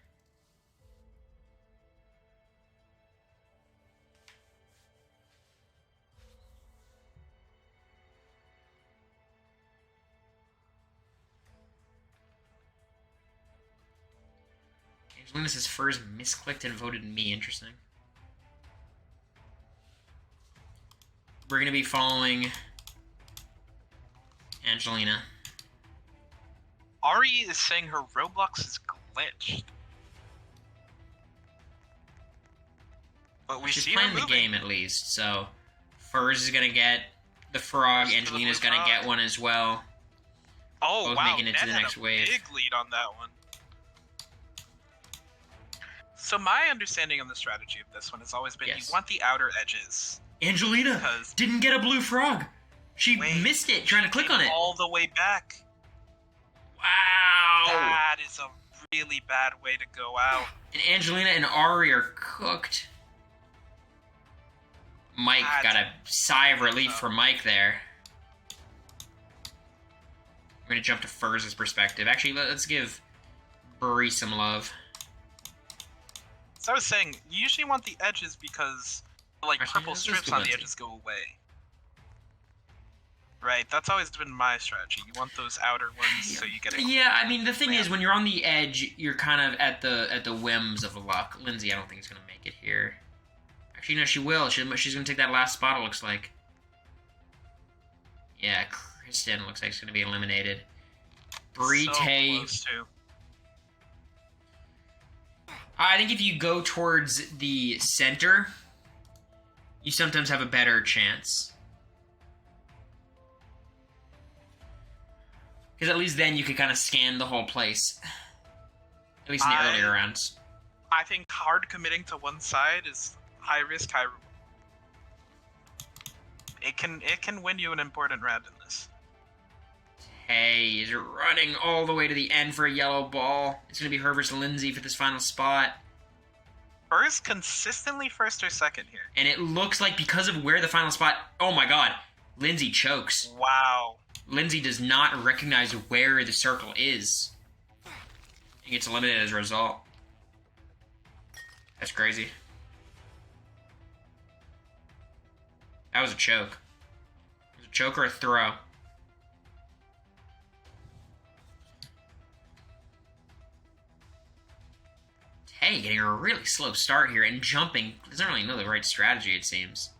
Angelina says Furs misclicked and voted me. Interesting. We're going to be following Angelina. Ari is saying her Roblox is glitched. But we She's see her playing the moving. game at least, so Furs is going to get the frog. Furs Angelina's for the going to frog. get one as well. Oh, Both wow. making it to Ned the had next a wave. big lead on that one. So my understanding of the strategy of this one has always been Yes. you want the outer edges. Angelina Because- didn't get a blue frog. She Wait, missed it trying to click came on it. all the way back. Wow. That is a really bad way to go out. And Angelina and Ari are cooked. Mike That's got a sigh of relief tough. for Mike there. We're going to jump to Furs' perspective. Actually, let's give Bree some love. So I was saying, you usually want the edges because like Actually, purple let's just strips do on the Lindsay. edges go away. Right, that's always been my strategy. You want those outer ones so you get it. Yeah, I mean, the thing is, when you're on the edge, you're kind of at the whims of luck. Lindsay, I don't think is going to make it here. Actually, no, she will. She's going to take that last spot, it looks like. Yeah, Kristen looks like she's going to be eliminated. Bree, So Tay. close to. I think if you go towards the center, you sometimes have a better chance. Because at least then you could kind of scan the whole place. At least in the earlier rounds. I think hard committing to one side is high risk, high. It can win you an important round in this. Hey, he's running all the way to the end for a yellow ball. It's going to be her versus Lindsay for this final spot. First, consistently first or second here. And it looks like because of where the final spot... Oh my god. Lindsay chokes. Wow. Lindsay does not recognize where the circle is. And gets eliminated as a result. That's crazy. That was a choke. Was it a choke or a throw? Tay getting a really slow start here and jumping. Doesn't really know the right strategy, it seems.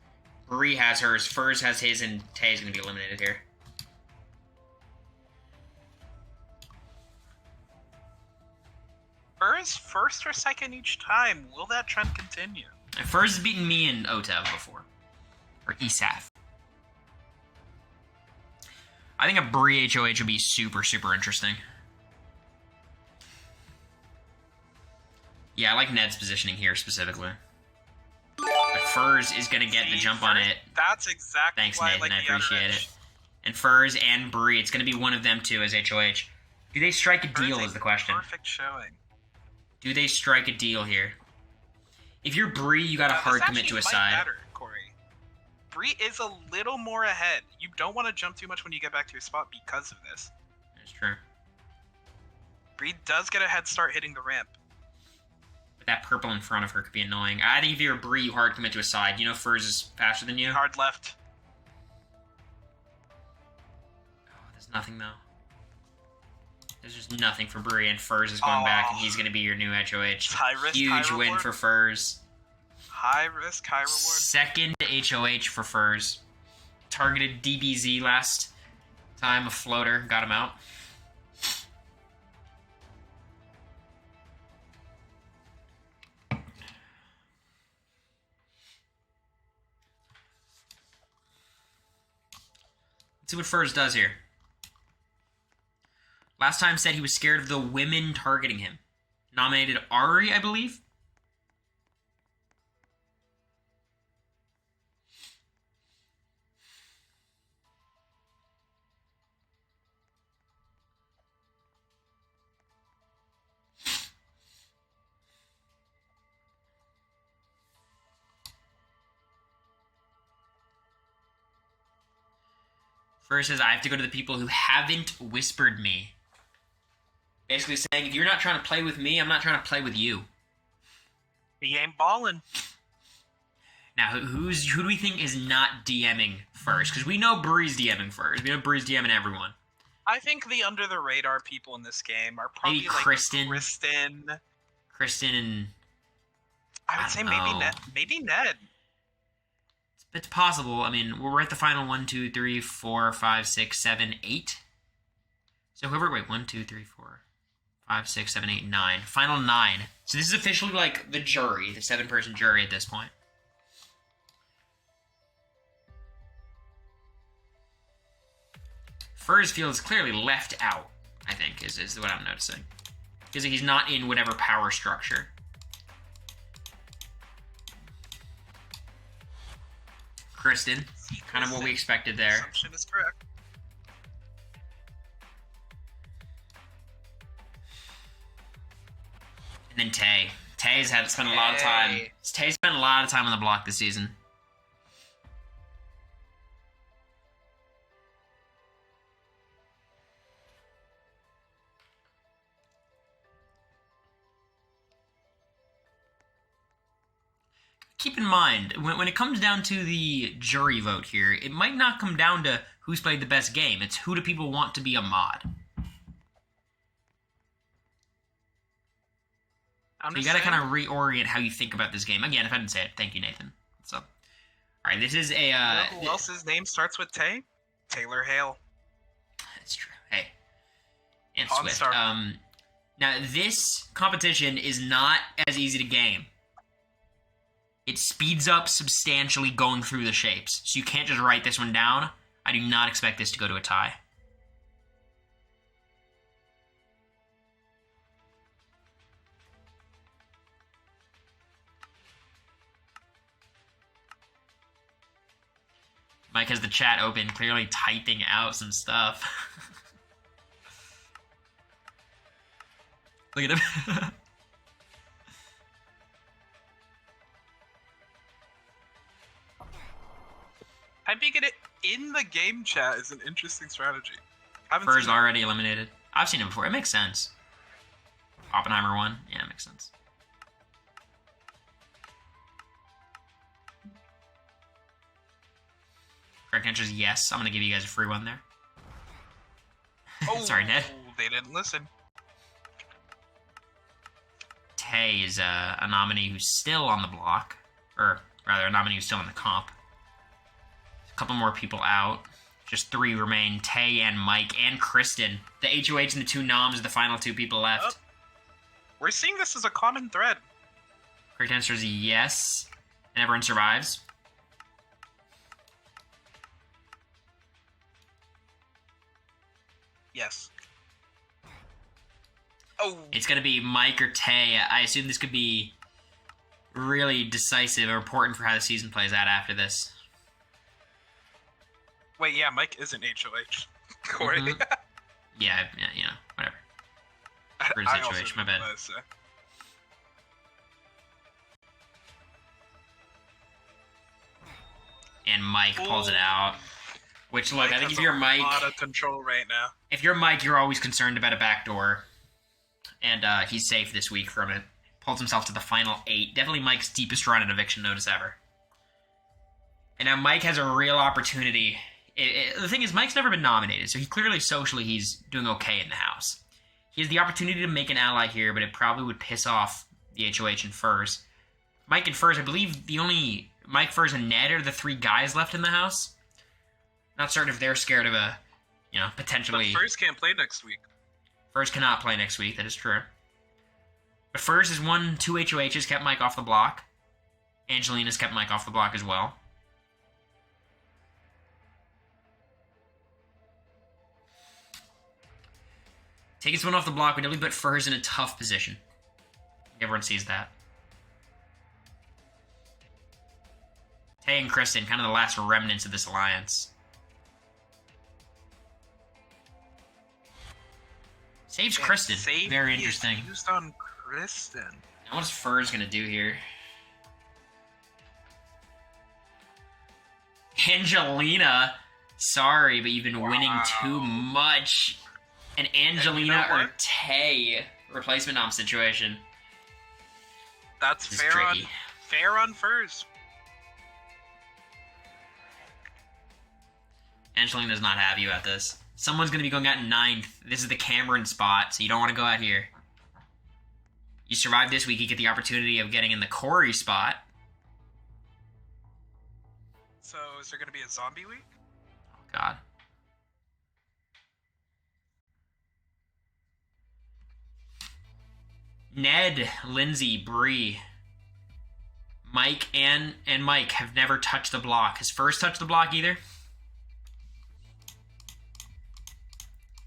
Bree has hers, Furs has his, and Tay's going to be eliminated here. Furs first or second each time. Will that trend continue? And Furs has beaten me in OTEV before. Or ESAF. I think a Bree HOH would be super, super interesting. Yeah, I like Ned's positioning here specifically. But Furs is going to get the jump on it. That's exactly Thanks, why Nathan. I I like the appreciate outer it. edge. And Furs and Bree. It's going to be one of them two as HOH. Do they strike a deal Furs is the question. Perfect showing. Do they strike a deal here? If you're Bree, you got to hard commit to a side. Matter, Corey. Bree is a little more ahead. You don't want to jump too much when you get back to your spot because of this. That's true. Bree does get a head start hitting the ramp. But that purple in front of her could be annoying. I think if you're a Bree, you hard commit to a side. You know Furs is faster than you? Hard left. Oh, there's nothing, though. There's just nothing for Bree, and Furs is going back, and he's going to be your new HOH. High risk, Huge high win reward. for Furs. High risk, high reward. Second HOH for Furs. Targeted DBZ last time, a floater, got him out. Let's see what Furs does here. Last time said he was scared of the women targeting him. Nominated Ari, I believe. First says, I have to go to the people who haven't whispered me. Basically saying, if you're not trying to play with me, I'm not trying to play with you. He ain't balling. Now, who do we think is not DMing First? Because we know Bree's DMing First. We know Bree's DMing everyone. I think the under the radar people in this game are probably Maybe like Kristen. Kristen and... I would say maybe Ned. Maybe Ned. It's possible. I mean, we're at the final 1, 2, 3, 4, 5, 6, 7, 8. So whoever... Wait, 1, 2, 3, 4, 5, 6, 7, 8, 9. Final 9. So this is officially like the jury, the 7-person jury at this point. Furs feels clearly left out, I think, is what I'm noticing. Because he's not in whatever power structure. Kristen, kind of what we expected there. Assumption is correct. And then Tay. Tay's had spent a lot of time. Tay spent a lot of time on the block this season. Keep in mind, when it comes down to the jury vote here, it might not come down to who's played the best game. It's who do people want to be a mod. So you got to kind of reorient how you think about this game. Again, if I didn't say it, thank you, Nathan. So, all right, this is a... who else's name starts with Tay? Taylor Hale. That's true. Hey. And Pawn Swift. Star. Now, this competition is not as easy to game. It speeds up substantially going through the shapes. So you can't just write this one down. I do not expect this to go to a tie. Mike has the chat open, clearly typing out some stuff. Look at him. Typing it in the game chat is an interesting strategy. Furs already eliminated. I've seen it before. It makes sense. Oppenheimer won. Yeah, it makes sense. Correct answer is yes. I'm going to give you guys a free one there. Oh, sorry, Ned. They didn't listen. Tay is a nominee who's still on the block. Or, rather, a nominee who's still in the comp. A couple more people out. Just 3 remain. Tay and Mike and Kristen. The HOH and the 2 noms are the final 2 people left. Oh. We're seeing this as a common thread. Correct answer is yes. And everyone survives. Yes. Oh. It's going to be Mike or Tay. I assume this could be really decisive or important for how the season plays out after this. Wait, yeah, Mike isn't HOH. Cory. Mhm. Yeah, you know, whatever. For his I also HOH, my didn't bad. know, so. And Mike pulls it out. Which, look, Mike I think has if you're a Mike, lot of control right now. if you're Mike, you're always concerned about a backdoor. And he's safe this week from it. Pulls himself to the final 8. Definitely Mike's deepest run in eviction notice ever. And now Mike has a real opportunity. The thing is, Mike's never been nominated, so he clearly socially he's doing okay in the house. He has the opportunity to make an ally here, but it probably would piss off the HOH and Furs. Mike and Furs, I believe the only Mike, Furs, and Ned are the 3 guys left in the house. Not certain if they're scared of a, potentially... But Furs can't play next week. Furs cannot play next week, that is true. But Furs has won 2 HOHs, kept Mike off the block. Angelina's kept Mike off the block as well. Taking someone off the block would definitely put Furs in a tough position. Everyone sees that. Tay and Kristen, kind of the last remnants of this alliance. Saves And Kristen. save Very is interesting. Used on Kristen. Now what is Furs going to do here? Angelina. Sorry, but you've been winning too much. An Angelina what? or Tay replacement nom situation. That's This is fair tricky. fair on Furs. Angelina's not happy about this. Someone's going to be going out in 9th. This is the Cameron spot, so you don't want to go out here. You survive this week, you get the opportunity of getting in the Cory spot. So is there going to be a zombie week? Oh, God. Ned, Lindsay, Bree, Mike, and Mike have never touched the block. Has First touched the block either?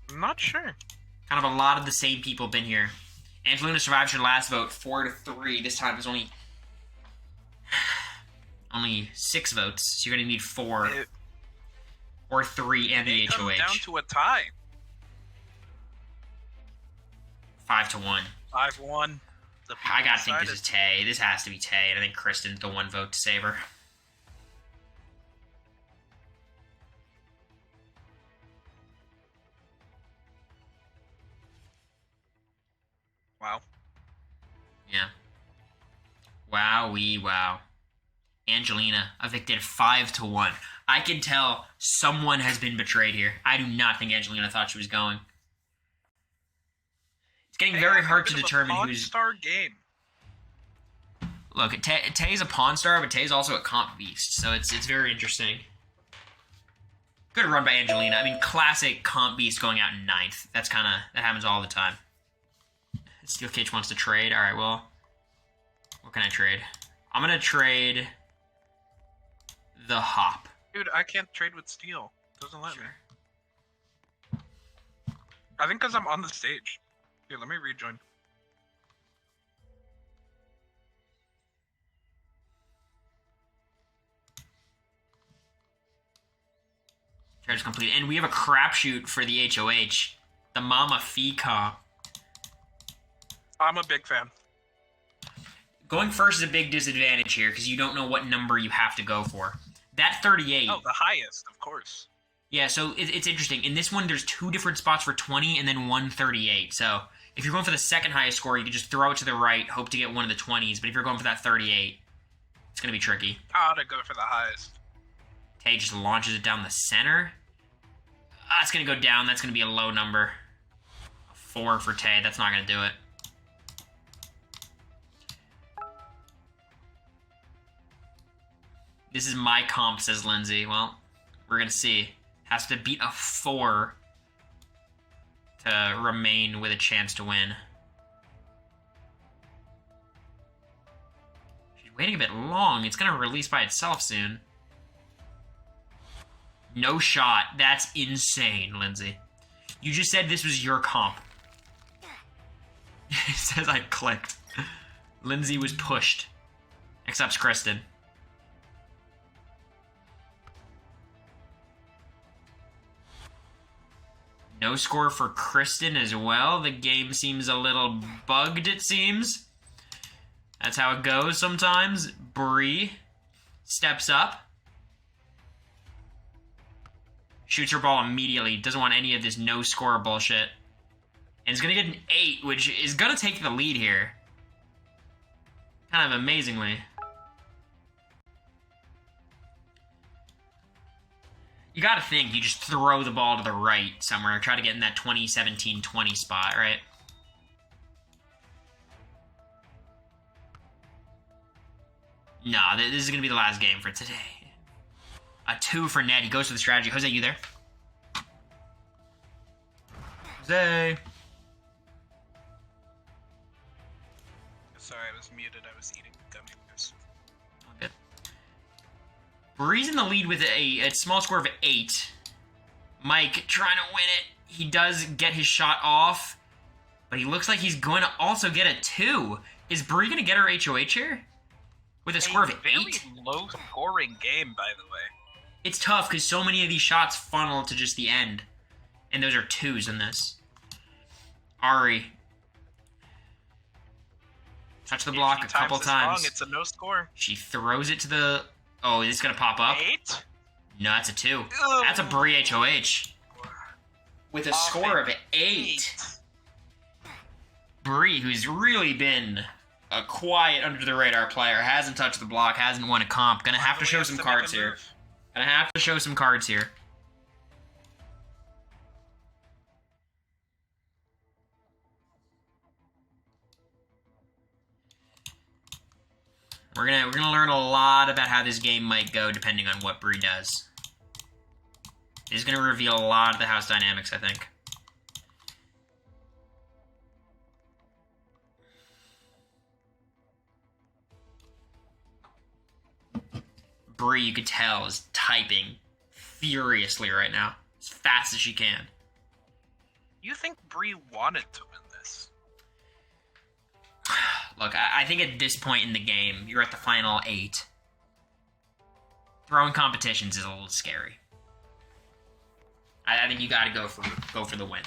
I'm not sure. Kind of a lot of the same people been here. Angelina survived her last vote 4-3. This time it was only 6 votes, so you're gonna need 4 or 3 and the It comes HOH. down to a tie. 5-1. 5-1. I gotta think this is Tay. This has to be Tay, and I think Kristen's the 1 vote to save her. Wow. Yeah. Wowee wow. Angelina evicted 5-1. I can tell someone has been betrayed here. I do not think Angelina thought she was going. It's getting very hard to determine who's... Star game. Look, Tay's a Pawn Star, but Tay's also a Comp Beast, so it's very interesting. Good run by Angelina. I mean, classic Comp Beast going out in 9th. That happens all the time. Steel Cage wants to trade. All right, well, what can I trade? I'm gonna trade the Hop. Dude, I can't trade with Steel. Doesn't let me. I think because I'm on the stage. Here, let me rejoin. Trade's complete, and we have a crapshoot for the HOH. The Mama Fee comp. I'm a big fan. Going first is a big disadvantage here because you don't know what number you have to go for. That 38. Oh, the highest, of course. Yeah, so it's interesting. In this one, there's 2 different spots for 20 and then 138. So if you're going for the second highest score, you can just throw it to the right, hope to get one of the 20s. But if you're going for that 38, it's going to be tricky. I ought to go for the highest. Tay just launches it down the center. It's going to go down. That's going to be a low number. 4 for Tay. That's not going to do it. This is my comp, says Lindsay. Well, we're going to see. Has to beat a 4 to remain with a chance to win. She's waiting a bit long. It's going to release by itself soon. No shot. That's insane, Lindsay. You just said this was your comp. It says I clicked. Lindsay was pushed. Except Kristen. No score for Kristen as well. The game seems a little bugged, it seems. That's how it goes sometimes. Bree steps up. Shoots her ball immediately. Doesn't want any of this no-score bullshit. And is going to get an 8, which is going to take the lead here. Kind of amazingly. You got to think you just throw the ball to the right somewhere. Try to get in that 20-17-20 spot, right? No, this is going to be the last game for today. A 2 for Ned. He goes for the strategy. Jose, you there? Jose. Sorry, I was muted. I was eating gummy bears. Good. Bree's in the lead with a small score of 8. Mike trying to win it. He does get his shot off, but he looks like he's going to also get a 2. Is Bree going to get her HOH here? With a score of 8? Very low-scoring game, by the way. It's tough because so many of these shots funnel to just the end. And those are 2s in this. Ari. Touch the block a couple times. Wrong, it's a no score. She throws it to the... Oh, is this going to pop up? 8? No, that's a 2. Ugh. That's a Bree HOH. With a score of 8. Bree, who's really been a quiet under-the-radar player, hasn't touched the block, hasn't won a comp. Gonna have to show some cards here. Gonna have to show some cards here. We're gonna learn a lot about how this game might go depending on what Bree does. This is gonna reveal a lot of the house dynamics, I think. Bree, you could tell, is typing furiously right now, as fast as she can. You think Bree wanted to win this? Look, I think at this point in the game, you're at the final 8. Throwing competitions is a little scary. I think you got to go for the win.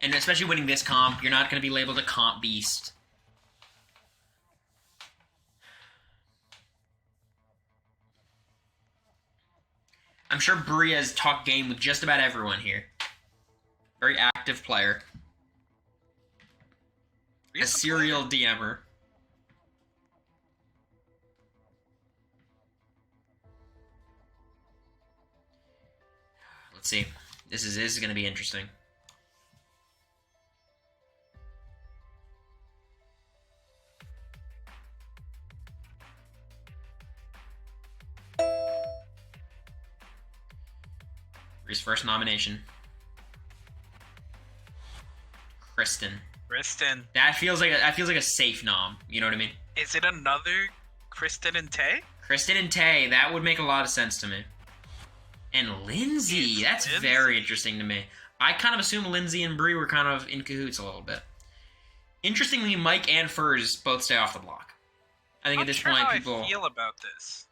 And especially winning this comp, you're not going to be labeled a comp beast. I'm sure Bree has talked game with just about everyone here. Very active player. A serial DMer. Let's see. This is going to be interesting. Bree's first nomination. Kristen. That feels like a safe nom. You know what I mean? Is it another Kristen and Tay? Kristen and Tay. That would make a lot of sense to me. And Lindsay. That's very interesting to me. I kind of assumed Lindsay and Bree were kind of in cahoots a little bit. Interestingly, Mike and Furs both stay off the block. I think at this point, people. I feel about this.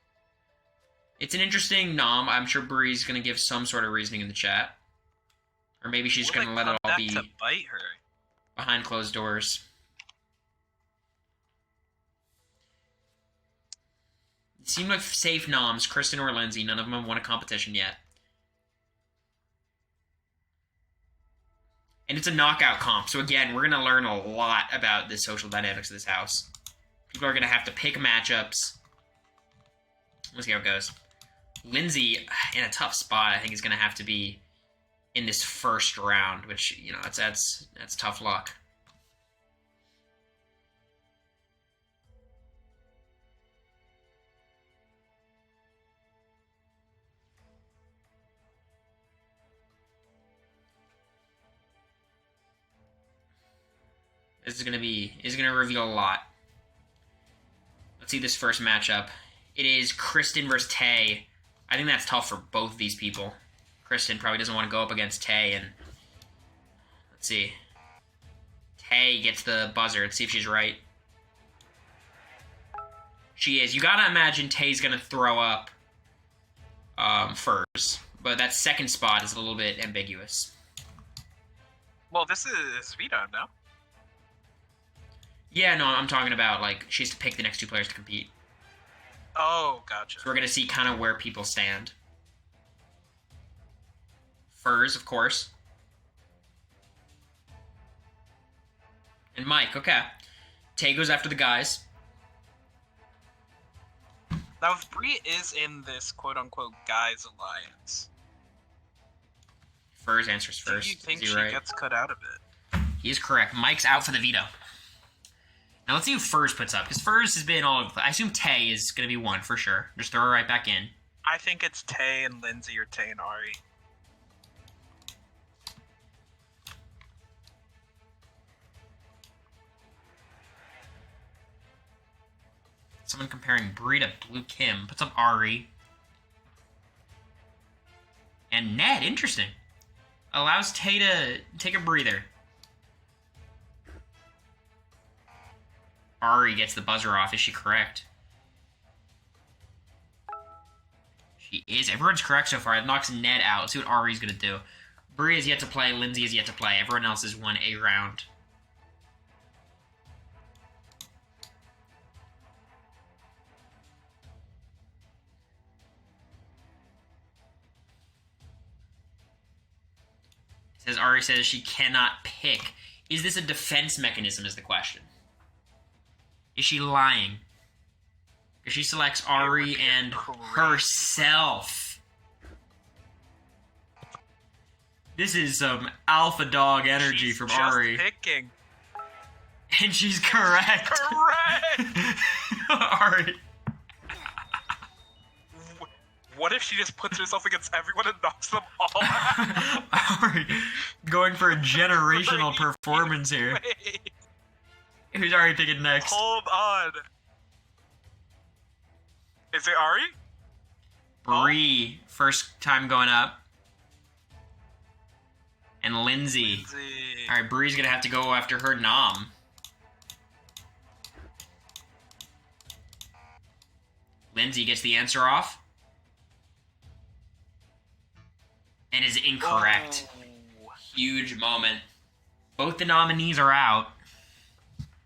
It's an interesting nom. I'm sure Bree's going to give some sort of reasoning in the chat. Or maybe she's going to let it all be to bite her? Behind closed doors. It seemed like safe noms, Kristen or Lindsay. None of them have won a competition yet. And it's a knockout comp. So again, we're going to learn a lot about the social dynamics of this house. People are going to have to pick matchups. Let's see how it goes. Lindsay, in a tough spot, I think is going to have to be in this first round, which, you know, that's tough luck. This is going to reveal a lot. Let's see this first matchup. It is Kristen versus Tay. I think that's tough for both of these people. Kristen probably doesn't want to go up against Tay, and let's see. Tay gets the buzzer. Let's see if she's right. She is. You gotta imagine Tay's gonna throw up Furs. But that second spot is a little bit ambiguous. Well, this is Vito, no? Yeah, no, I'm talking about, like, she has to pick the next two players to compete. Oh, gotcha. So we're gonna see kind of where people stand. Furs, of course. And Mike, okay. Tay goes after the guys. Now, if Bree is in this quote-unquote guys alliance, Furs answers first. do you think is he she right? gets cut out of it? He is correct. Mike's out for the veto. Now let's see who Furs puts up, because Furs has been all over the place. I assume Tay is going to be one for sure. Just throw her right back in. I think it's Tay and Lindsay or Tay and Ari. Someone comparing Bree to Blue Kim. Puts up Ari. And Ned, interesting. Allows Tay to take a breather. Ari gets the buzzer off. Is she correct? She is. Everyone's correct so far. It knocks Ned out. Let's see what Ari's going to do. Bree is yet to play. Lindsay is yet to play. Everyone else has won a round. Says Ari says she cannot pick. Is this a defense mechanism is the question. Is she lying? Because she selects Ari and herself. This is some alpha dog energy from Ari. Picking. And she's correct. Correct! Ari. What if she just puts herself against everyone and knocks them all out? Ari going for a generational performance here. Wait. Who's Ari picking next? Hold on. Is it Ari? Bree, first time going up. And Lindsay. Alright, Bree's gonna have to go after her nom. Lindsay gets the answer off. And is incorrect. Oh. Huge moment. Both the nominees are out.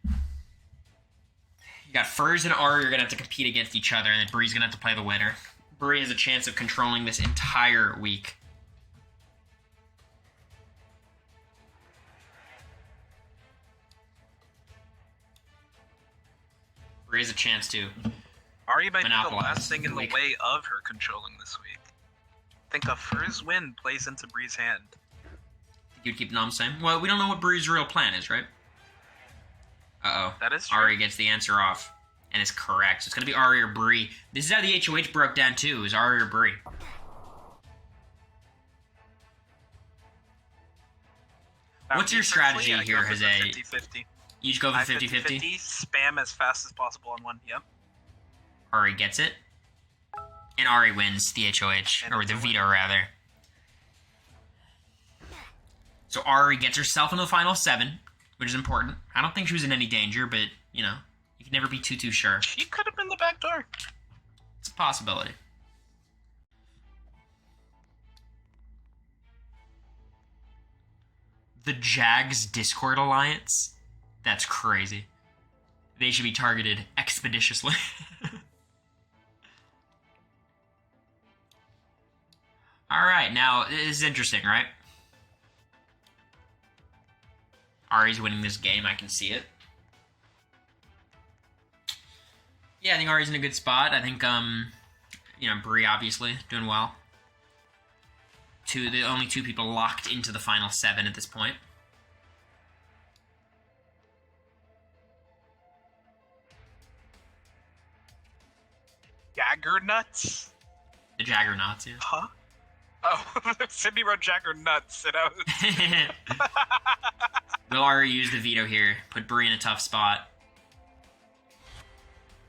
You got Furs and Ari are going to have to compete against each other, and then Bree's going to have to play the winner. Bree has a chance of controlling this entire week. Bree has a chance to Ari might be the monopolize last thing in the week. way of her controlling this week. I think a Furs win plays into Bree's hand. You'd keep nom same? Well, we don't know what Bree's real plan is, right? Uh-oh. That is true. Ari gets the answer off. And is correct. So it's going to be Ari or Bree. This is how the HOH broke down, too. Is Ari or Bree. Now, What's your strategy I here, go for the Jose? 50-50. You just go for I 50-50? 50-50, spam as fast as possible on one. Yep. Ari gets it. And Ari wins the HOH. And Or it's the a veto, rather. So Ari gets herself into the final 7, which is important. I don't think she was in any danger, but, you know, you can never be too sure. She could have been the back door. It's a possibility. The Jags Discord Alliance? That's crazy. They should be targeted expeditiously. Alright, now, this is interesting, right? Ari's winning this game, I can see it. Yeah, I think Ari's in a good spot. I think, you know, Bree, obviously, doing well. The only two people locked into the final 7 at this point. Jaggernuts? The Jaggernauts, yeah. Huh? Oh, Sydney wrote Jaggernuts, and I was... Will Ari use the veto here? Put Bree in a tough spot.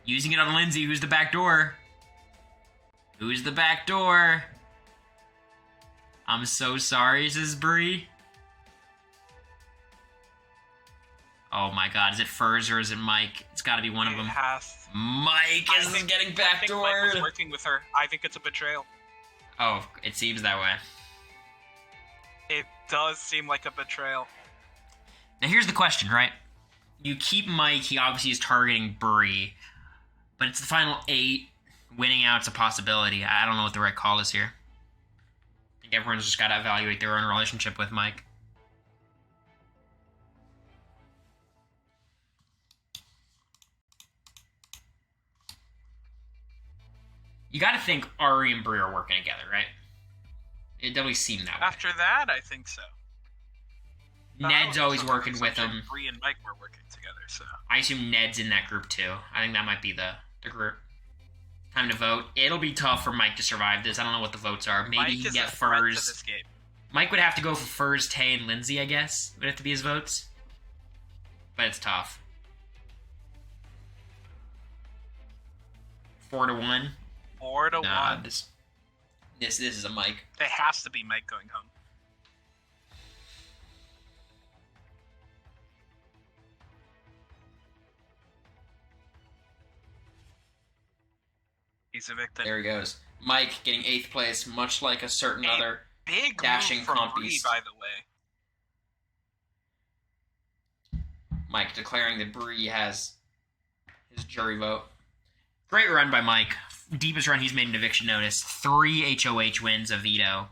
Using it on Lindsay, who's the back door? Who's the back door? I'm so sorry, says Bree. Oh my god, is it Furs or is it Mike? It's got to be one of them. Mike is getting backdoored. I think Mike was working with her. I think it's a betrayal. Oh, it seems that way. It does seem like a betrayal. Now here's the question, right? You keep Mike, he obviously is targeting Bree, but it's the final 8. Winning out's a possibility. I don't know what the right call is here. I think everyone's just got to evaluate their own relationship with Mike. You got to think Ari and Bree are working together, right? It definitely seemed that way. After that, I think so. Ned's always working with him. Bree and Mike were working together, so I assume Ned's in that group too. I think that might be the group. Time to vote. It'll be tough for Mike to survive this. I don't know what the votes are. Maybe he can get Furs. Mike would have to go for Furs, Tay, and Lindsay, I guess. Would have to be his votes. But it's tough. 4-1. 4-1. Nah, this is a Mike. It has to be Mike going home. He's evicted. There he goes. Mike getting 8th place, much like a certain other big dashing move from compies. Bree, by the way. Mike declaring that Bree has his jury vote. Great run by Mike. Deepest run he's made an eviction notice. 3 HOH wins, a veto.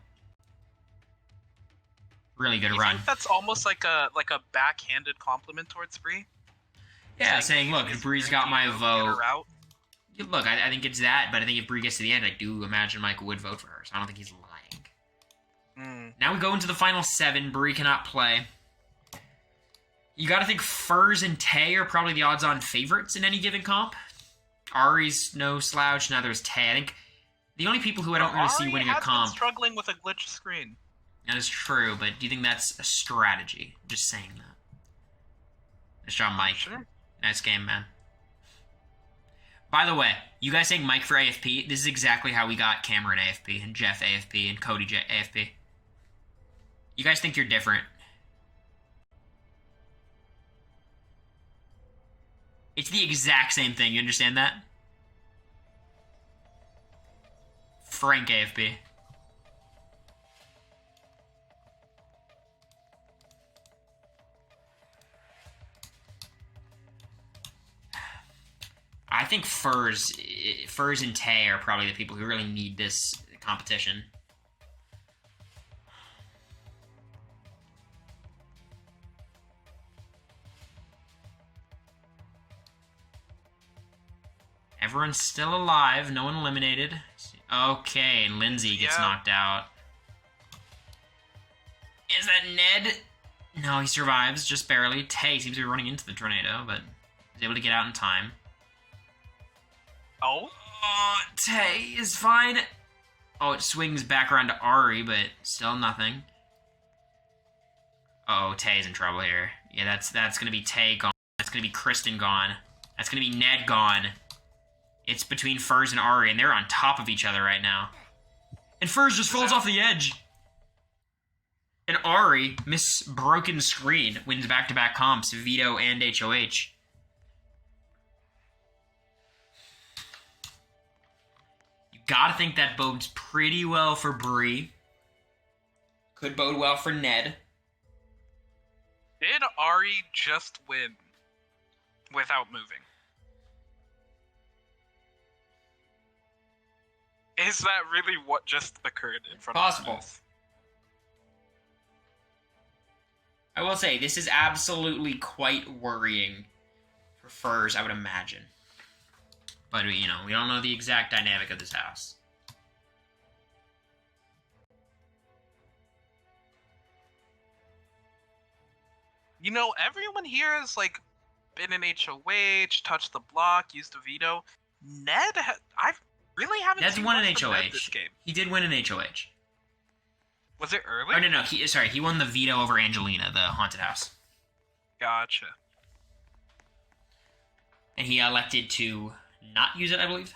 Really good run. I think that's almost like a backhanded compliment towards Bree. Yeah, saying, look, if Bree's got my vote. Look, I think it's that, but I think if Bree gets to the end, I do imagine Mike would vote for her, so I don't think he's lying. Now we go into the final 7. Bree cannot play. You gotta think Furs and Tay are probably the odds-on favorites in any given comp. Ari's no slouch, neither is Tay. I think the only people who I don't really see winning a comp... Been struggling with a glitched screen. That is true, but do you think that's a strategy? Just saying that. Nice job, Mike. Sure. Nice game, man. By the way, you guys saying Mike for AFP, this is exactly how we got Cameron AFP, and Jeff AFP, and Cody AFP. You guys think you're different. It's the exact same thing, you understand that? Frank AFP. I think Furs and Tay are probably the people who really need this competition. Everyone's still alive. No one eliminated. Okay, and Lindsay gets knocked out. Is that Ned? No, he survives, just barely. Tay seems to be running into the tornado, but is able to get out in time. Oh? Tay is fine. Oh, it swings back around to Ari, but still nothing. Oh, Tay's in trouble here. Yeah, that's gonna be Tay gone. That's gonna be Kristen gone. That's gonna be Ned gone. It's between Furs and Ari, and they're on top of each other right now. And Furs just falls off the edge. And Ari, miss broken screen, wins back-to-back comps, veto and HOH. You gotta think that bodes pretty well for Bree. Could bode well for Ned. Did Ari just win without moving? Is that really what just occurred in front of us? I will say, this is absolutely quite worrying for Furs, I would imagine. But, you know, we don't know the exact dynamic of this house. You know, everyone here has, like, been in HOH, touched the block, used a veto. Ned, I've really haven't Ned's seen won an much from Ned HOH. this game. He did win an HOH. Was it early? Oh, no, he won the veto over Angelina, the haunted house. Gotcha. And he elected to not use it, I believe.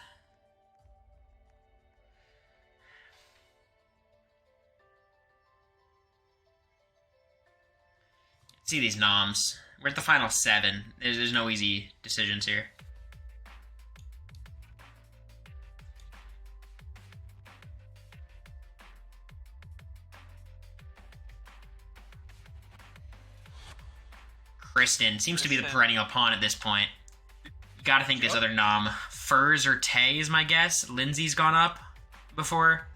See these noms. We're at the final 7. There's no easy decisions here. Kristen seems to be the perennial pawn at this point. You gotta think this other nom. Furs or Tay is my guess. Lindsay's gone up before.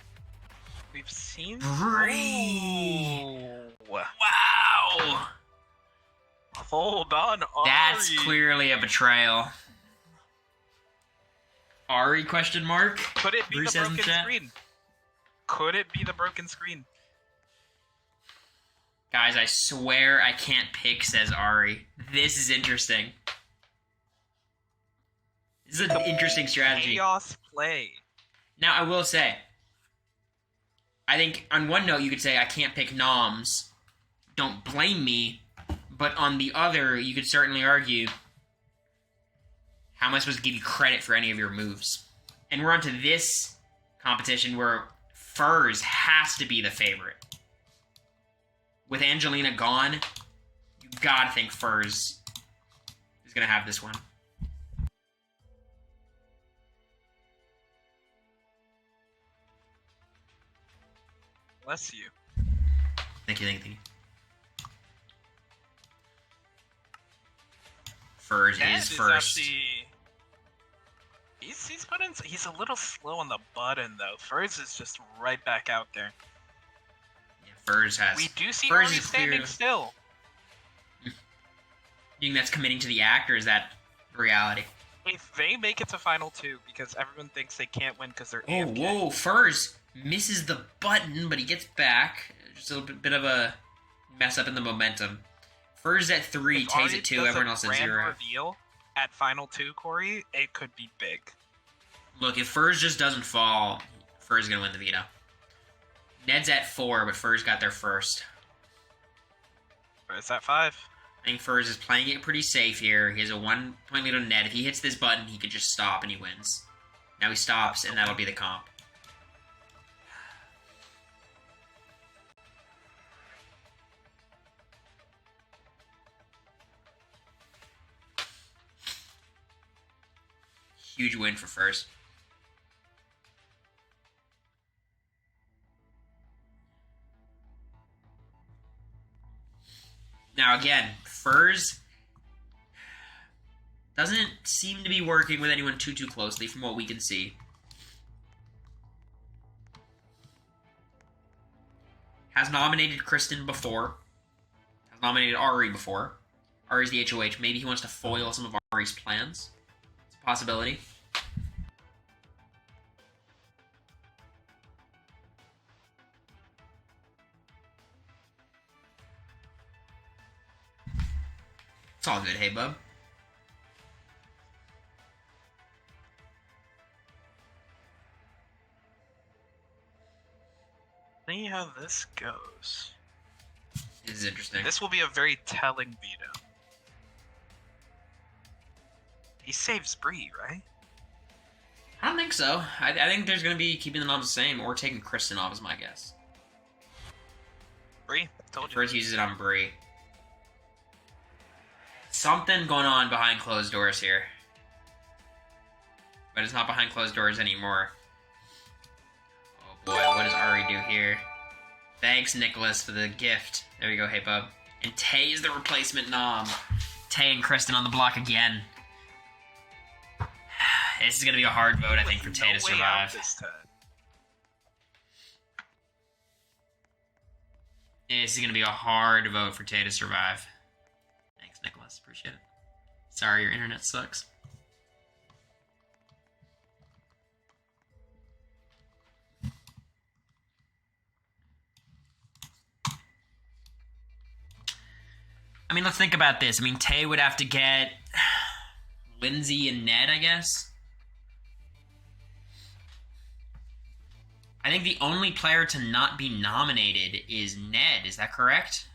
We've seen Bree. Wow. Hold on, Ari. That's clearly a betrayal. Ari, question mark? Could it be Bruce the says in broken chat. screen? Could it be the broken screen? Guys, I swear I can't pick, says Ari. This is interesting. This is an interesting strategy. Chaos play. Now, I will say, I think on one note you could say I can't pick noms. Don't blame me. But on the other, you could certainly argue, how am I supposed to give you credit for any of your moves? And we're on to this competition where Furs has to be the favorite. With Angelina gone, you gotta think Furs is gonna have this one. Bless you. Thank you. Furs is first. He's a little slow on the button though. Furs is just right back out there. Yeah, Furs has. We do see Furs Ari is standing still. You think that's committing to the act, or is that reality? If they make it to final 2, because everyone thinks they can't win because they're AFK. Whoa, Furs misses the button, but he gets back. Just a little bit of a mess up in the momentum. Furs at 3, If Tay's Ari at 2, does everyone a else at grand 0. reveal at final 2, Cory, it could be big. Look, if Furs just doesn't fall, Furs is going to win the veto. Ned's at 4, but Furs got there first. Furs at 5. I think Furs is playing it pretty safe here. He has a 1-point lead on Ned. If he hits this button, he could just stop and he wins. Now he stops, and that'll be the comp. Huge win for Furs. Now again, Furs doesn't seem to be working with anyone too closely from what we can see. Has nominated Kristen before. Has nominated Ari before. Ari's the HOH. Maybe he wants to foil some of Ari's plans. It's a possibility. It's all good, hey bub. See how this goes. This is interesting. This will be a very telling veto. He saves Bree, right? I don't think so. I think there's going to be keeping the knobs the same or taking Kristen off is my guess. Bree, told you. First uses it on Bree. Something going on behind closed doors here. But it's not behind closed doors anymore. Oh boy, what does Ari do here? Thanks, Nicholas, for the gift. There you go, hey bub. And Tay is the replacement nom. Tay and Kristen on the block again. This is going to be a hard vote, I think, for Tay to survive. This is going to be a hard vote for Tay to survive. Thanks, Nicholas. Appreciate it. Sorry, your internet sucks. I mean, let's think about this. I mean, Tay would have to get Lindsay and Ned, I guess. I think the only player to not be nominated is Ned. Is that correct?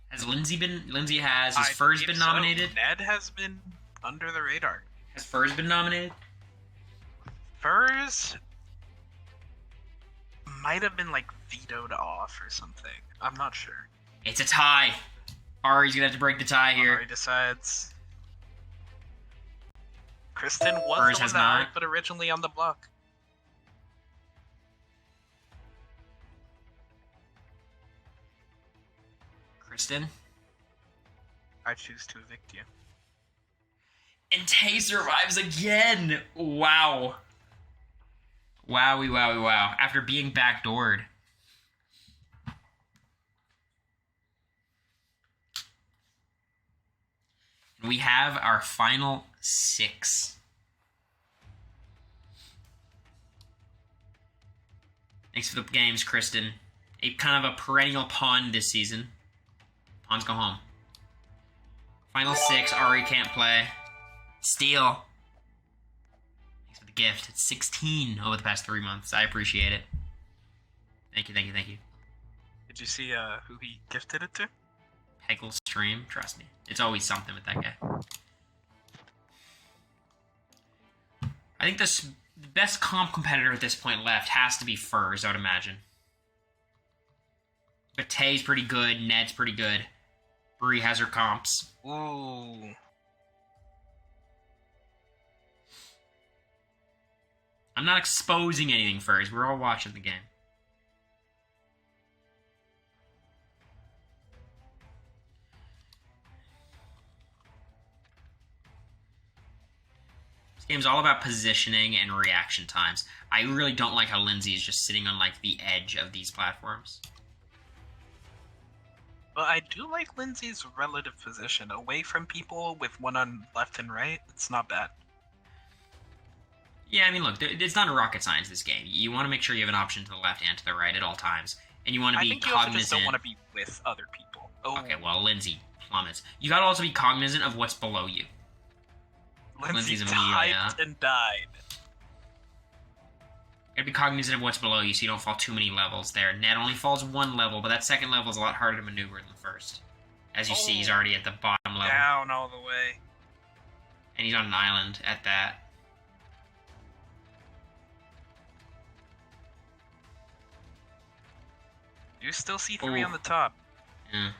Has Lindsay been... Lindsay has. Has Furs been nominated? So. Ned has been under the radar. Has Furs been nominated? Furs might have been, like, vetoed off or something. I'm not sure. It's a tie. Ari's gonna have to break the tie here. Ari decides. Kristen was Furs the has one that Ari not. put originally on the block. Kristen. I choose to evict you. And Tay survives again! Wow. Wowie, wowie, wow. After being backdoored. We have our final 6. Thanks for the games, Kristen. A kind of a perennial pawn this season. Pawns go home. Final 6, Ari can't play. Steal. Thanks for the gift. It's 16 over the past 3 months. I appreciate it. Thank you, thank you, thank you. Did you see who he gifted it to? Peggle stream, trust me. It's always something with that guy. I think the best comp competitor at this point left has to be Furs, I would imagine. But Tay's pretty good, Ned's pretty good. Bree has her comps. Ooh. I'm not exposing anything, Furs. We're all watching the game. This game's all about positioning and reaction times. I really don't like how Lindsay is just sitting on, like, the edge of these platforms. But I do like Lindsay's relative position. Away from people with one on left and right, it's not bad. Yeah, I mean, look, it's not a rocket science, this game. You want to make sure you have an option to the left and to the right at all times. And you want to be I think you also cognizant... just don't want to be with other people. Oh. Okay, well, Lindsay plummets. You gotta also be cognizant of what's below you. Lindsay Lindsay's immediately, typed and died. You gotta be cognizant of what's below you so you don't fall too many levels there. Ned only falls 1 level, but that second level is a lot harder to maneuver than the first. As you see, he's already at the bottom level. Down all the way. And he's on an island at that. You still see 3 Ooh. on the top. Yeah.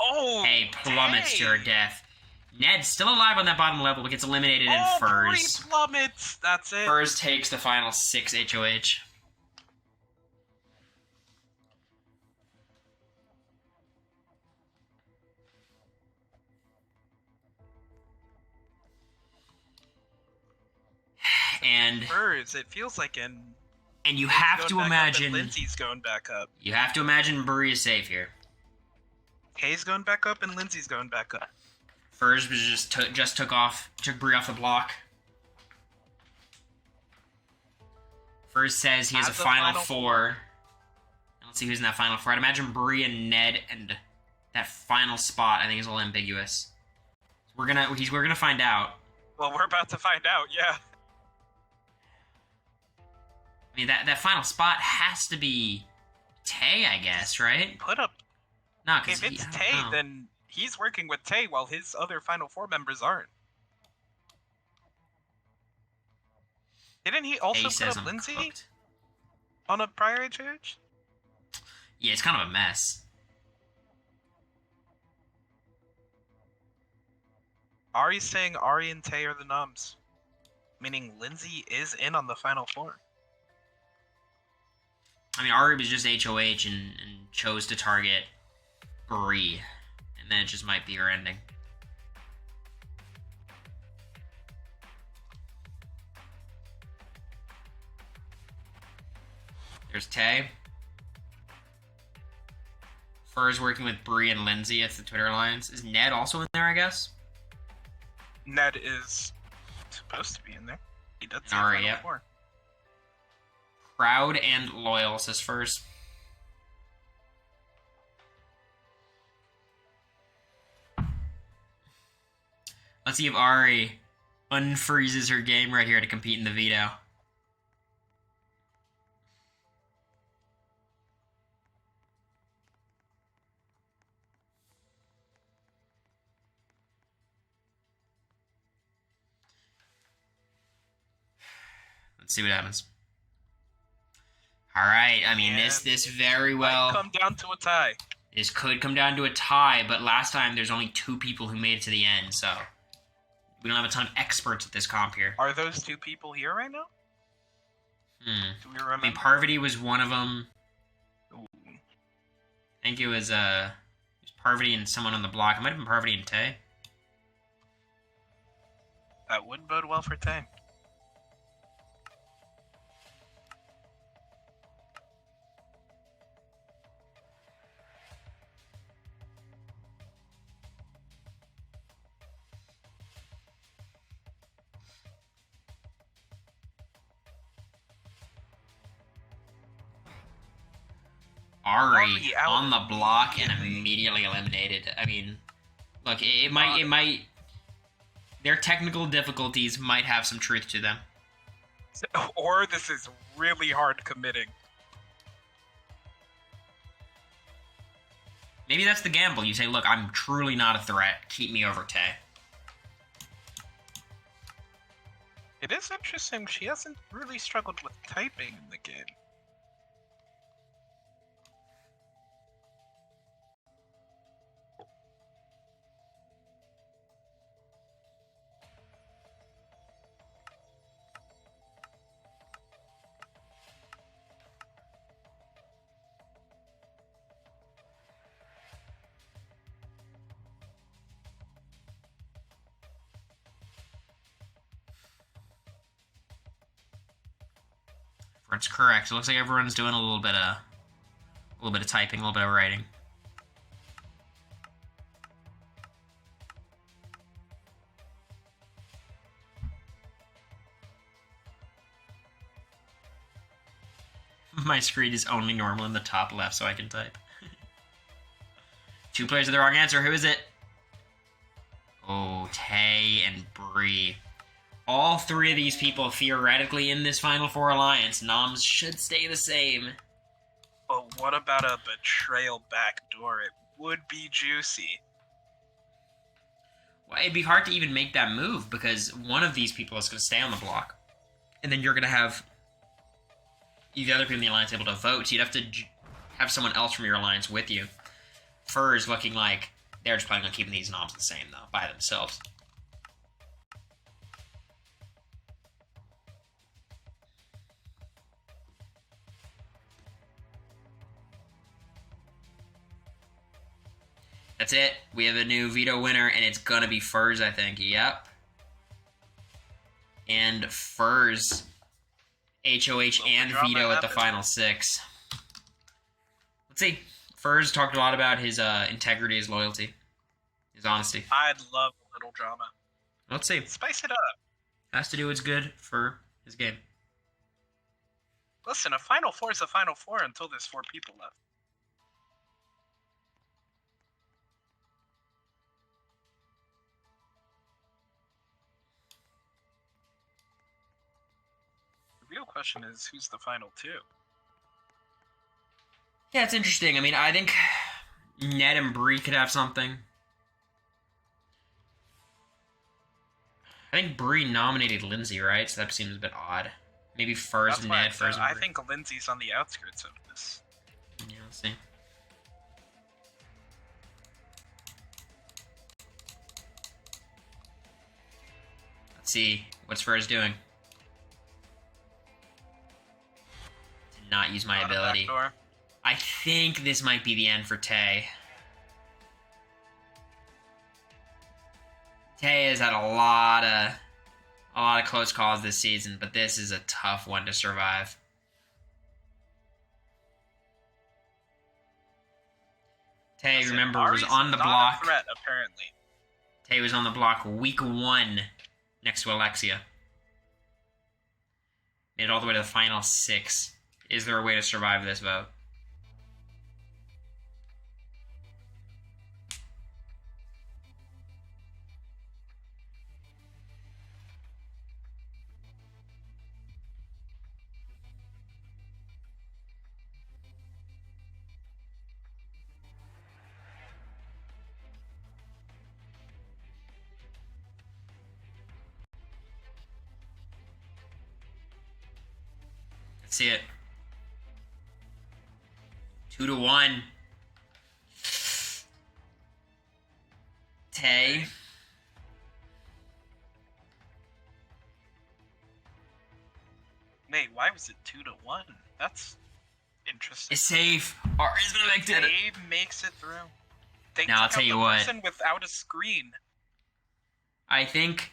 Oh! Hey, plummets to her death. Ned's still alive on that bottom level, but gets eliminated in Oh, Furs. 3 plummets! That's it. Furs takes the final 6 HOH. And Furs, it feels like in... And you have to imagine... Lindsay's going back up. You have to imagine Bree is safe here. Hayes going back up and Lindsay's going back up. Furs was just took Bree off the block. Furs says he has a final 4. Let's see who's in that final 4. I'd imagine Bree and Ned, and that final spot I think is a little ambiguous. We're gonna find out. Well, we're about to find out, yeah. I mean, that final spot has to be Tay, I guess, right? Put up. No, because If it's Tay, then he's working with Tay while his other Final 4 members aren't. Didn't he also put up Lindsay cooked. on a prior HH? Yeah, it's kind of a mess. Ari's saying Ari and Tay are the nums. Meaning Lindsay is in on the Final 4. I mean, Ari was just HOH and chose to target Bree. And then it just might be her ending. There's Tay. Fur's working with Bree and Lindsay. That's the Twitter alliance. Is Ned also in there, I guess? Ned is supposed to be in there. He does say Ari, Final yep. 4. Proud and loyal, says Furs. Let's see if Ari unfreezes her game right here to compete in the veto. Let's see what happens. All right. I mean, And this very might well. come down to a tie. This could come down to a tie, but last time there's only 2 people who made it to the end, so we don't have a ton of experts at this comp here. Are those 2 people here right now? Do we remember? I mean, Parvati was one of them. Ooh. I think it was Parvati and someone on the block. It might have been Parvati and Tay. That would bode well for Tay. Ari out on the block and immediately. immediately eliminated. I mean, look, it might. Their technical difficulties might have some truth to them. Or this is really hard committing. Maybe that's the gamble. You say, look, I'm truly not a threat. Keep me over Tay. It is interesting, she hasn't really struggled with typing in the game. That's correct. It looks like everyone's doing a little bit of typing, a little bit of writing. My screen is only normal in the top left, so I can type. 2 players with the wrong answer. Who is it? Oh, Tay and Bree. All 3 of these people theoretically in this Final Four alliance. Noms should stay the same. But what about a betrayal backdoor? It would be juicy. Well, it'd be hard to even make that move because one of these people is going to stay on the block. And then you're going to have the other people in the alliance able to vote. So you'd have to have someone else from your alliance with you. Fur's looking like they're just planning on keeping these noms the same, though, by themselves. That's it. We have a new veto winner, and it's gonna be Furs, I think. Yep. And Furs, HOH and veto at the final 6. Let's see. Furs talked a lot about his integrity, his loyalty, his honesty. I'd love a little drama. Let's see. Spice it up. Has to do what's good for his game. Listen, a Final Four is a Final Four until there's 4 people left. The real question is, who's the final 2? Yeah, it's interesting. I mean, I think Ned and Bree could have something. I think Bree nominated Lindsay, right? So that seems a bit odd. Maybe Furs and Ned, Furs and Bree. I think Lindsay's on the outskirts of this. Yeah, let's see. Let's see. What's Furs doing? To not use my ability. I think this might be the end for Tay. Tay has had a lot of close calls this season, but this is a tough one to survive. Tay, remember, was on the block. A threat, apparently. Tay was on the block week 1 next to Alexia. Made it all the way to the final 6. Is there a way to survive this vote? See it. 2-1. Tay. Wait, why was it 2-1? That's interesting. It's safe. Ari's been evicted. Tay makes it through. They Now, I'll took tell out you the what. person without a screen. I think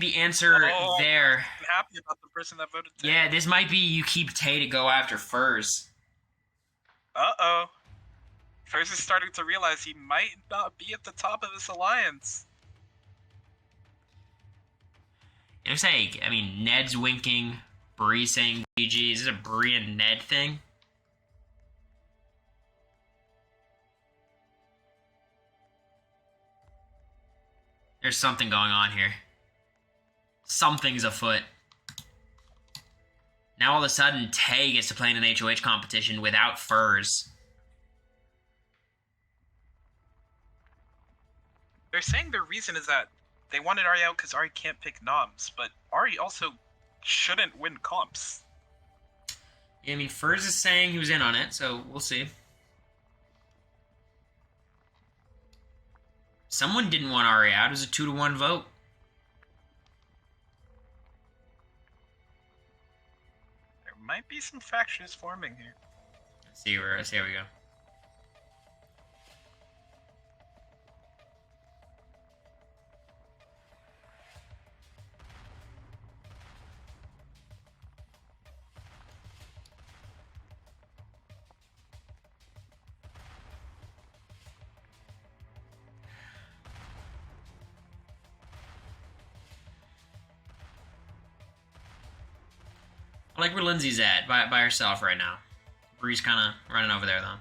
the answer there. I'm happy about the person that voted Tay. Yeah, this might be you keep Tay to go after Furs. Uh-oh. First is starting to realize he might not be at the top of this alliance. It looks like, I mean, Ned's winking, Bree saying GG. Is this a Bree and Ned thing? There's something going on here. Something's afoot. Now all of a sudden, Tay gets to play in an HOH competition without Furs. They're saying their reason is that they wanted Ari out because Ari can't pick noms, but Ari also shouldn't win comps. Yeah, I mean, Furs is saying he was in on it, so we'll see. Someone didn't want Ari out. It was a 2-1 vote. There might be some factions forming here. Let's see how we go. I like where Lindsay's at, by herself right now. Bree's kind of running over there, though.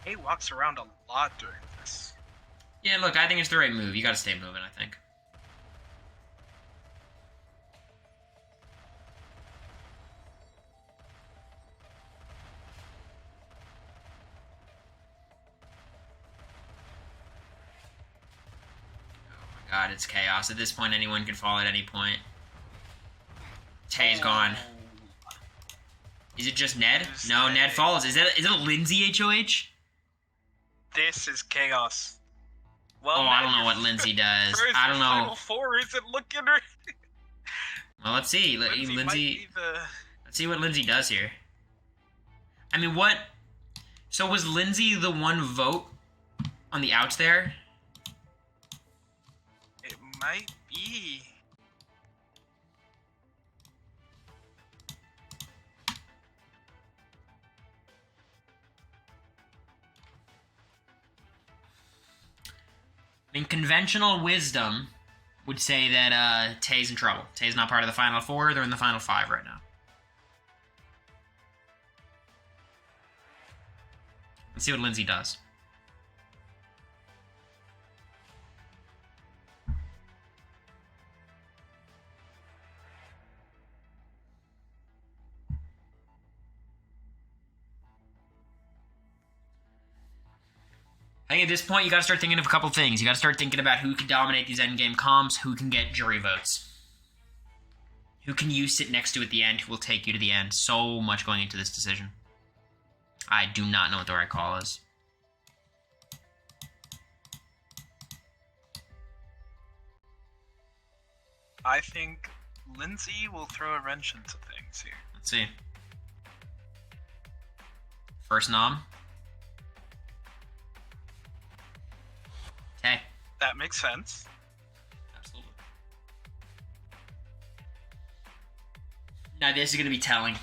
He walks around a lot during this. Yeah, look, I think it's the right move. You gotta stay moving, I think. God, it's chaos. At this point, anyone could fall at any point. Tay's gone. Is it just Ned? No, Ned falls. Is it a Lindsay HOH? This is chaos. Well, Oh, I don't know what Lindsay does. I don't know. Final Four isn't looking right. Well, let's see. Lindsay. Let's see what Lindsay does here. I mean, what? So was Lindsay the one vote on the outs there? It might be. I mean, conventional wisdom would say that Tay's in trouble. Tay's not part of the Final Four. They're in the Final Five right now. Let's see what Lindsay does. I think at this point, you gotta start thinking of a couple things. You gotta start thinking about who can dominate these endgame comps, who can get jury votes. Who can you sit next to at the end, who will take you to the end. So much going into this decision. I do not know what the right call is. I think Lindsay will throw a wrench into things here. Let's see. First nom. Okay. That makes sense. Absolutely. Now this is going to be telling.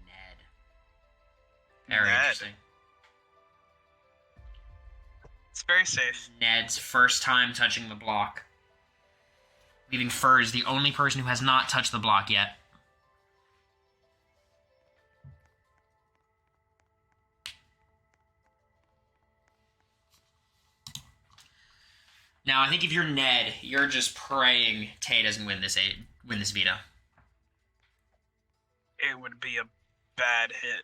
Ned. Very Ned. interesting. It's very safe. Ned's first time touching the block. Leaving Furs the only person who has not touched the block yet. Now, I think if you're Ned, you're just praying Tay doesn't win this veto. It would be a bad hit.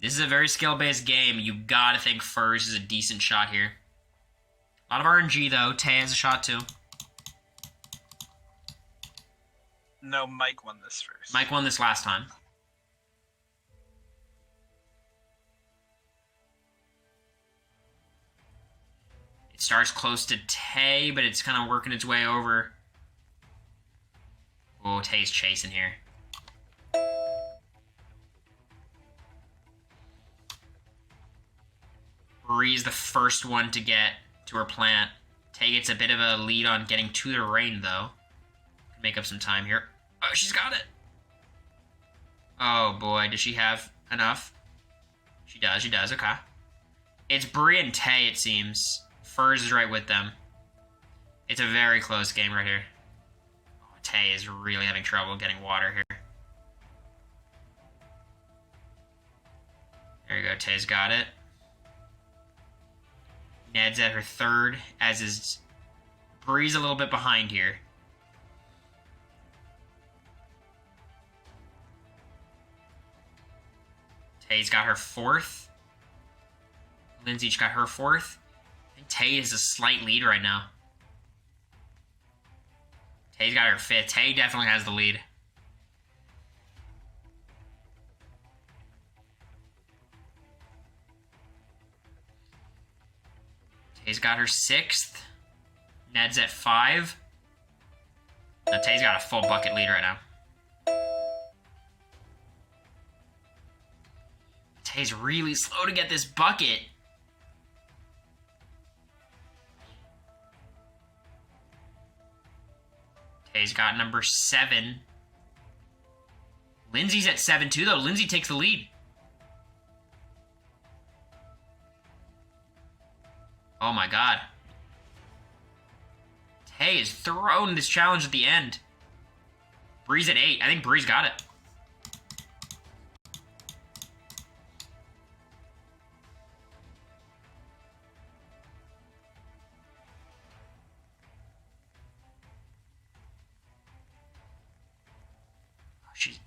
This is a very skill-based game. You gotta think Furs is a decent shot here. A lot of RNG, though. Tay has a shot, too. No, Mike won this first. Mike won this last time. It starts close to Tay, but it's kind of working its way over. Oh, Tay's chasing here. Bree's the first one to get to her plant. Tay gets a bit of a lead on getting to the rain, though. Make up some time here. Oh, she's got it. Oh, boy. Does she have enough? She does. Okay. It's Bree and Tay, it seems. Furs is right with them. It's a very close game right here. Oh, Tay is really having trouble getting water here. There you go. Tay's got it. Ned's at her third, as is Bree's a little bit behind here. Tay's got her fourth. Lindsay's got her fourth. I think Tay is a slight lead right now. Tay's got her fifth. Tay definitely has the lead. Tay's got her sixth. Ned's at 5. Now Tay's got a full bucket lead right now. Tay's really slow to get this bucket. Tay's got number 7. Lindsay's at 7 too, though. Lindsay takes the lead. Oh my god. Tay is throwing this challenge at the end. Bree's at 8. I think Bree's got it.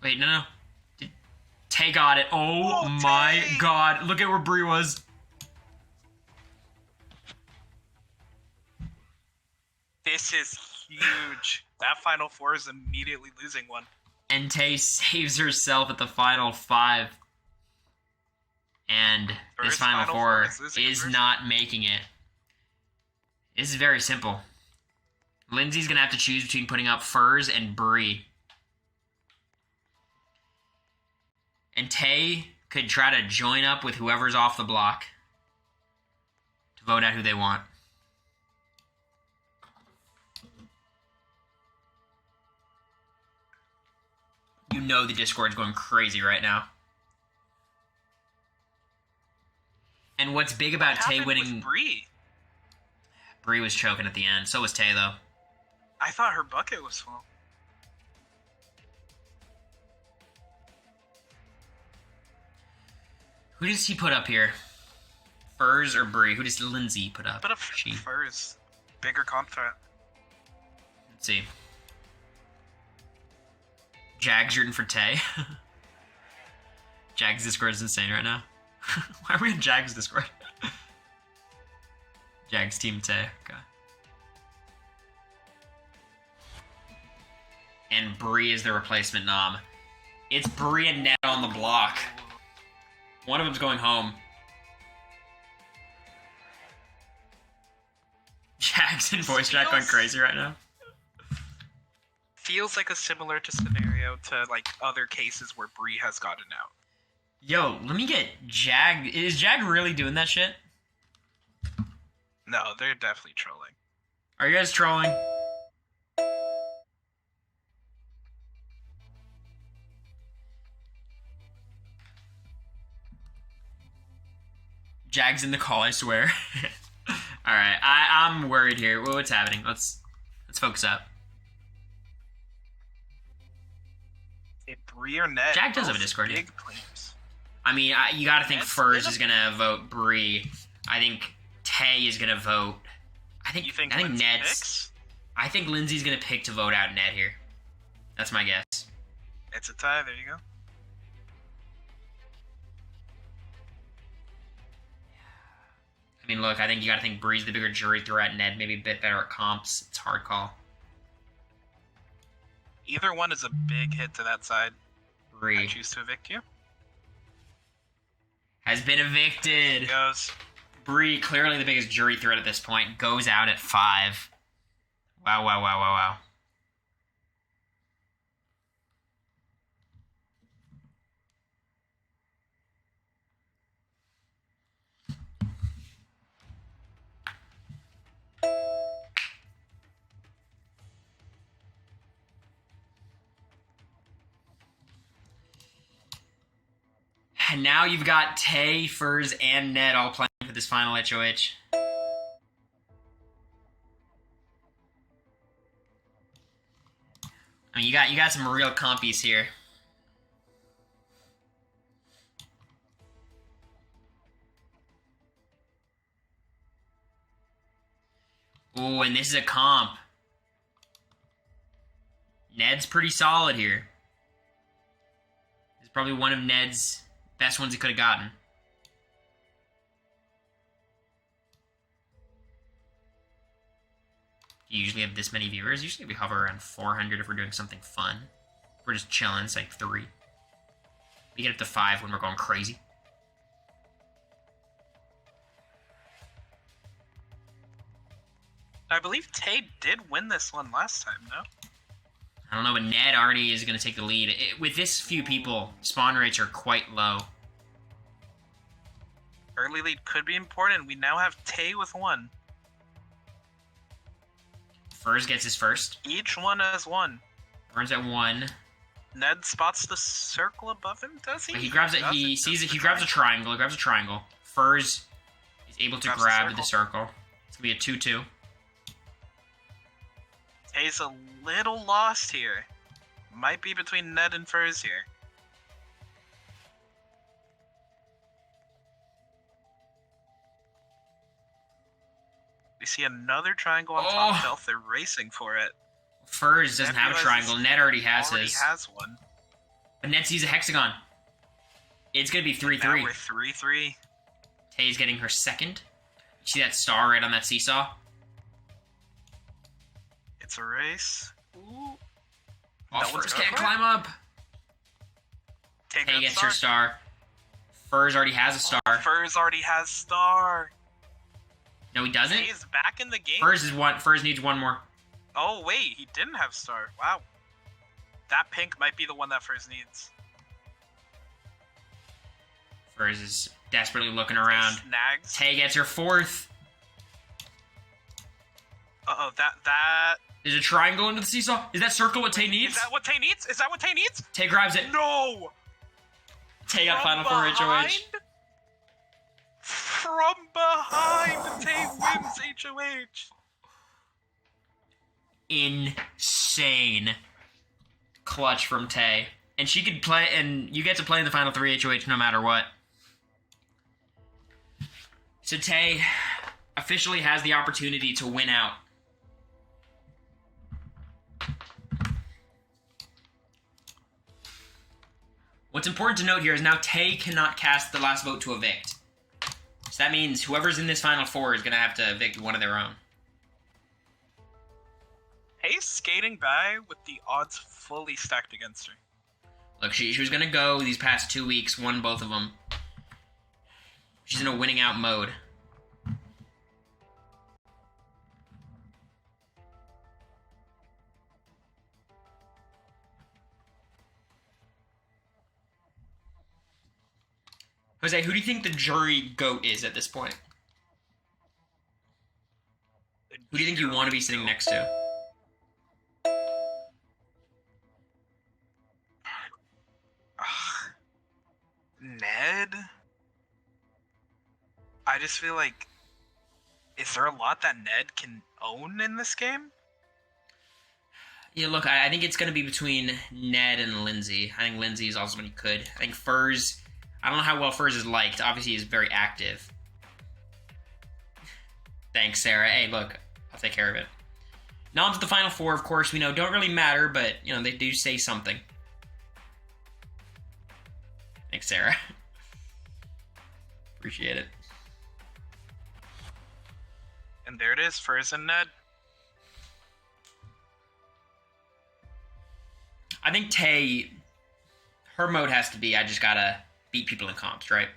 Wait, no. Tay got it. Oh my god. Look at where Bree was. This is huge. That Final Four is immediately losing one. And Tay saves herself at the Final 5. And this Final Four is not making it. This is very simple. Lindsay's going to have to choose between putting up Furs and Bree. And Tay could try to join up with whoever's off the block to vote out who they want. You know the Discord's going crazy right now. And what's big about Tay winning... Bree was choking at the end. So was Tay, though. I thought her bucket was full. Who does he put up here? Furs or Bree? Who does Lindsay put up? Put up Furs. Bigger comp threat. Let's see. Jag's rooting for Tay. Jag's Discord is insane right now. Why are we in Jag's Discord? Jag's team Tay. Okay. And Bree is the replacement nom. It's Bree and Ned on the block. One of them's going home. Jag's in voice chat going crazy right now. Feels like a similar scenario to like other cases where Bree has gotten out. Yo, let me get Jag. Is Jag really doing that shit? No, they're definitely trolling. Are you guys trolling? Jag's in the call, I swear. Alright, I'm worried here. What's happening? Let's focus up. If Bree or Ned, Jag does have a Discord. Big players. I mean, you gotta think Ned's Furs is gonna vote Bree. I think Tay is gonna vote. I think Lindsay Ned's. picks? I think Lindsay's gonna pick to vote out Ned here. That's my guess. It's a tie. There you go. I mean, look, I think you gotta think Bree's the bigger jury throughout Ned, maybe a bit better at comps. It's a hard call. Either one is a big hit to that side. Bree I choose to evict you. has been evicted. Here goes. Bree, clearly the biggest jury threat at this point, goes out at 5. Wow, wow, wow, wow, wow. And now you've got Tay, Furs, and Ned all playing for this final HOH. I mean, you got some real compies here. Ooh, and this is a comp. Ned's pretty solid here. This is probably one of Ned's best ones he could have gotten. You usually have this many viewers. Usually we hover around 400 if we're doing something fun. If we're just chilling, it's like 3. We get up to 5 when we're going crazy. I believe Tay did win this one last time, no? I don't know, but Ned already is going to take the lead. With this few people, spawn rates are quite low. Early lead could be important. We now have Tay with 1. Furs gets his first. Each one has 1. Burns at 1. Ned spots the circle above him, does he? He grabs it. He sees it. He grabs a triangle. He grabs a triangle. Furs is able to grab the circle. It's going to be a 2-2. Tay's a little lost here. Might be between Ned and Furs here. We see another triangle on top shelf. They're racing for it. Furs doesn't have a triangle. Ned already has his. Has one. But Ned sees a hexagon. It's going to be 3-3. Now we're 3-3. Tay's getting her second. You see that star right on that seesaw? It's a race. Ooh. Oh, Furs can't climb up. Tay gets her star. Furs already has a star. Furs already has star. No, he doesn't. Tay is back in the game. Furs needs one more. Oh wait, he didn't have star. Wow. That pink might be the one that Furs needs. Furs is desperately looking around. Snags. Tay gets her 4th. Uh-oh, that... There's a triangle into the seesaw. Is that circle what Tay needs? Is that what Tay needs? Is that what Tay needs? Tay grabs it. No! Tay got Final 4 HOH. From behind, Tay wins HOH. Insane clutch from Tay. And she could play, and you get to play in the Final 3 HOH no matter what. So Tay officially has the opportunity to win out. What's important to note here is now Tay cannot cast the last vote to evict. So that means whoever's in this Final 4 is going to have to evict one of their own. Tay's skating by with the odds fully stacked against her. Look, she was going to go these past 2 weeks, won both of them. She's in a winning out mode. Jose, who do you think the jury GOAT is at this point? Who do you think you want to be sitting next to? Ned? I just feel like... Is there a lot that Ned can own in this game? Yeah, look, I think it's going to be between Ned and Lindsay. I think Lindsay is also when he could. I think Furs... I don't know how well Furs is liked. Obviously, he's very active. Thanks, Sarah. Hey, look, I'll take care of it. Noms to the final four, of course, we know don't really matter, but, you know, they do say something. Thanks, Sarah. Appreciate it. And there it is, Furs and Ned. I think Tay, her mode has to be, I just gotta beat people in comps, right?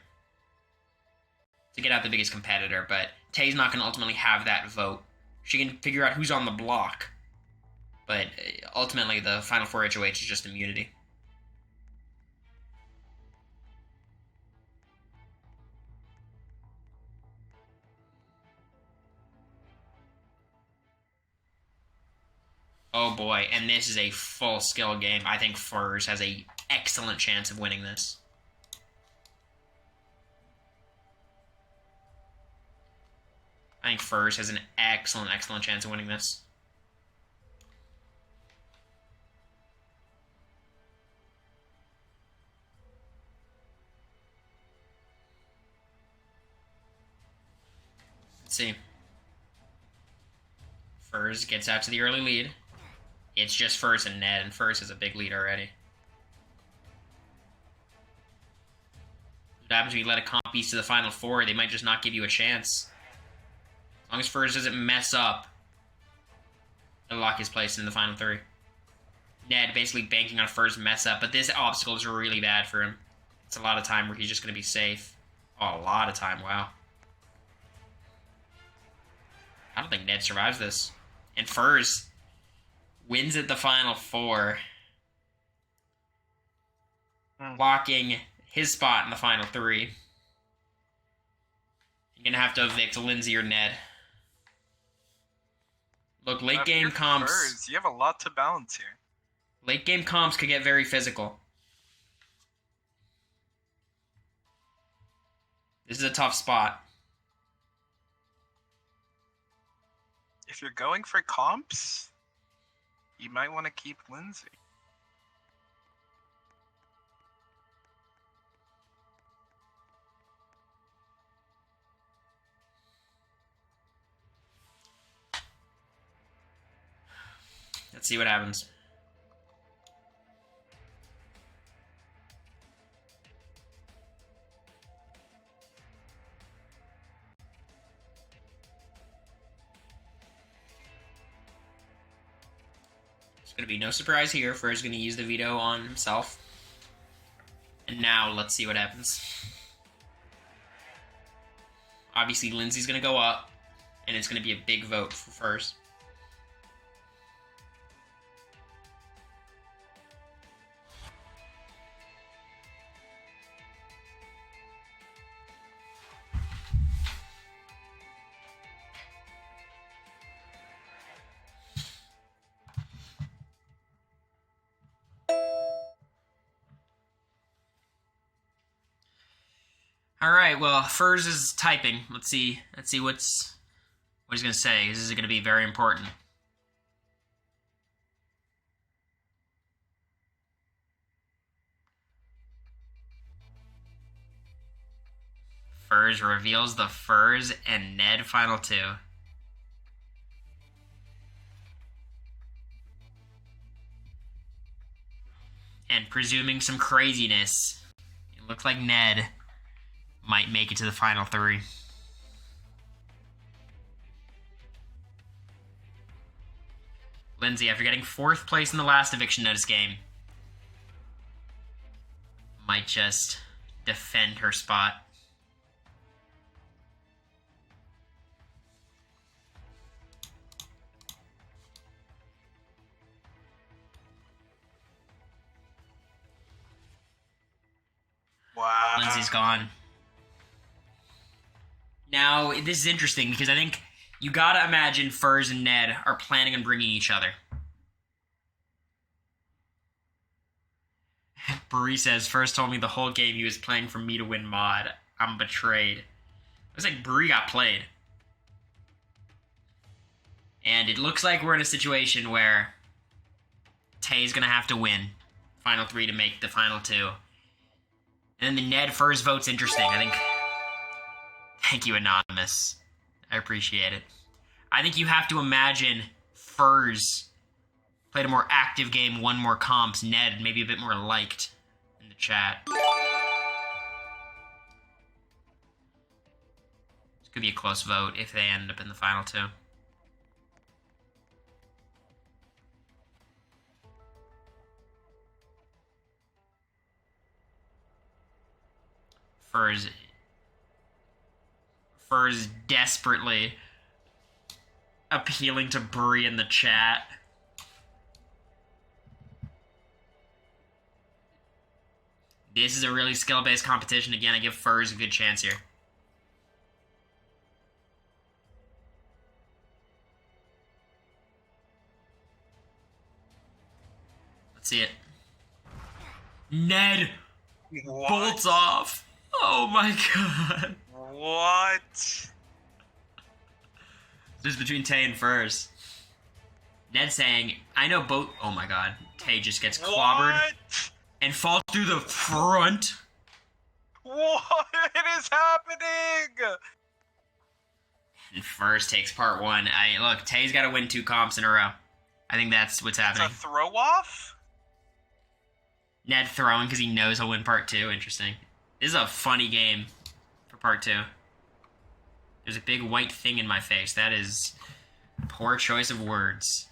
To get out the biggest competitor, but Tay's not gonna ultimately have that vote. She can figure out who's on the block, but ultimately the Final Four HOH is just immunity. Oh boy, and this is a full skill game. I think Furs has an excellent chance of winning this. I think Furs has an excellent chance of winning this. Let's see. Furs gets out to the early lead. It's just Furs and Ned, and Furs has a big lead already. What happens when you let a comp beast to the final four? They might just not give you a chance. As long as Furs doesn't mess up, he'll lock his place in the final three. Ned basically banking on Furs mess up, but this obstacle is really bad for him. It's a lot of time where he's just going to be safe. Oh, a lot of time, wow. I don't think Ned survives this. And Furs wins at the final four, locking his spot in the final three. You're going to have to evict Lindsay or Ned. Look, late game comps... Furs, you have a lot to balance here. Late game comps could get very physical. This is a tough spot. If you're going for comps, you might want to keep Lindsay. Let's see what happens. It's going to be no surprise here. Furs going to use the veto on himself. And now let's see what happens. Obviously, Lindsay's going to go up, and it's going to be a big vote for Furs. All right, well, Furs is typing. Let's see what he's going to say. This is going to be very important. Furs reveals the Furs and Ned final two. And presuming some craziness, it looks like Ned might make it to the final three. Lindsay, after getting 4th place in the last eviction notice game, might just defend her spot. Wow. Lindsay's gone. Now, this is interesting because I think you gotta imagine Furs and Ned are planning on bringing each other. Bree says, Furs told me the whole game he was playing for me to win mod. I'm betrayed. It was like Bree got played. And it looks like we're in a situation where Tay's gonna have to win final 3 to make the final 2. And then the Ned Furs vote's interesting. I think... Thank you, Anonymous. I appreciate it. I think you have to imagine Furs played a more active game, won more comps, Ned maybe a bit more liked in the chat. This could be a close vote if they end up in the final two. Furs desperately appealing to Bree in the chat. This is a really skill-based competition. Again, I give Furs a good chance here. Let's see it. Ned What? bolts off. Oh my god. What? This is between Tay and Furs. Ned saying, I know both. Oh my god. Tay just gets clobbered and falls through the front. What is happening? And Furs takes part one. Look, Tay's got to win 2 comps in a row. I think that's what's happening. It's a throw off? Ned throwing because he knows he'll win part 2. Interesting. This is a funny game for part 2. There's a big white thing in my face. That is poor choice of words.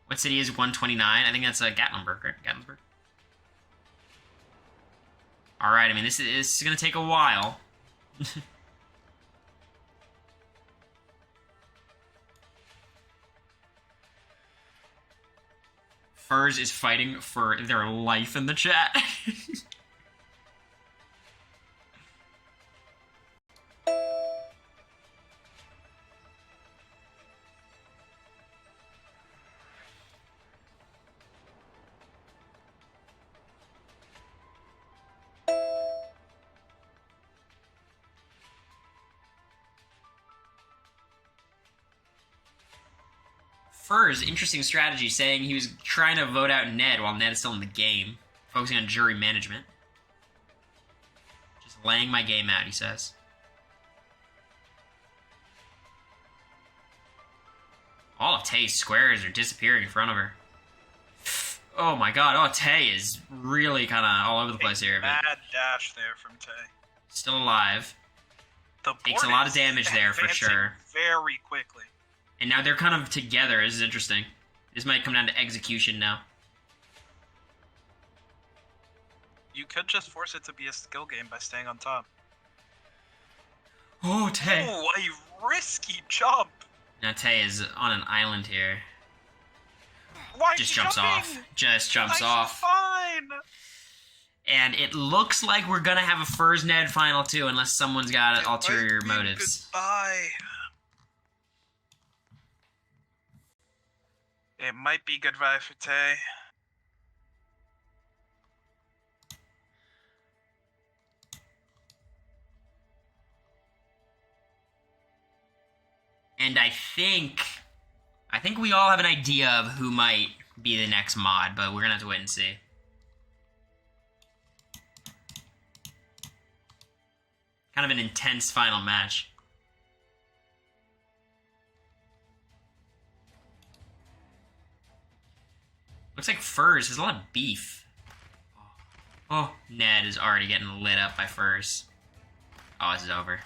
What city is 129? I think that's Gatlinburg, right? Gatlinburg. All right. I mean, this is going to take a while. Furs is fighting for their life in the chat. Furs, interesting strategy, saying he was trying to vote out Ned while Ned is still in the game, focusing on jury management. Just laying my game out, he says. All of Tay's squares are disappearing in front of her. Oh my god, oh, Tay is really kind of all over the place here. Bad dash there from Tay. Still alive. The Takes a lot of damage there for sure. Very quickly. And now they're kind of together. This is interesting. This might come down to execution now. You could just force it to be a skill game by staying on top. Oh, Tay. Oh, a risky jump. Now Tay is on an island here. Why Just jumps off. Just jumps off. Fine. And it looks like we're gonna have a Furs Ned final too, unless someone's got ulterior motives. Goodbye. It might be goodbye for Tay. And I think we all have an idea of who might be the next mod, but we're gonna have to wait and see. Kind of an intense final match. Looks like Furs has a lot of beef. Oh, Ned is already getting lit up by Furs. Oh, this is over.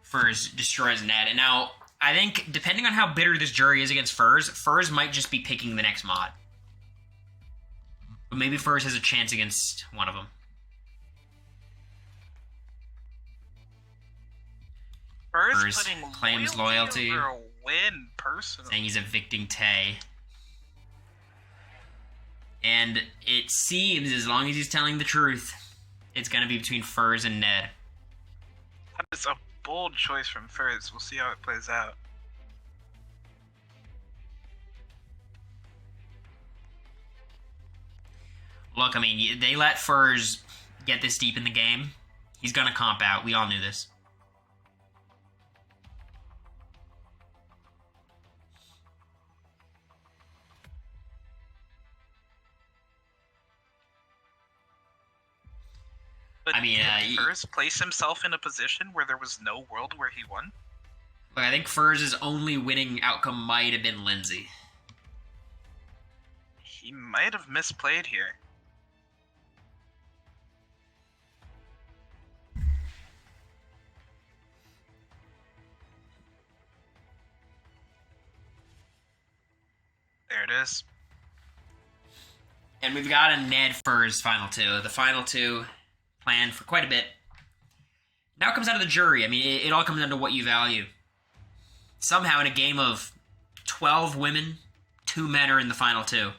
Furs destroys Ned. And now, I think, depending on how bitter this jury is against Furs, Furs might just be picking the next mod. But maybe Furs has a chance against one of them. Furs claims loyalty. Over a win, personally. Saying he's evicting Tay. And it seems, as long as he's telling the truth, it's going to be between Furs and Ned. That is a bold choice from Furs. We'll see how it plays out. Look, I mean, they let Furs get this deep in the game. He's going to comp out. We all knew this. But I mean, did Furs place himself in a position where there was no world where he won? I think Furs' only winning outcome might have been Lindsay. He might have misplayed here. There it is. And we've got a Ned Furs final two. The final two planned for quite a bit. Now it comes down to the jury. I mean, it all comes down to what you value. Somehow, in a game of 12 women, 2 men are in the final two.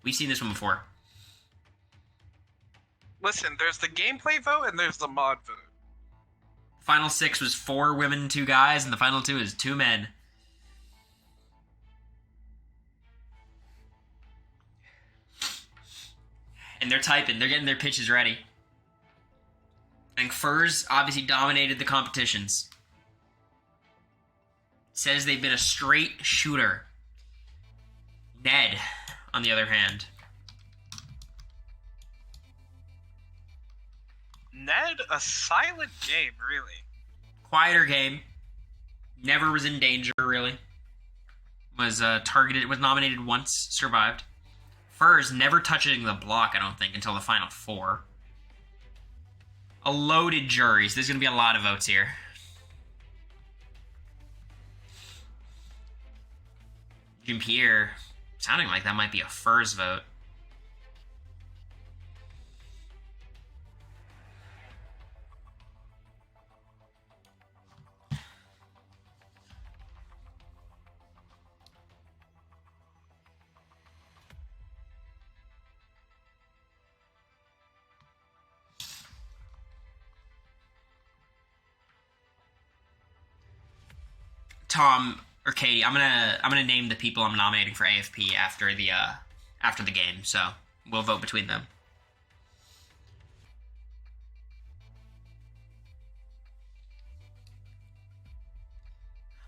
We've seen this one before. Listen, there's the gameplay vote and there's the mod vote. Final 6 was 4 women, 2 guys, and the final 2 is 2 men. And they're typing. They're getting their pitches ready. I think Furs obviously dominated the competitions. Says they've been a straight shooter. Ned, on the other hand. Ned, a silent game, really. Quieter game. Never was in danger, really. Was targeted, was nominated once, survived. Furs never touching the block, I don't think, until the final 4. A loaded jury, so there's going to be a lot of votes here. Jean-Pierre, sounding like that might be a Furs vote. Tom or Katie, I'm gonna name the people I'm nominating for AFP after the game, so we'll vote between them.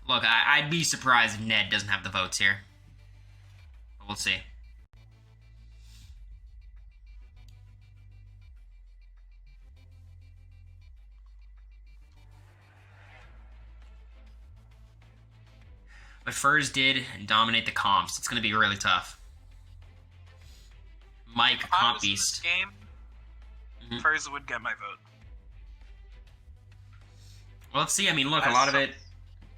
Look, I'd be surprised if Ned doesn't have the votes here. But we'll see. But Furs did dominate the comps. It's going to be really tough. Mike, comp beast. Game, Furs would get my vote. Well, let's see. I mean, look, a lot of it...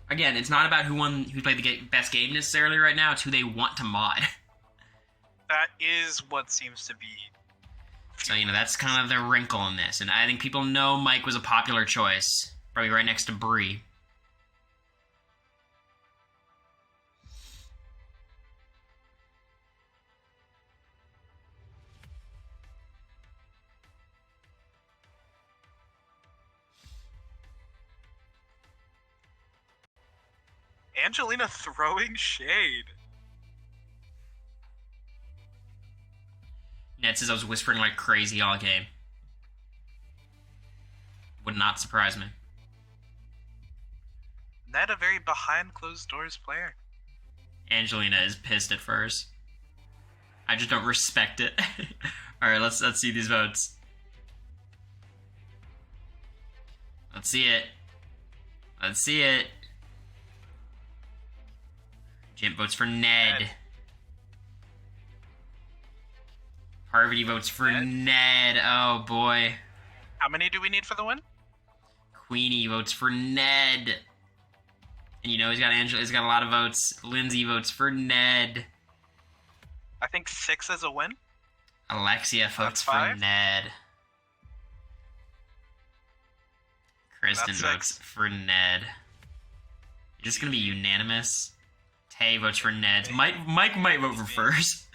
Again, it's not about who played the best game necessarily right now. It's who they want to mod. That is what seems to be... So, that's kind of the wrinkle in this. And I think people know Mike was a popular choice. Probably right next to Bree. Angelina throwing shade. Ned says I was whispering like crazy all game. Would not surprise me. Ned, a very behind closed doors player. Angelina is pissed at first. I just don't respect it. Alright, let's see these votes. Let's see it. Let's see it. Jim votes for Ned. Parvati votes for Ned. Oh boy. How many do we need for the win? Queenie votes for Ned. And he's got Angela. He's got a lot of votes. Lindsay votes for Ned. I think 6 is a win. Alexia votes for Ned. Kristen votes for Ned. You're just gonna be unanimous. Tay votes for Ned. Mike might vote for Furs.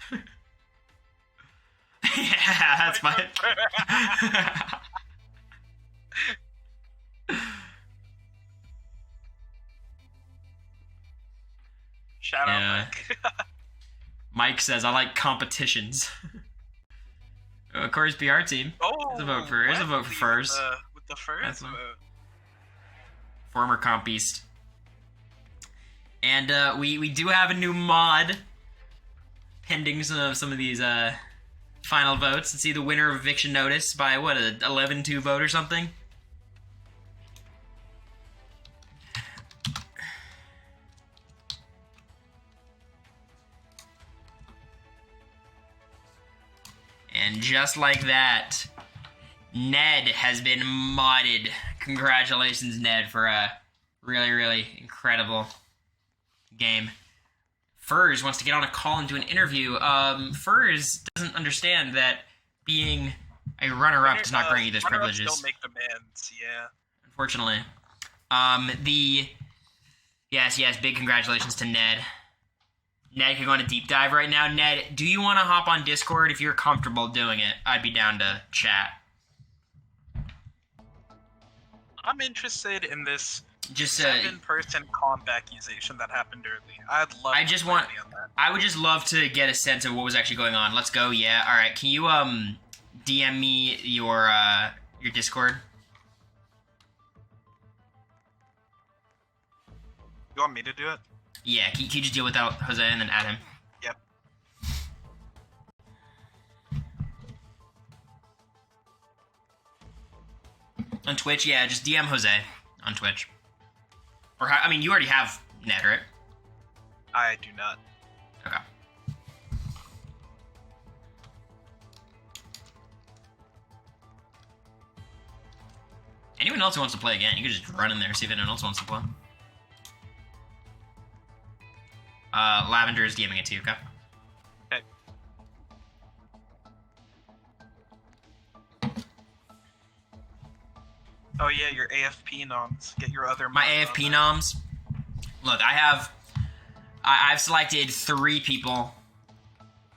Yeah, that's fine. Shout out, Mike. Mike says, I like competitions. Cory's PR team. Oh, here's a vote for Furs. With the Furs vote. Former comp beast. And we do have a new mod pending some of these final votes and see the winner of eviction notice by what, a 11-2 vote or something. And just like that, Ned has been modded. Congratulations, Ned, for a really, really incredible game. Furs wants to get on a call and do an interview. Furs doesn't understand that being a runner-up does not bring you those privileges. Don't make demands, yeah. Unfortunately. Yes, big congratulations to Ned. Ned can go on a deep dive right now. Ned, do you want to hop on Discord? If you're comfortable doing it, I'd be down to chat. I'm interested in this Just 7-person comp accusation that happened early. I'd love I to just play want on that. I would just love to get a sense of what was actually going on. Let's go. Yeah. All right. Can you DM me your Discord? You want me to do it? Yeah. Can you just deal without Jose and then add him? Yep. On Twitch, yeah, just DM Jose on Twitch. Or, I mean, you already have Ned, right? I do not. Okay. Anyone else who wants to play again, you can just run in there and see if anyone else wants to play. Lavender is DMing it to you, okay? Okay. Oh yeah, your AFP noms. Get your other. My AFP noms. Look, I've selected 3 people.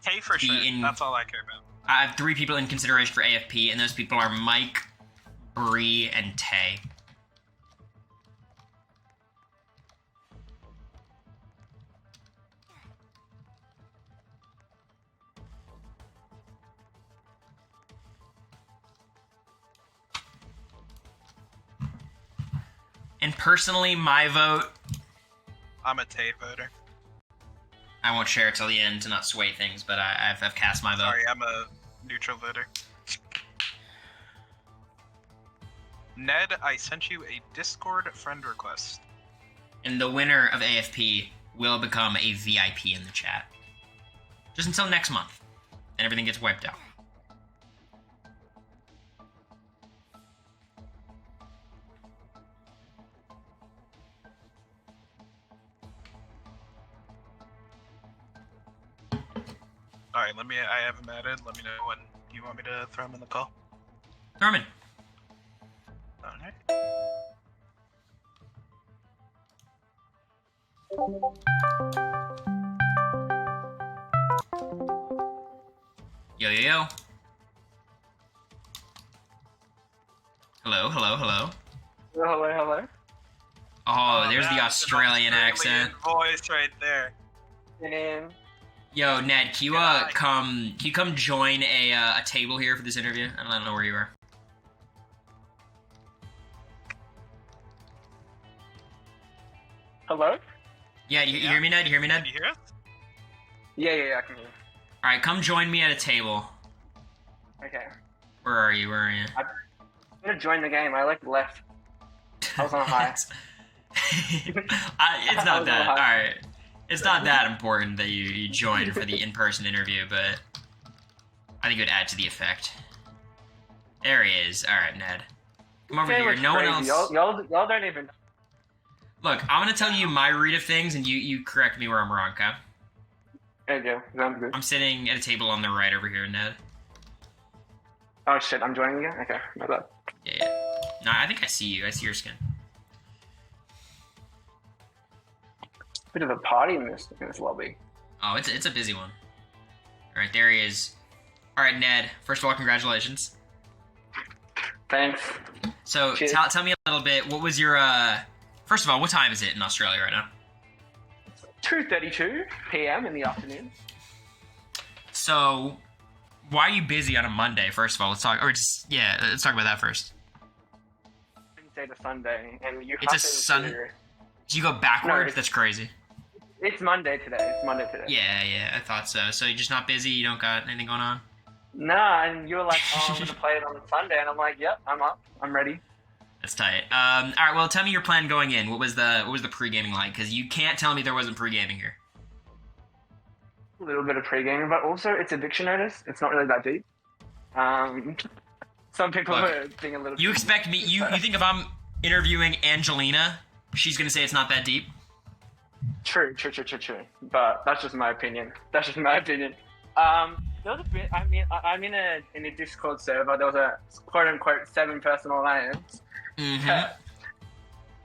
Hey, for sure. That's all I care about. I have 3 people in consideration for AFP, and those people are Mike, Bree, and Tay. And personally, my vote... I'm a Tay voter. I won't share it till the end to not sway things, but I've cast my vote. Sorry, I'm a neutral voter. Ned, I sent you a Discord friend request. And the winner of AFP will become a VIP in the chat. Just until next month. And everything gets wiped out. Alright, I have him added. Let me know when you want me to throw him in the call. Norman. Alright. Yo. Hello. Hello. Oh, there's the Australian accent. Voice right there. And Yo, Ned, can you come join a table here for this interview? I don't know where you are. hello? Yeah, you hear me, Ned? You hear me, Ned? Can you hear us? Yeah, I can hear you. Alright, come join me at a table. Okay. Where are you? I'm gonna join the game. I left. I was on high. It's not that. Alright. It's not that important that you join for the in-person interview, but I think it would add to the effect. There he is. Alright, Ned. Come over here. No one else. Y'all don't even. Look, I'm gonna tell you my read of things, and you correct me where I'm wrong, okay? There you go. Sounds good. I'm sitting at a table on the right over here, Ned. Oh shit, I'm joining again? Okay, my bad. Yeah. No, I think I see you. I see your skin. Bit of a party in this lobby. Oh, it's a busy one. All right, there he is. All right, Ned. First of all, congratulations. Thanks. So tell me a little bit. What was your First of all, what time is it in Australia right now? 2:32 p.m. in the afternoon. So, why are you busy on a Monday? First of all, let's talk about that first. Wednesday to Sunday, and you. It's a Sunday. Do you go backwards? No, That's crazy. It's Monday today. Yeah, I thought so. So you're just not busy? You don't got anything going on? Nah, and you were like, oh, I'm gonna play it on Sunday, and I'm like, yep, I'm up, I'm ready. That's tight. All right. Well, tell me your plan going in. What was the pre-gaming like? Because you can't tell me there wasn't pre-gaming here. A little bit of pre-gaming, but also it's eviction notice. It's not really that deep. Some people Look, were being a little. You expect me? You think if I'm interviewing Angelina, she's gonna say it's not that deep? True. But that's just my opinion. There was a bit. I mean, I'm in a Discord server. There was a quote unquote 7-person alliance. Mm-hmm.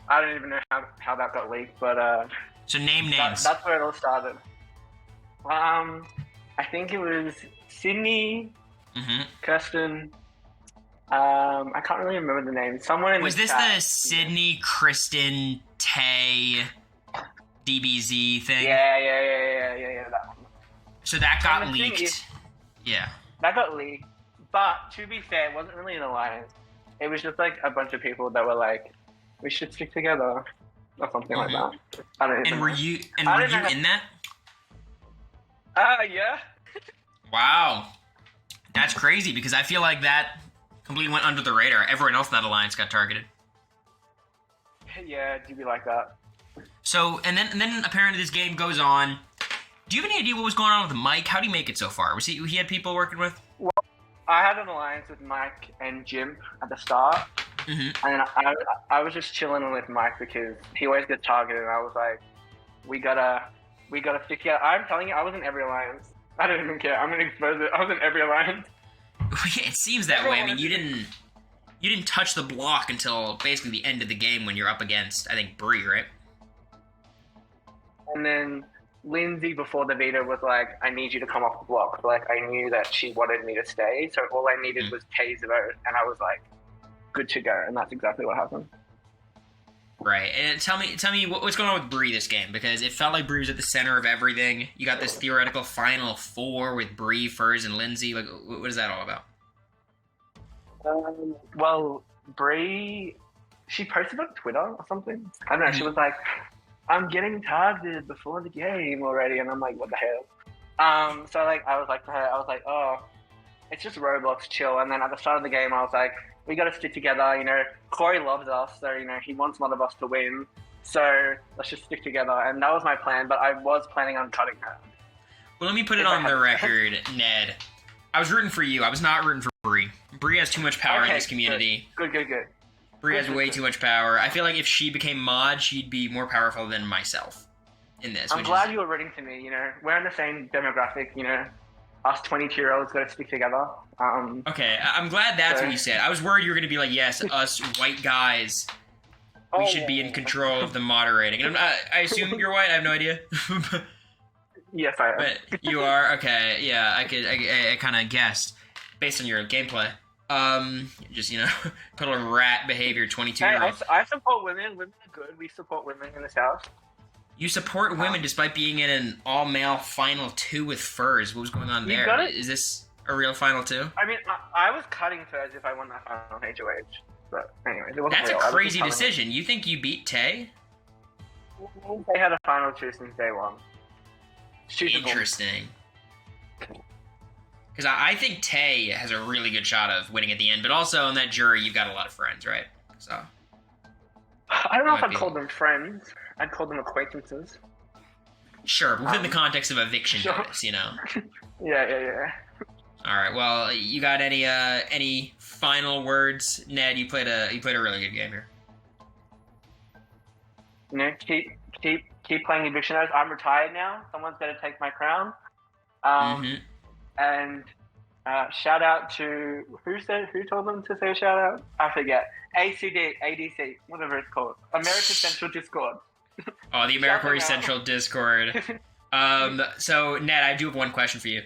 I don't even know how that got leaked, but So name names. that's where it all started. I think it was Sydney, Kirsten. I can't really remember the name. Someone in Was the this chat, the Sydney, Kristen, Tay, DBZ thing? Yeah. That one. So that got And the thing leaked. is- Yeah. That got leaked. But to be fair, it wasn't really an alliance. It was just like a bunch of people that were like, we should stick together or something like that. I don't even And were know. you I don't know. in that? Yeah. Wow. That's crazy because I feel like that completely went under the radar. Everyone else in that alliance got targeted. Yeah, do be like that. So, and then apparently this game goes on. Do you have any idea what was going on with Mike? How did he make it so far? Was he had people working with? I had an alliance with Mike and Jim at the start, and I was just chilling with Mike because he always gets targeted, and I was like, we gotta stick together. I'm telling you, I was in every alliance. I don't even care. I'm gonna expose it. I was in every alliance. It seems that way. I mean, you didn't touch the block until basically the end of the game when you're up against, I think, Bree, right? And then Lindsay before the beta was like, I need you to come off the block. Like, I knew that she wanted me to stay, so all I needed was Tay's vote, and I was like, good to go, and that's exactly what happened. Right. And tell me what's going on with Bree this game, because it felt like Bree was at the center of everything. You got this theoretical Final Four with Bree, Furs, and Lindsay. Like, what is that all about? Well, Bree, she posted on Twitter or something. I don't know, she was like, I'm getting targeted before the game already, and I'm like, what the hell? So like, I was like to her, oh, it's just Roblox, chill. And then at the start of the game, I was like, we got to stick together. You know, Cory loves us, so you know he wants one of us to win. So let's just stick together. And that was my plan. But I was planning on cutting her. Well, let me put it on the record, Ned. I was rooting for you. I was not rooting for Bree. Bree has too much power in this community. Good. Bree has way too much power. I feel like if she became mod, she'd be more powerful than myself in this. I'm glad you were rooting for me. You know, we're in the same demographic. You know, us 22-year-olds got to stick together. Okay, I'm glad that's what you said. I was worried you were going to be like, yes, us white guys, we should be in control of the moderating. And I assume you're white. I have no idea. Yes, I am. But you are? Okay, yeah, I kind of guessed based on your gameplay. Just, you know, total rat behavior, 22-year-old. Hey, I support women. Women are good. We support women in this house. You support women despite being in an all-male Final 2 with Furs. What was going on there? got it. Is this a real Final 2? I mean, I was cutting Furs if I won that final HOH. But anyway, it wasn't That's real. a I was crazy just cutting decision. You think you beat Tay? it. They had a final 2 since day one. Shootable. Interesting. Because I think Tay has a really good shot of winning at the end, but also in that jury, you've got a lot of friends, right? So I don't know if Might I'd be. call them friends. I'd call them acquaintances. sure, but within the context of eviction sure. notice, you know. Yeah. All right. Well, you got any final words, Ned? You played a really good game here. You know, keep playing eviction notice. I'm retired now. Someone's got to take my crown. And shout out to who told them to say shout out? I forget. ADC, whatever it's called. American Central Discord. Oh, the Shout Americory them out. Central Discord. So Ned, I do have one question for you.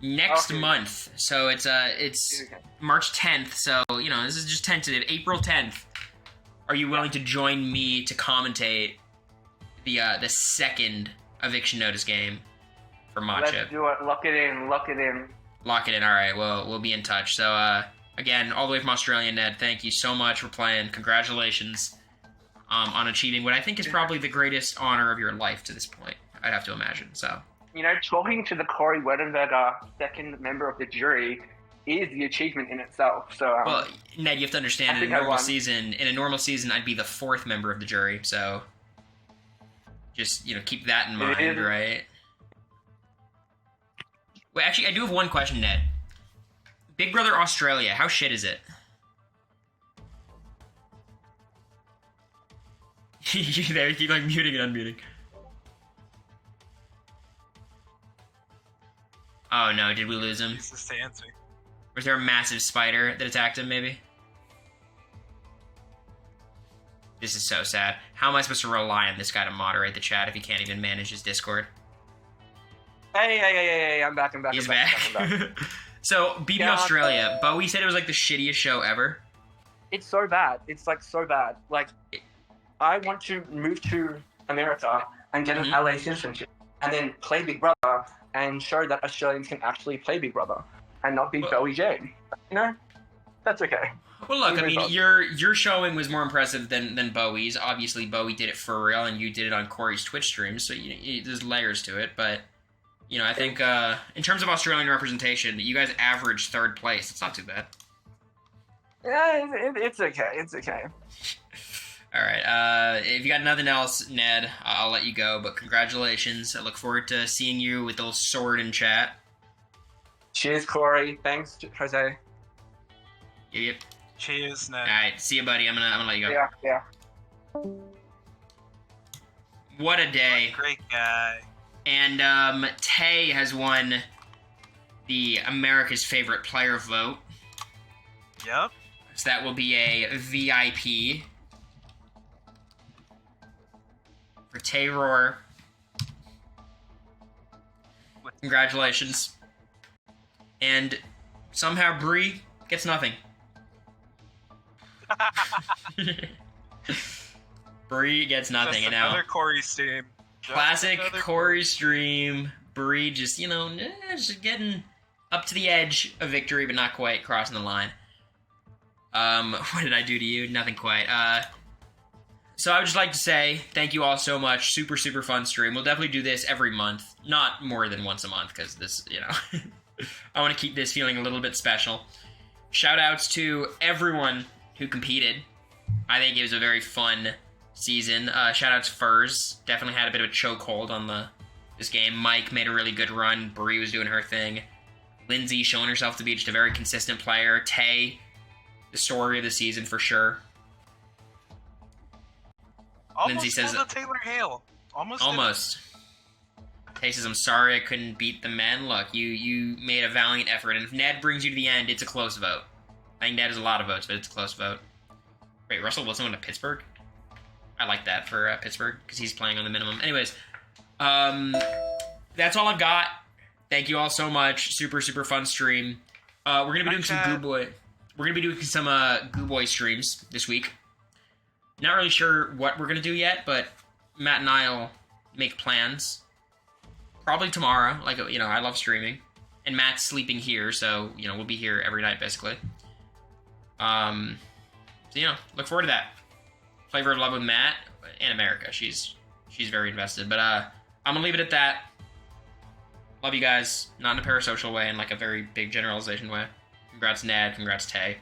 Next Okay. month, so it's Okay. March 10th. So you know this is just tentative. April 10th. Are you willing to join me to commentate the second eviction notice game for Matcha? Let's do it. Lock it in. Lock it in. All right. Well, we'll be in touch. So again, all the way from Australia, Ned. Thank you so much for playing. Congratulations on achieving what I think is probably the greatest honor of your life to this point. I'd have to imagine. So talking to the corywurtenberger, second member of the jury, is the achievement in itself. So, well, Ned, you have to understand, in a normal season, I'd be the fourth member of the jury, so just, keep that in mind, right? Wait, actually, I do have one question, Ned. Big Brother Australia, how shit is it? There, you keep, muting and unmuting. Oh no, did we lose him? Useless to answer. Was there a massive spider that attacked him, maybe? This is so sad. How am I supposed to rely on this guy to moderate the chat if he can't even manage his Discord? Hey, I'm back. He's back. So, BB Australia. Bowie said it was the shittiest show ever. It's so bad. It's so bad. I want to move to America and get an LA citizenship and then play Big Brother and show that Australians can actually play Big Brother and not be Bowie Jane. That's okay. Well, look, I mean, your showing was more impressive than Bowie's. Obviously, Bowie did it for real, and you did it on Cory's Twitch stream, so there's layers to it. But, I think in terms of Australian representation, you guys averaged third place. It's not too bad. Yeah, it's okay. It's okay. All right. If you got nothing else, Ned, I'll let you go. But congratulations. I look forward to seeing you with the sword in chat. Cheers, Cory. Thanks, Jose. Yep. Cheers, Ned. All right. See you, buddy. I'm gonna let you go. Yeah. What a day. Great guy. And Tay has won the America's Favorite Player vote. Yep. So that will be a VIP for Tayror. Congratulations. And somehow Bree gets nothing. Bree gets nothing. Just another Cory stream. Classic Cory stream. Bree just, just getting up to the edge of victory, but not quite crossing the line. What did I do to you? Nothing quite. So I would just like to say thank you all so much. Super, super fun stream. We'll definitely do this every month. Not more than once a month, because this, I want to keep this feeling a little bit special. Shout outs to everyone who competed. I think it was a very fun season. Shout outs Furs. Definitely had a bit of a chokehold on this game. Mike made a really good run. Bree was doing her thing. Lindsay showing herself to be just a very consistent player. Tay, the story of the season for sure. Lindsay says Taylor Hale. Almost. Tay says, I'm sorry I couldn't beat the men. Look, you made a valiant effort, and if Ned brings you to the end, it's a close vote. I think Ned has a lot of votes, but it's a close vote. Wait, Russell Wilson went to Pittsburgh? I like that for Pittsburgh, because he's playing on the minimum. Anyways, that's all I've got. Thank you all so much. Super, super fun stream. We're gonna be doing some Goo Boy. We're gonna be doing some Goo Boy streams this week. Not really sure what we're gonna do yet, but Matt and I'll make plans. Probably tomorrow. I love streaming, and Matt's sleeping here, so we'll be here every night basically. Look forward to that. Flavor of Love with Matt and America. She's very invested, but I'm gonna leave it at that. Love you guys, not in a parasocial way, in a very big generalization way. Congrats Ned, congrats Tay.